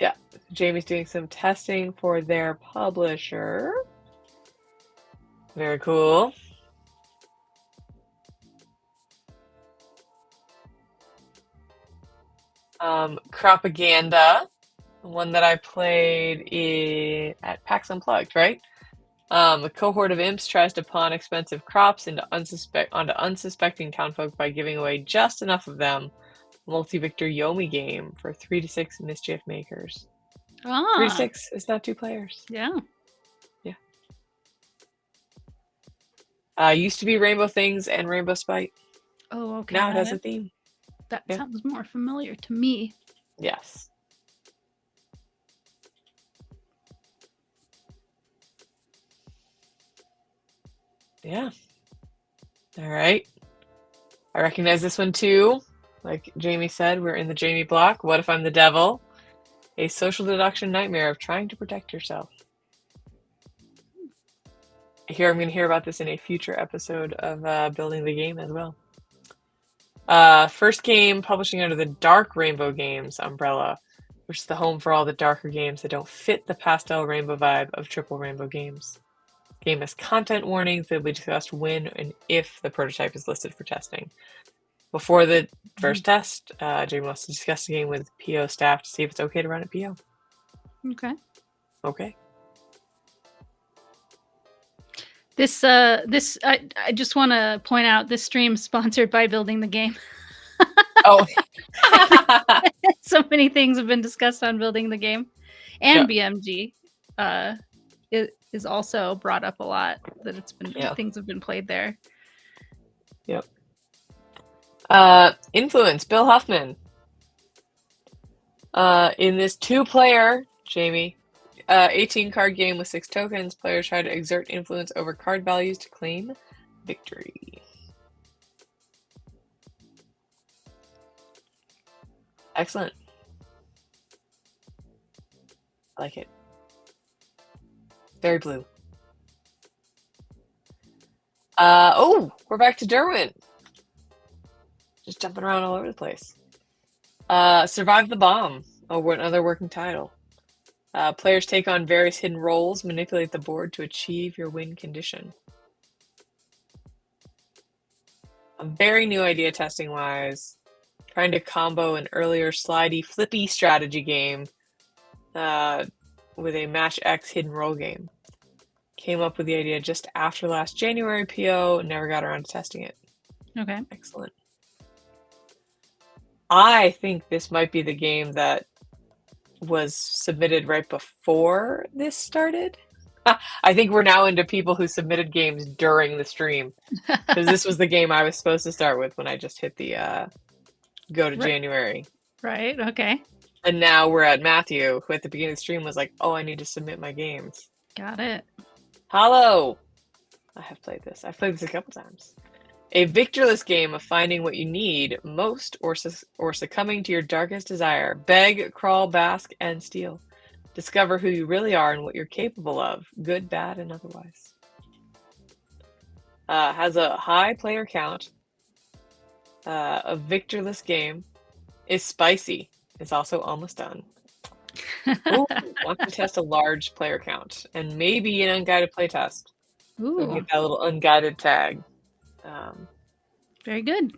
Speaker 2: Yeah. Jamie's doing some testing for their publisher. Very cool. Propaganda, one that I played at PAX Unplugged, right? A cohort of imps tries to pawn expensive crops onto unsuspecting townfolk by giving away just enough of them. Multi-victor Yomi game for 3 to 6 mischief makers. 3 to 6 is not 2 players.
Speaker 1: Yeah.
Speaker 2: Used to be Rainbow Things and Rainbow Spite.
Speaker 1: Oh, okay.
Speaker 2: Now it has a theme.
Speaker 1: That sounds more familiar to me.
Speaker 2: Yes. Yeah. All right. I recognize this one too. Like Jamie said, we're in the Jamie block. What if I'm the devil? A social deduction nightmare of trying to protect yourself. I'm going to hear about this in a future episode of Building the Game as well. First game publishing under the Dark Rainbow Games umbrella, which is the home for all the darker games that don't fit the pastel rainbow vibe of Triple Rainbow Games. The game has content warnings that will be discussed when and if the prototype is listed for testing. Before the first test, Jamie wants to discuss the game with PO staff to see if it's okay to run at PO. Okay.
Speaker 1: I just want to point out this stream is sponsored by Building the Game.
Speaker 2: Oh.
Speaker 1: So many things have been discussed on Building the Game, and BMG is also brought up a lot. That things have been played there.
Speaker 2: Yep. Influence, Bill Huffman. In this 2-player, Jamie, 18-card game with 6 tokens, players try to exert influence over card values to claim victory. Excellent. I like it. Very blue. We're back to Derwent. Just jumping around all over the place. Survive the Bomb. Another working title. Players take on various hidden roles, manipulate the board to achieve your win condition. A very new idea testing-wise. Trying to combo an earlier slidey, flippy strategy game with a Match X hidden role game. Came up with the idea just after last January PO, never got around to testing it.
Speaker 1: Okay.
Speaker 2: Excellent. I think this might be the game that was submitted right before this started. I think we're now into people who submitted games during the stream, because this was the game I was supposed to start with when I just hit the go to January.
Speaker 1: Right, okay.
Speaker 2: And now we're at Matthew, who at the beginning of the stream was like, oh, I need to submit my games.
Speaker 1: Got it.
Speaker 2: Hello! I have played this. I've played this a couple times. A victorless game of finding what you need most or succumbing to your darkest desire. Beg, crawl, bask, and steal. Discover who you really are and what you're capable of, good, bad, and otherwise. Has a high player count. A victorless game. Is spicy. It's also almost done. Ooh, wants to test a large player count and maybe an unguided playtest.
Speaker 1: Ooh.
Speaker 2: So get that little unguided tag.
Speaker 1: Very good.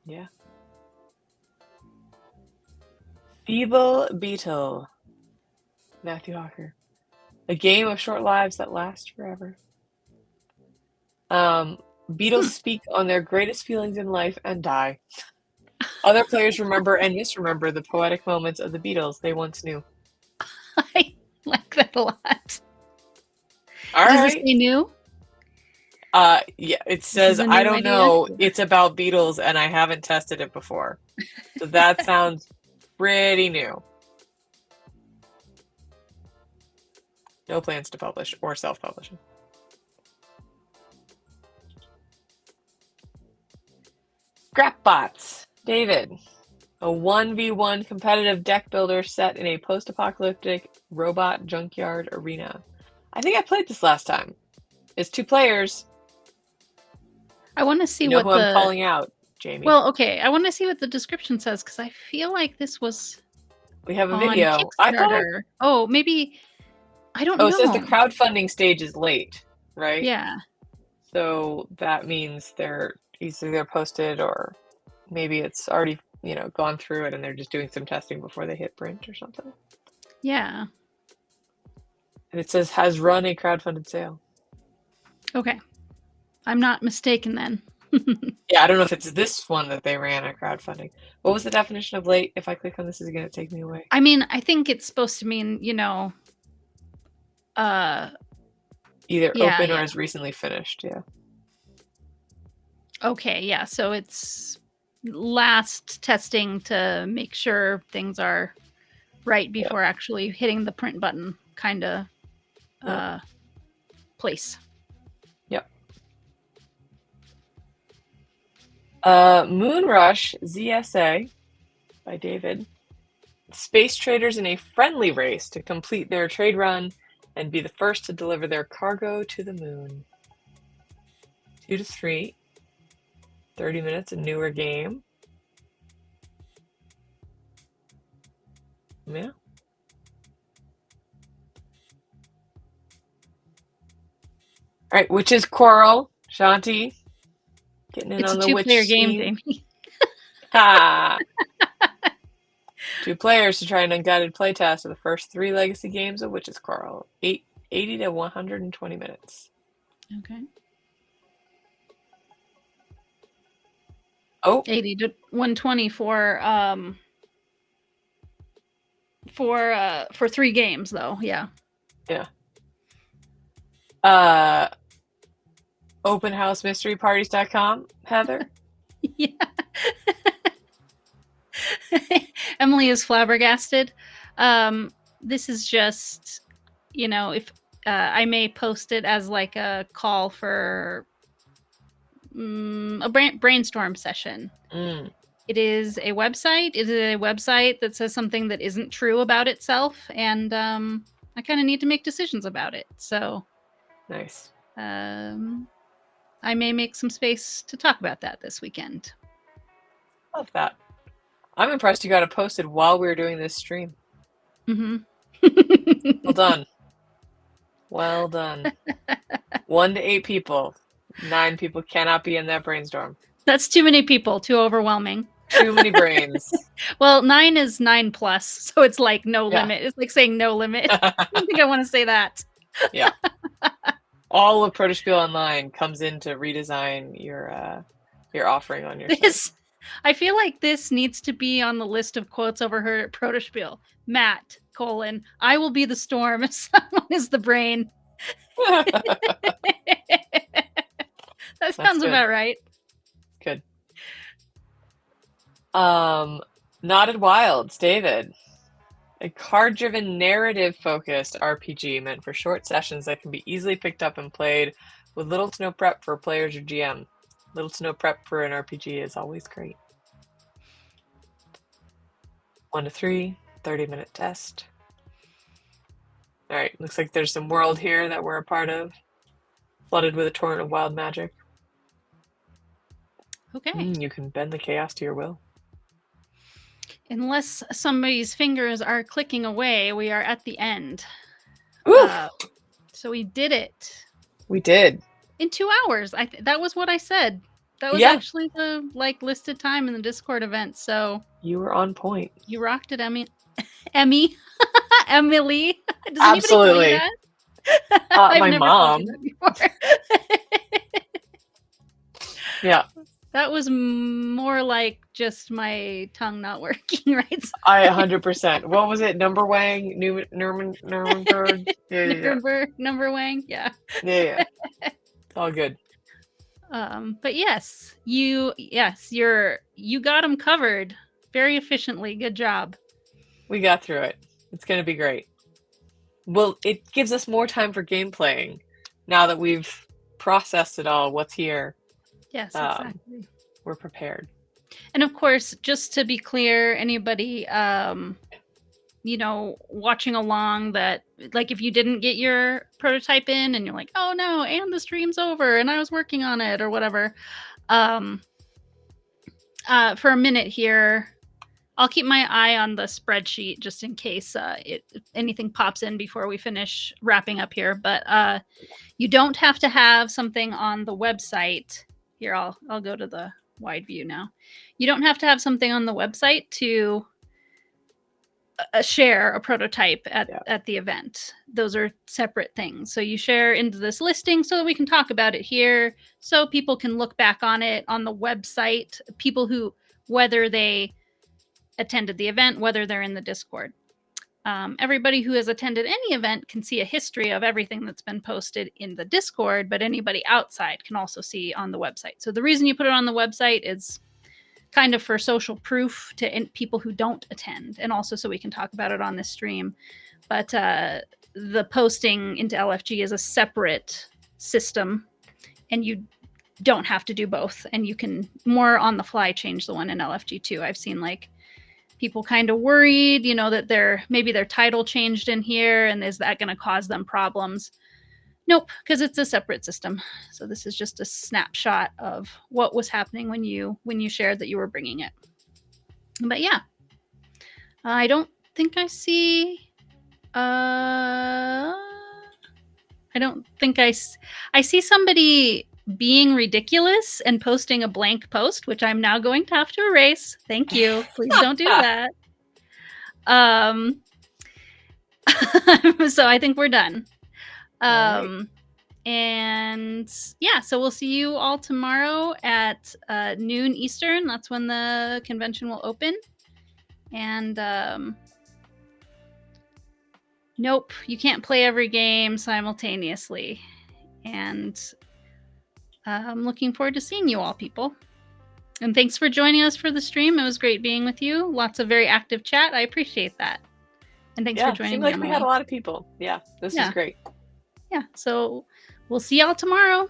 Speaker 2: Yeah. Feeble Beetle. Matthew Hawker. A game of short lives that last forever. Beetles speak on their greatest feelings in life and die. Other players remember and misremember the poetic moments of the Beatles they once knew.
Speaker 1: I like that a lot.
Speaker 2: All
Speaker 1: Does
Speaker 2: right.
Speaker 1: it say new?
Speaker 2: Yeah, it says, I don't know, it's about Beatles and I haven't tested it before. So that sounds pretty new. No plans to publish or self-publishing. Scrapbots. David. A 1v1 competitive deck builder set in a post-apocalyptic robot junkyard arena. I think I played this last time. It's 2 players.
Speaker 1: I want to see
Speaker 2: what
Speaker 1: what
Speaker 2: I'm calling out, Jamie.
Speaker 1: Well, okay. I want to see what the description says because I feel like this was.
Speaker 2: We have a
Speaker 1: on
Speaker 2: video.
Speaker 1: Kickstarter. Oh, maybe. I don't know.
Speaker 2: It says the crowdfunding stage is late, right?
Speaker 1: Yeah.
Speaker 2: So that means they're either posted or maybe it's already, gone through it and they're just doing some testing before they hit print or something.
Speaker 1: Yeah.
Speaker 2: And it says has run a crowdfunded sale.
Speaker 1: Okay. I'm not mistaken then.
Speaker 2: Yeah, I don't know if it's this one that they ran at crowdfunding. What was the definition of late? If I click on this, is it going to take me away?
Speaker 1: I mean, I think it's supposed to mean,
Speaker 2: either open or as recently finished, yeah.
Speaker 1: Okay, yeah. So it's last testing to make sure things are right before actually hitting the print button kind of place.
Speaker 2: Yep. Moonrush ZSA by David. Space traders in a friendly race to complete their trade run and be the first to deliver their cargo to the moon. 2 to 3. 30 minutes, a newer game. Yeah. All right, Witch's Quarrel, Shanti. Getting in on the witch
Speaker 1: It's a 2-player game, Jamie.
Speaker 2: Ha! 2 players to try an unguided playtest of the first 3 legacy games of Witch's Quarrel. 80 to 120 minutes.
Speaker 1: Okay. 80 to 120 for 3 games though. Yeah.
Speaker 2: Yeah. Openhousemysteryparties.com, Heather.
Speaker 1: Yeah. Emily is flabbergasted. This is just, if I may post it as like a call for a brainstorm session. It is a website. It is a website that says something that isn't true about itself, and I kind of need to make decisions about it. So
Speaker 2: Nice.
Speaker 1: I may make some space to talk about that this weekend.
Speaker 2: Love that. I'm impressed you got it posted while we were doing this stream.
Speaker 1: Mm-hmm.
Speaker 2: Well done. Well done. 1 to 8 people. 9 people cannot be in that brainstorm.
Speaker 1: That's too many people. Too overwhelming.
Speaker 2: Too many brains.
Speaker 1: Well, 9 is 9 plus, so it's like no limit. It's like saying no limit. I don't think I want to say that.
Speaker 2: Yeah. All of Protospiel Online comes in to redesign your offering on your site.
Speaker 1: I feel like this needs to be on the list of quotes overheard at Protospiel. Matt, I will be the storm if someone is the brain. That sounds about right.
Speaker 2: Good. Knotted Wilds, David. A card-driven, narrative-focused RPG meant for short sessions that can be easily picked up and played with little to no prep for players or GM. Little to no prep for an RPG is always great. 1 to 3, 30-minute test. All right, looks like there's some world here that we're a part of. Flooded with a torrent of wild magic.
Speaker 1: Okay.
Speaker 2: You can bend the chaos to your will.
Speaker 1: Unless somebody's fingers are clicking away, we are at the end. So we did it.
Speaker 2: We did.
Speaker 1: In 2 hours. That was what I said. That was actually the listed time in the Discord event. So
Speaker 2: you were on point.
Speaker 1: You rocked it, Emmy. Emily. Does
Speaker 2: Absolutely.
Speaker 1: anybody call you that? I've
Speaker 2: my
Speaker 1: never
Speaker 2: mom.
Speaker 1: Called you that before.
Speaker 2: Yeah.
Speaker 1: That was more like just my tongue not working, right?
Speaker 2: I 100%. What was it? Numberwang? Nuremberg?
Speaker 1: Nuremberg? Numberwang? Yeah.
Speaker 2: Yeah. It's all good.
Speaker 1: But yes, you got them covered very efficiently. Good job.
Speaker 2: We got through it. It's going to be great. Well, it gives us more time for game playing now that we've processed it all. What's here?
Speaker 1: Yes, exactly.
Speaker 2: We're prepared.
Speaker 1: And of course, just to be clear, anybody, watching along that, like, if you didn't get your prototype in and you're like, oh no, and the stream's over and I was working on it or whatever, for a minute here, I'll keep my eye on the spreadsheet just in case anything pops in before we finish wrapping up here. But you don't have to have something on the website. Here, I'll go to the wide view now. You don't have to have something on the website to share a prototype at the event. Those are separate things. So you share into this listing so that we can talk about it here, so people can look back on it on the website. People who, whether they attended the event, whether they're in the Discord. Everybody who has attended any event can see a history of everything that's been posted in the Discord, but anybody outside can also see on the website. So the reason you put it on the website is kind of for social proof to people who don't attend, and also so we can talk about it on this stream. But the posting into LFG is a separate system, and you don't have to do both, and you can more on the fly change the one in LFG too. I've seen people kind of worried, that maybe their title changed in here, and is that going to cause them problems? Nope, because it's a separate system. So this is just a snapshot of what was happening when you shared that you were bringing it. But yeah, I don't think I see. I don't think I see somebody being ridiculous and posting a blank post, which I'm now going to have to erase. Thank you. Please don't do that. So I think we're done. Right. And yeah, so we'll see you all tomorrow at noon Eastern. That's when the convention will open. And nope, you can't play every game simultaneously. And I'm looking forward to seeing you all, people. And thanks for joining us for the stream. It was great being with you. Lots of very active chat. I appreciate that. And thanks for joining me.
Speaker 2: Seemed like we had a lot of people. Yeah, this is great.
Speaker 1: Yeah, so we'll see y'all tomorrow.